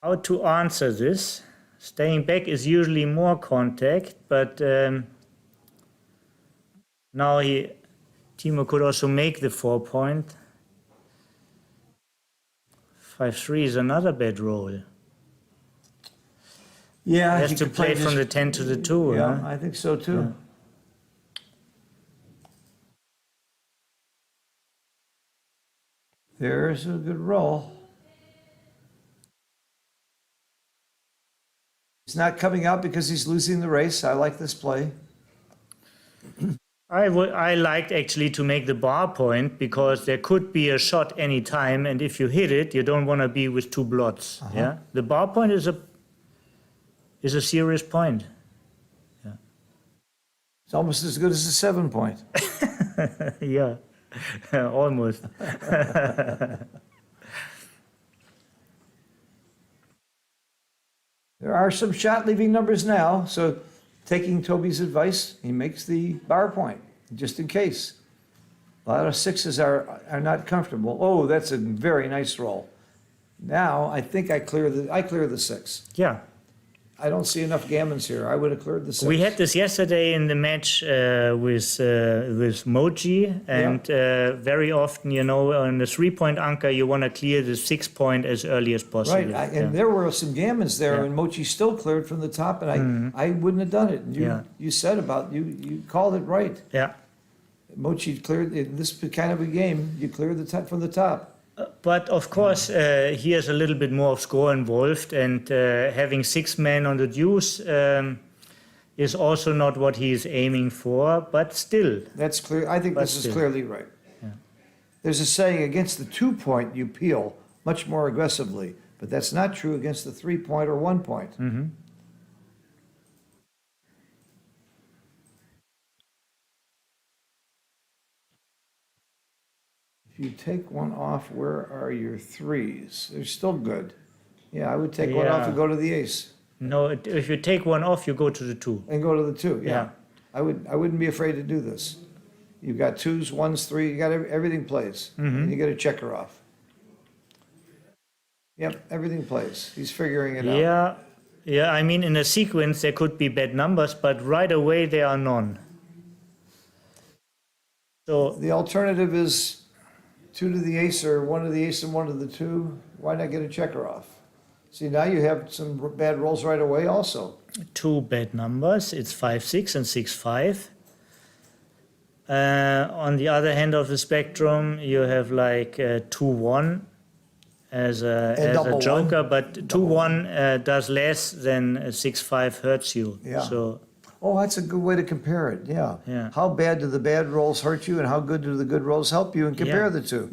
how to answer this? Staying back is usually more contact, but now Timur could also make the 4 point. 5-3 is another bad roll. Yeah, He has to play from the 10 to the 2. Yeah, Huh? I think so too. Yeah. There's a good roll. He's not coming out because he's losing the race. I like this play. I liked actually to make the bar point because there could be a shot any time, and if you hit it, you don't want to be with 2 blots. Yeah, the bar point is a serious point. It's almost as good as a 7 point. Yeah, almost. There are some shot leaving numbers now, so taking Toby's advice, he makes the bar point, just in case. A lot of sixes are not comfortable. Oh, that's a very nice roll. Now, I think I clear the six. Yeah. I don't see enough gammons here. I would have cleared the six. We had this yesterday in the match with Moji, and very often, you know, on the 3-point anchor, you want to clear the 6-point as early as possible. Right, and there were some gammons there, Yeah. and Mochi still cleared from the top, and I wouldn't have done it. And you said about you called it right. Yeah. Mochi cleared in this kind of a game. You cleared the top from the top. But of course, here's a little bit more of score involved, and having 6 men on the deuce is also not what he is aiming for, but still. That's clear. I think this is clearly right. Yeah. There's a saying, against the 2-point, you peel much more aggressively, but that's not true against the 3-point or 1-point. Mm-hmm. If you take one off, where are your threes? They're still good. Yeah, I would take one off Yeah. and go to the ace. No, if you take one off, you go to the 2. And go to the 2, yeah. Yeah. I wouldn't be afraid to do this. You've got 2s, 1s, 3, you got everything plays. And you get a checker off. Yep, everything plays. He's figuring it out. Yeah, yeah. I mean, in a sequence there could be bad numbers, but right away there are none. So The alternative is 2 to the ace or 1 to the ace and 1 to the 2. Why not get a checker off? See, now you have some bad rolls right away also. 2 bad numbers. It's 5-6 and 6-5. On the other hand of the spectrum, you have like 2-1 as a double joker, one. but 2-1 does less than 6-5 hurts you. Yeah. So Oh, that's a good way to compare it, yeah. Yeah. How bad do the bad rolls hurt you and how good do the good rolls help you, and compare the two.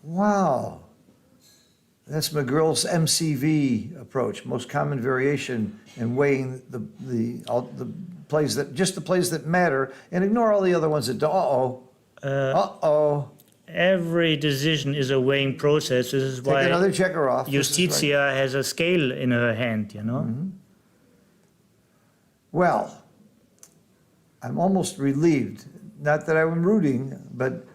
Wow. That's McGrill's MCV approach, most common variation in weighing the plays the plays that matter, and ignore all the other ones that don't. Uh-oh. every decision is a weighing process. This is Take why another checker off. This is right. Justitia has a scale in her hand, you know? Well, I'm almost relieved. Not that I'm rooting, but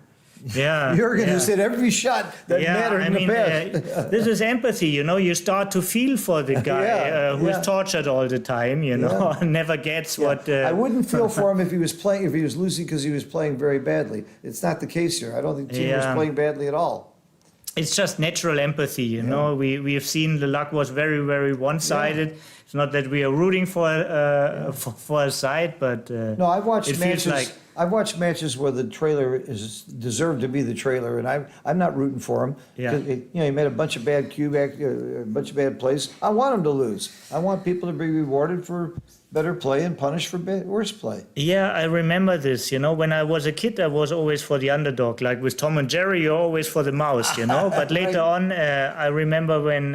Yeah. Jurgen yeah. has hit every shot that mattered in the past. This is empathy, you know. You start to feel for the guy Yeah, who yeah. is tortured all the time, you know, never gets what. I wouldn't feel for him if he was losing because he was playing very badly. It's not the case here. I don't think the team was Yeah. playing badly at all. It's just natural empathy, you know. We have seen the luck was very, very one-sided. It's not that we are rooting for a side, but No, I've watched it feels matches. like I've watched matches where the trailer is deserved to be the trailer, and I'm not rooting for him. Yeah. 'Cause he made a bunch of bad a bunch of bad plays. I want him to lose. I want people to be rewarded for better play and punished for worse play. Yeah, I remember this. You know, when I was a kid, I was always for the underdog. Like with Tom and Jerry, you're always for the mouse, you know. But later on, I remember when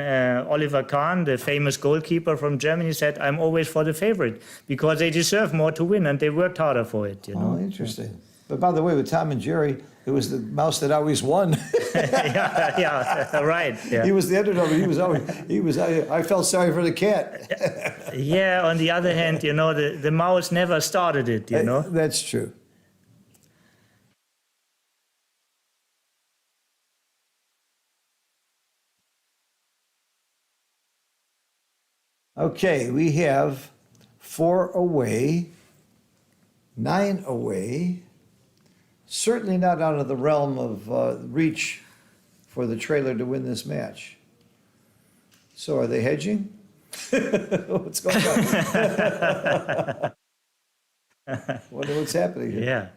Oliver Kahn, the famous goalkeeper from Germany, said, "I'm always for the favorite because they deserve more to win and they worked harder for it." You know. Oh, interesting. But by the way, with Tom and Jerry, it was the mouse that always won. yeah, right. Yeah. He was the underdog. I felt sorry for the cat. Yeah. On the other hand, you know, the mouse never started it. You know. That's true. Okay, we have 4 away, 9 away. Certainly not out of the realm of reach for the trailer to win this match. So are they hedging? What's going on? Wonder what's happening here. Yeah.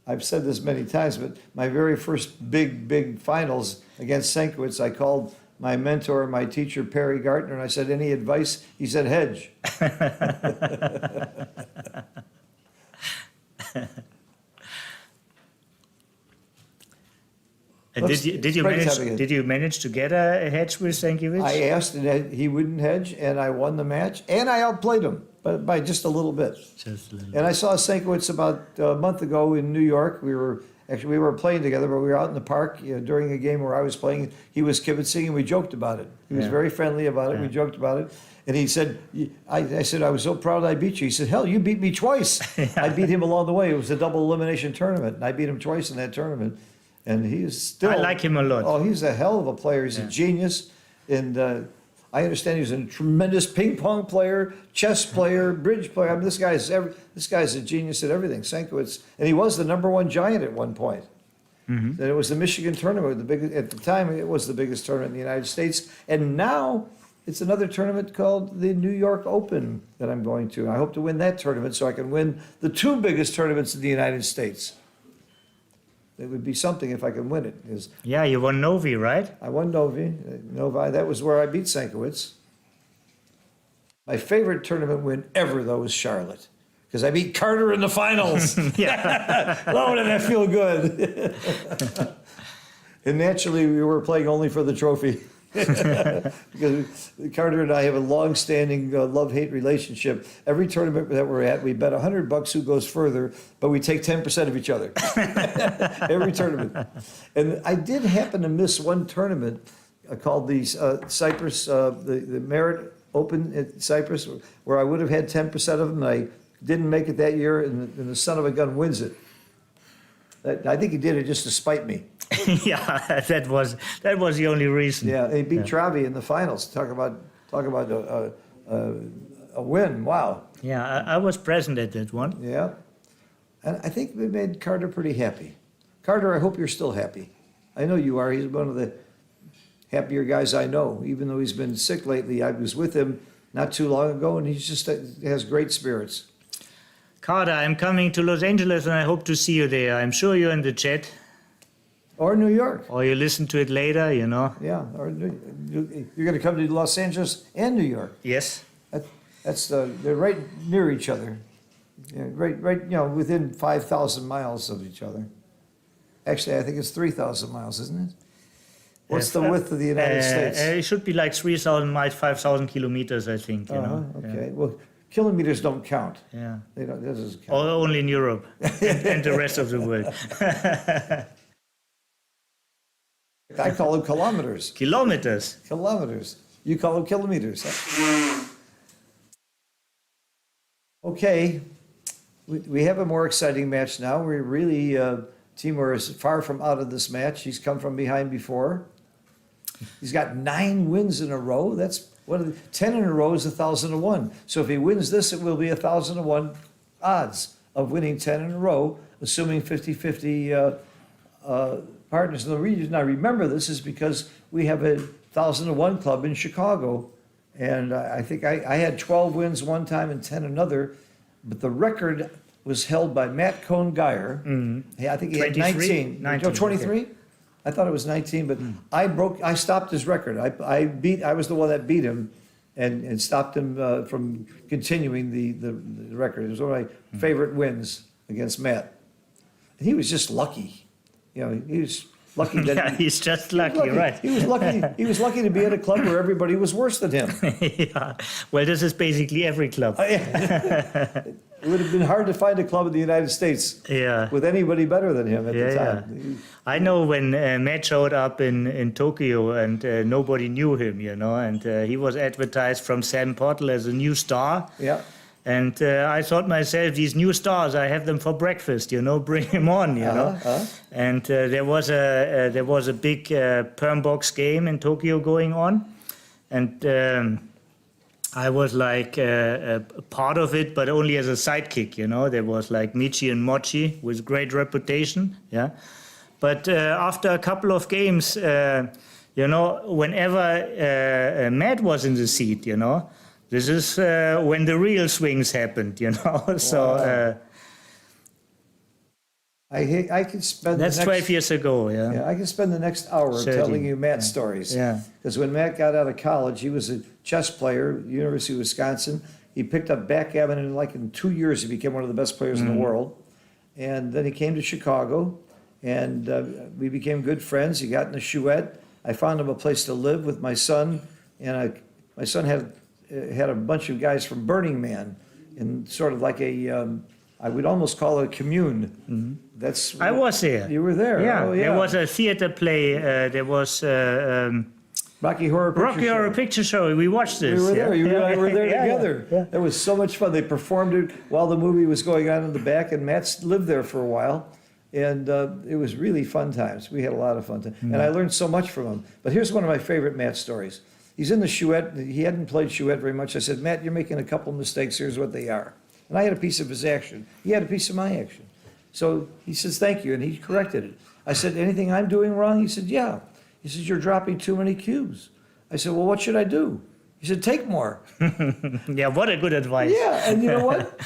I've said this many times, but my very first big finals against Senkowitz, I called my mentor, my teacher, Perry Gartner, and I said, "Any advice?" He said, "Hedge." Did you manage to get a hedge with Stankiewicz? I asked, and he wouldn't hedge, and I won the match, and I outplayed him, but by just a little bit. Just a little. And I saw Senkowitz about a month ago in New York. We were Actually, we were playing together, but we were out in the park during a game where I was playing. He was kibitzing, and we joked about it. He was very friendly about it. We joked about it. And he said, I said, I was so proud I beat you. He said, hell, you beat me twice. I beat him along the way. It was a double elimination tournament, and I beat him twice in that tournament. And he is still... I like him a lot. Oh, he's a hell of a player. He's a genius. And I understand he's a tremendous ping pong player, chess player, bridge player. I mean, this guy's a genius at everything, Sankiewicz. And he was the #1 giant at one point. And it was the Michigan tournament. At the time, it was the biggest tournament in the United States. And now it's another tournament called the New York Open that I'm going to. I hope to win that tournament so I can win the 2 biggest tournaments in the United States. It would be something if I can win it. Yeah, you won Novi, right? I won Novi. That was where I beat Sankiewicz. My favorite tournament win ever, though, was Charlotte. Because I beat Carter in the finals. Oh, did that feel good? And naturally, we were playing only for the trophy. Because Carter and I have a long-standing love-hate relationship. Every tournament that we're at, we bet $100 who goes further, but we take 10% of each other. Every tournament. And I did happen to miss one tournament called the Cyprus, the Merit Open at Cyprus, where I would have had 10% of them. I didn't make it that year, and the son of a gun wins it. I think he did it just to spite me. Yeah, that was the only reason. Yeah, he beat Travi in the finals. Talk about a win. Wow. Yeah, I was present at that one. Yeah, and I think we made Carter pretty happy. Carter, I hope you're still happy. I know you are. He's one of the happier guys I know. Even though he's been sick lately, I was with him not too long ago, and he's just has great spirits. Carter, I'm coming to Los Angeles, and I hope to see you there. I'm sure you're in the chat. Or New York. Or you listen to it later, you know. Yeah, or you're going to come to Los Angeles and New York. Yes. They're right near each other. Yeah, right, within 5,000 miles of each other. Actually, I think it's 3,000 miles, isn't it? What's the width of the United States? It should be like 3,000 miles, 5,000 kilometers, I think. You know. Okay. Yeah. Well, kilometers don't count. Yeah. They don't. That doesn't count. Or only in Europe and the rest of the world. I call them kilometers. Kilometers. Kilometers. You call them kilometers. Huh? Okay. We have a more exciting match now. We really, Timur is far from out of this match. He's come from behind before. He's got 9 wins in a row. That's 10 in a row is 1,000 to 1. So if he wins this, it will be 1,000 to 1 odds of winning 10 in a row, assuming 50-50 partners. And the reason I remember this is because we have a 1,000 to 1 club in Chicago, and I think I had 12 wins one time and 10 another, but the record was held by Matt Cohn-Geyer. Mm-hmm. I think he had 19. 23? Okay. I thought it was 19, but I stopped his record. I was the one that beat him and stopped him from continuing the record. It was one of my favorite wins against Matt. And he was just lucky. He was lucky that yeah, he's just lucky, right? He was lucky. He was lucky to be at a club where everybody was worse than him. Yeah. Well, this is basically every club. It would have been hard to find a club in the United States with anybody better than him at the time. Yeah. I know when Matt showed up in Tokyo and nobody knew him, and he was advertised from Sam Portal as a new star. Yeah. And I thought myself, these new stars, I have them for breakfast, bring him on, And there was a big perm box game in Tokyo going on, and I was like a part of it, but only as a sidekick, There was like Michi and Mochi with great reputation, yeah. But after a couple of games, whenever Matt was in the seat, this is when the real swings happened, Wow. So I could spend. That's 12 years ago, yeah. Yeah, I could spend the next hour 30. telling you Matt's stories. Yeah. Because when Matt got out of college, he was a chess player, University of Wisconsin. He picked up backgammon, and in 2 years, he became one of the best players in the world. And then he came to Chicago, and we became good friends. He got in the Chouette. I found him a place to live with my son, and my son had a bunch of guys from Burning Man, in sort of like a I would almost call it a commune. That's. I was there. You were there. Yeah, Oh, there was a theater play. There was Rocky Horror Picture Rocky Show. Horror Picture Show. We watched this. We were yeah. there. You and I were there Yeah, together. yeah. That was so much fun. They performed it while the movie was going on in the back, and Matt's lived there for a while. And it was really fun times. We had a lot of fun times. And I learned so much from him. But here's one of my favorite Matt stories. He's in the Chouette. He hadn't played Chouette very much. I said, Matt, you're making a couple mistakes. Here's what they are. And I had a piece of his action. He had a piece of my action. So he says, thank you. And he corrected it. I said, anything I'm doing wrong? He said, yeah. He says, you're dropping too many cubes. I said, well, what should I do? He said, take more. Yeah, what a good advice. Yeah, and you know what?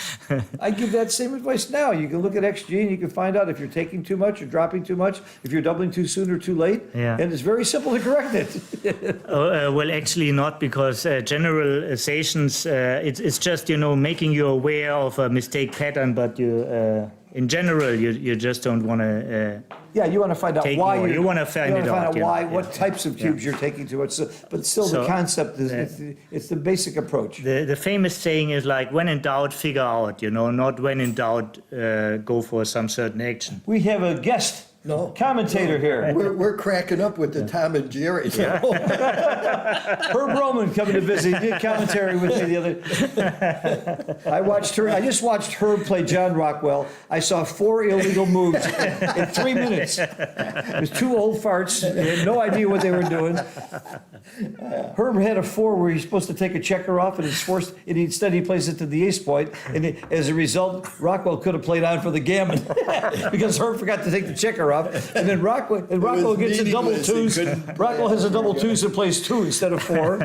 I give that same advice now. You can look at XG and you can find out if you're taking too much or dropping too much, if you're doubling too soon or too late. Yeah. And it's very simple to correct it. Well, actually not, because generalizations, it's just, making you aware of a mistake pattern, but in general, you just don't want to... Yeah, you want to find out Take why more. You wanna find it out, yeah. why, Yeah. what types of cubes you're taking too much. So, but still, the So, concept is it's the basic approach. The famous saying is like, when in doubt, figure out, not when in doubt, go for some certain action. We have a guest No. commentator here. We're cracking up with the Tom and Jerry. Herb Roman coming to visit. He did commentary with me the other. I just watched Herb play John Rockwell. I saw 4 illegal moves in 3 minutes. It was 2 old farts. They had no idea what they were doing. Herb had a 4 where he's supposed to take a checker off, and it's forced. And instead, he plays it to the ace point, and as a result, Rockwell could have played on for the gammon because Herb forgot to take the checker off. And then Rockwell gets a double meaningless. He twos. couldn't- Rockwell has a double twos and plays 2 instead of 4.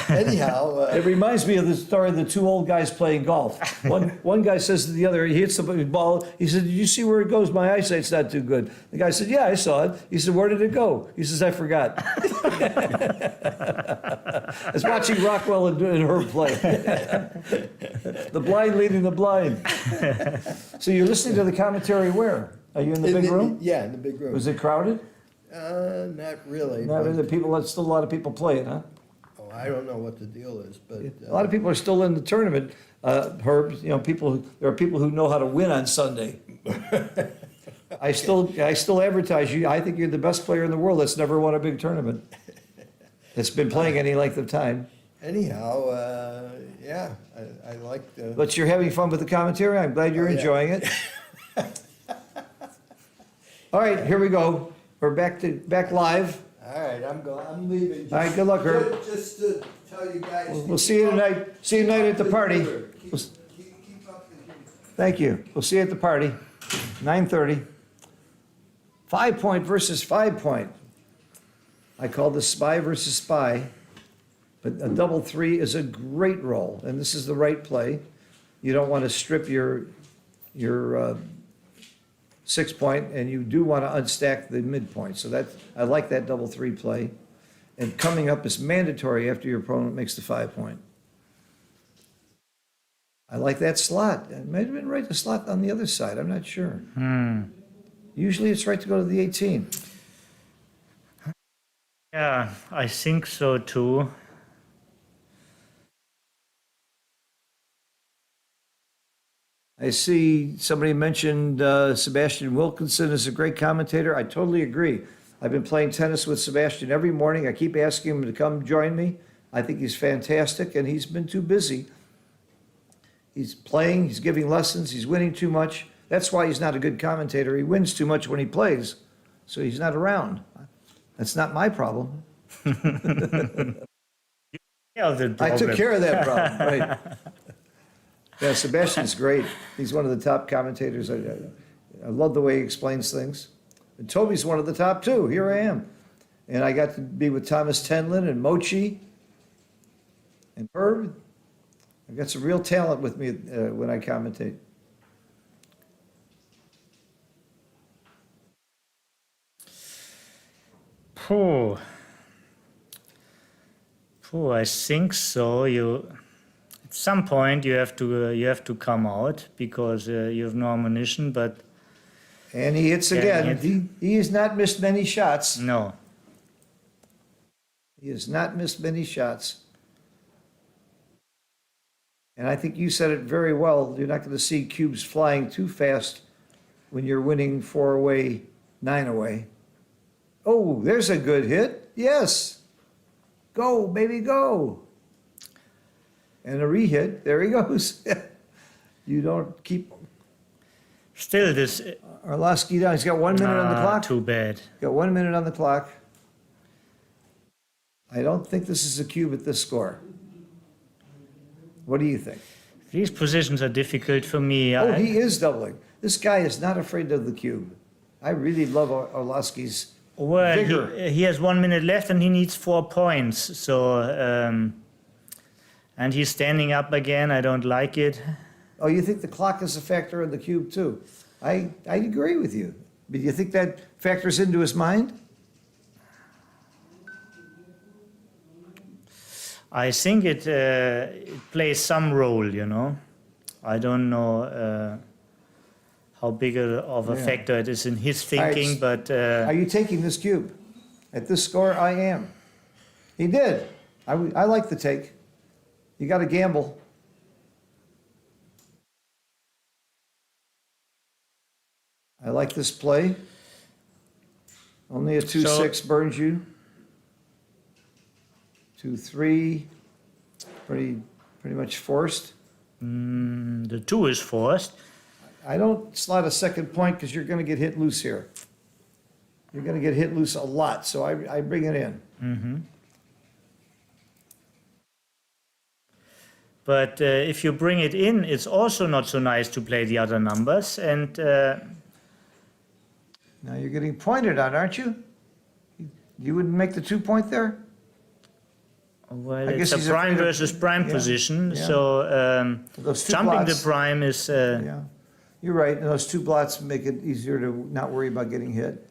Anyhow, It reminds me of the story of the 2 old guys playing golf. One guy says to the other, he hits the ball. He said, "Did you see where it goes? My eyesight's not too good." The guy said, "Yeah, I saw it." He said, "Where did it go?" He says, "I forgot." I was watching Rockwell and Herb play. The blind leading the blind. So you're listening to the commentary where? Are you in the big room? Yeah, in the big room. Was it crowded? Not really. No, but- the people. Still a lot of people playing, huh? oh, I don't know what the deal is, but A lot of people are still in the tournament, Herb. There are people who know how to win on Sunday. I still advertise you. I think you're the best player in the world that's never won a big tournament. That's been playing any length of time. anyhow, yeah, I like the. But you're having fun with the commentary. I'm glad you're Oh, yeah. enjoying it. All right, here we go. We're back live. All right, I'm leaving. All right, good luck, Herb. Just to tell you guys. We'll see you tonight. See you tonight at the party. Keep up the good. Thank you. We'll see you at the party, 9:30. 5-point versus 5-point. I call this spy versus spy, but a double 3 is a great roll, and this is the right play. You don't want to strip your 6-point, and you do want to unstack the midpoint. So I like that double 3 play. And coming up is mandatory after your opponent makes the 5-point. I like that slot. It might have been right, the slot on the other side. I'm not sure. Usually it's right to go to the 18. Yeah, I think so too. I see somebody mentioned Sebastian Wilkinson is a great commentator. I totally agree. I've been playing tennis with Sebastian every morning. I keep asking him to come join me. I think he's fantastic, and he's been too busy. He's playing, he's giving lessons, he's winning too much. That's why he's not a good commentator. He wins too much when he plays, so he's not around. That's not my problem. Yeah, the I took problem. care of that problem, right. Yeah, Sebastian's great. He's one of the top commentators. I love the way he explains things. And Toby's one of the top too. Here I am. And I got to be with Thomas Tenlin and Mochi and Herb. I've got some real talent with me when I commentate. Phew. I think so. At some point you have to come out because you have no ammunition. But And he hits Yeah, again. He has not missed many shots. no, He has not missed many shots. And I think you said it very well. You're not going to see cubes flying too fast when you're winning 4 away, 9 away. Oh, there's a good hit. Yes. Go, baby, go. And a rehit. There he goes. You don't keep Still, this Arlovsky down. He's got 1 minute on the clock. too bad. Got 1 minute on the clock. I don't think this is a cube at this score. What do you think? These positions are difficult for me. Oh, he is doubling. This guy is not afraid of the cube. I really love Arlovsky's Well, vigor. he has 1 minute left and he needs 4 points. So, and he's standing up again. I don't like it. Oh, you think the clock is a factor in the cube too? I agree with you. But you think that factors into his mind? I think it plays some role, you know. I don't know how big of a Yeah. factor it is in his All right, thinking, but Are you taking this cube? At this score, I am. He did. I like the take. You got to gamble. I like this play. Only a 2-6 burns you. 2-3, pretty much forced. the 2 is forced. I don't slot a second point because you're going to get hit loose here. You're going to get hit loose a lot, so I bring it in. But if you bring it in, it's also not so nice to play the other numbers. And Now you're getting pointed on, aren't you? You wouldn't make the 2 point there? well, I it's guess a he's prime afraid of- versus prime yeah, position. yeah. So Those two jumping blots- the prime is Yeah, you're right. And those 2 blots make it easier to not worry about getting hit.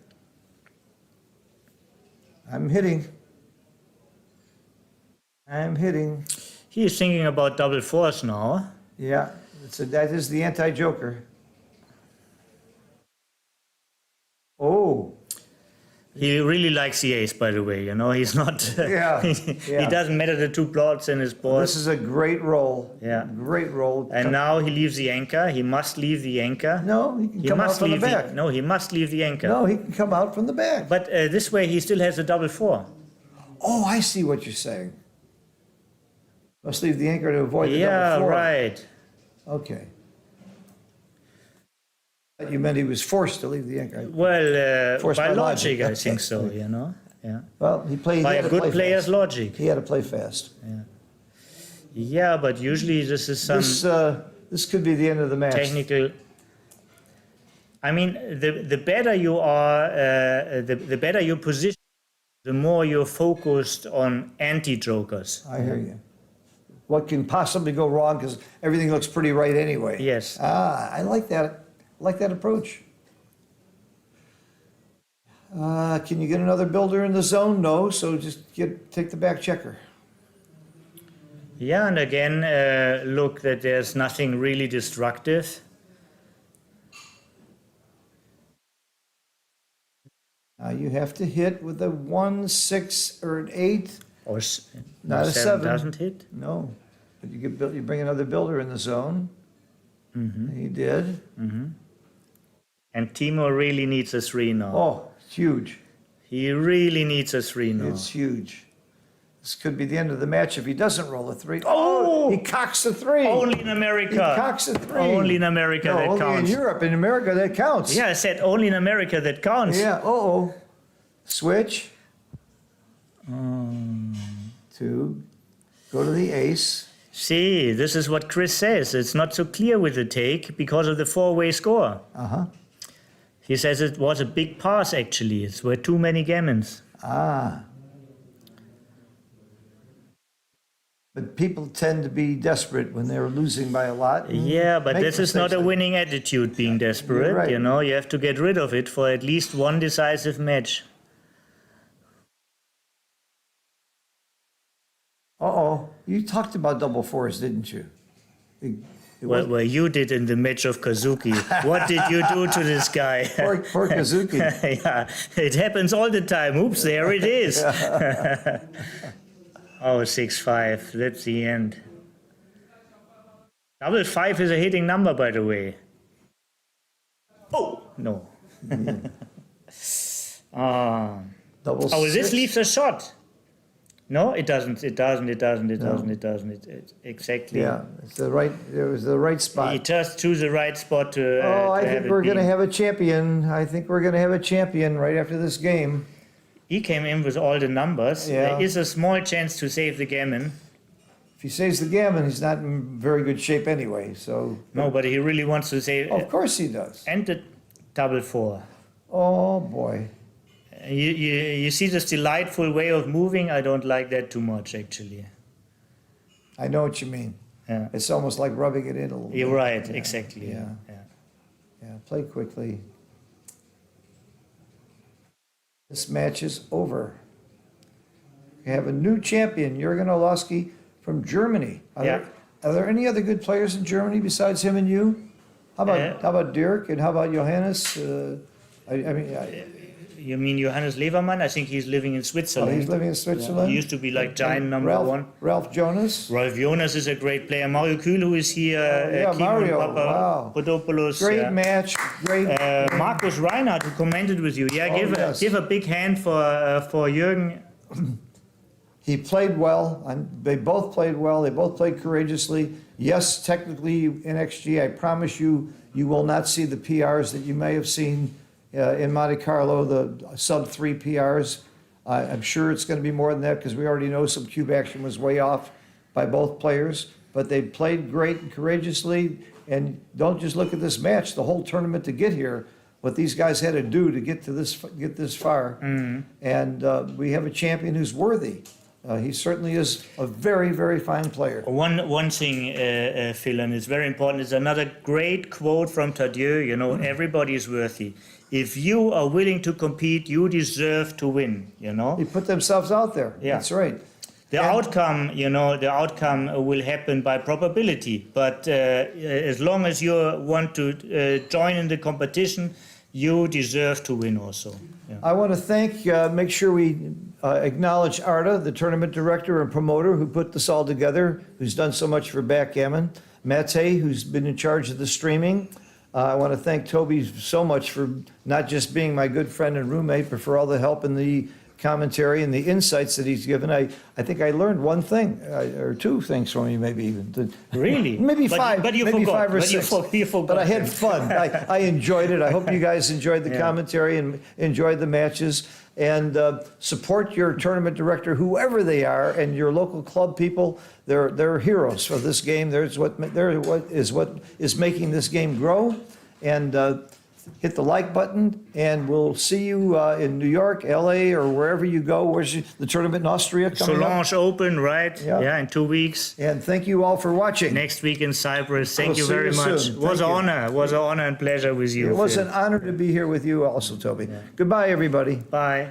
I'm hitting. I'm hitting. he is thinking about double fours now. Yeah, that is the anti-joker. Oh, He really likes the ace, by the way. You know, he's not. Yeah, he yeah. doesn't matter the 2 blots in his board. this is a great roll. Yeah. Great roll. And now he leaves the anchor. He must leave the anchor. No, he can He come out must from the leave back. no, he must leave the anchor. No, he can come out from the back. But this way he still has a double 4. Oh, I see what you're saying. Must leave the anchor to avoid the Yeah, double 4. right. Okay. You meant he was forced to leave the anchor. Well, Forced by by logic, logic. I think so. You know, yeah. Well, he played. By he had a to good play player's fast. logic. He had to play fast. Yeah, but usually this is some This could be the end of the match. technical. I mean, the better you are, the better your position, the more you're focused on anti-jokers. I hear you. What can possibly go wrong because everything looks pretty right anyway. Yes. I like that. I like that approach. Can you get another builder in the zone? No, so just take the back checker. Yeah, and again, look that there's nothing really destructive. You have to hit with a 1, 6, or an 8. Or Not a 7 7. doesn't hit. No, but you bring another builder in the zone. He did. And Timo really needs a 3 now. Oh, it's huge. He really needs a 3 now. It's huge. This could be the end of the match if he doesn't roll a 3. Oh, he cocks a 3. Only in He America. cocks a 3. Only in America No, that only counts. in Europe. In America, that counts. Yeah, I said only in America that counts. Yeah. Uh-oh. Switch. To go to the ace. See, this is what Chris says. It's not so clear with the take because of the 4-way score. Uh-huh. He says it was a big pass, actually. It were too many gammons. Ah. But people tend to be desperate when they're losing by a lot. and Yeah, but make this is not mistakes a like- winning attitude, being desperate. right. You know, you have to get rid of it for at least one decisive match. Uh-oh. You talked about double 4s, didn't you? It was- Well, you did in the match of Kazuki. What did you do to this guy? Poor Kazuki. Yeah, it happens all the time. Oops, there it is. Oh, 6-5. That's the end. Double 5 is a hitting number, by the way. Oh, no. Ah. Double Oh, this six. leaves a shot. No, it doesn't. It doesn't. Exactly. Yeah, it's the right, it was the right He spot. just chose the right spot to. Oh, I to think have we're it gonna be. have a champion. I think we're gonna have a champion right after this game. He came in with all the numbers. Yeah. There is a small chance to save the gammon. If he saves the gammon, he's not in very good shape anyway, so. No, but he really wants to save. Of course he does. And the double 4. Oh, boy. You see this delightful way of moving? I don't like that too much, actually. I know what you mean. Yeah. It's almost like rubbing it in a little bit. You're right, Yeah, exactly. Yeah, Yeah. yeah, play quickly. This match is over. We have a new champion, Jürgen Orlowski from Germany. Yeah. Are there any other good players in Germany besides him and you? How about Dirk and how about Johannes? You mean Johannes Levermann? I think he's living in Oh, Switzerland. he's living in Switzerland? He used to be like giant And number Ralph, 1. Ralph Jonas? Rolf Jonas is a great player. Mario Kühl, who is here. yeah, Kimon Mario, wow. Papadopoulos. Great yeah. match, great. Markus Reinhardt, who commented with you. Yeah, yes. give a big hand for Jürgen. He played well. They both played well. They both played courageously. Yes, technically in XG, I promise you, you will not see the PRs that you may have seen in Monte Carlo, the sub-3 PRs. I'm sure it's going to be more than that because we already know some cube action was way off by both players. But they played great and courageously. And don't just look at this match, the whole tournament to get here, what these guys had to do to get this far. And we have a champion who's worthy. He certainly is a very, very fine player. One thing, Phil, and it's very important, is another great quote from Tadieu. You know, everybody is worthy. If you are willing to compete, you deserve to win. You know. They put themselves out there. Yeah. That's right. The outcome, the outcome will happen by probability. But as long as you want to join in the competition, you deserve to win also. Yeah. I want to make sure we acknowledge Arda, the tournament director and promoter who put this all together, who's done so much for backgammon. Mate, who's been in charge of the streaming. I want to thank Toby so much for not just being my good friend and roommate, but for all the help in the commentary and the insights that he's given. I think I learned one thing, or two things from you, maybe even. Really? Maybe But- five. but you maybe forgot. 5 or But you 6. for- you forgot. But I had fun. I enjoyed it. I hope you guys enjoyed the Yeah. commentary and enjoyed the matches. And support your tournament director, whoever they are, and your local club people. They're heroes for this game. They're what is making this game grow. And hit the like button, and we'll see you in New York, LA, or wherever you go. Where's the tournament in Austria coming up? Solange Open, right? Yeah. Yeah, in 2 weeks. And thank you all for watching. Next week in Cyprus. Thank We'll you see very you much. soon. It was Thank an you. honor. It was an honor and pleasure with you. It was Phil. an honor to be here with you also, Toby. Goodbye, everybody. Bye.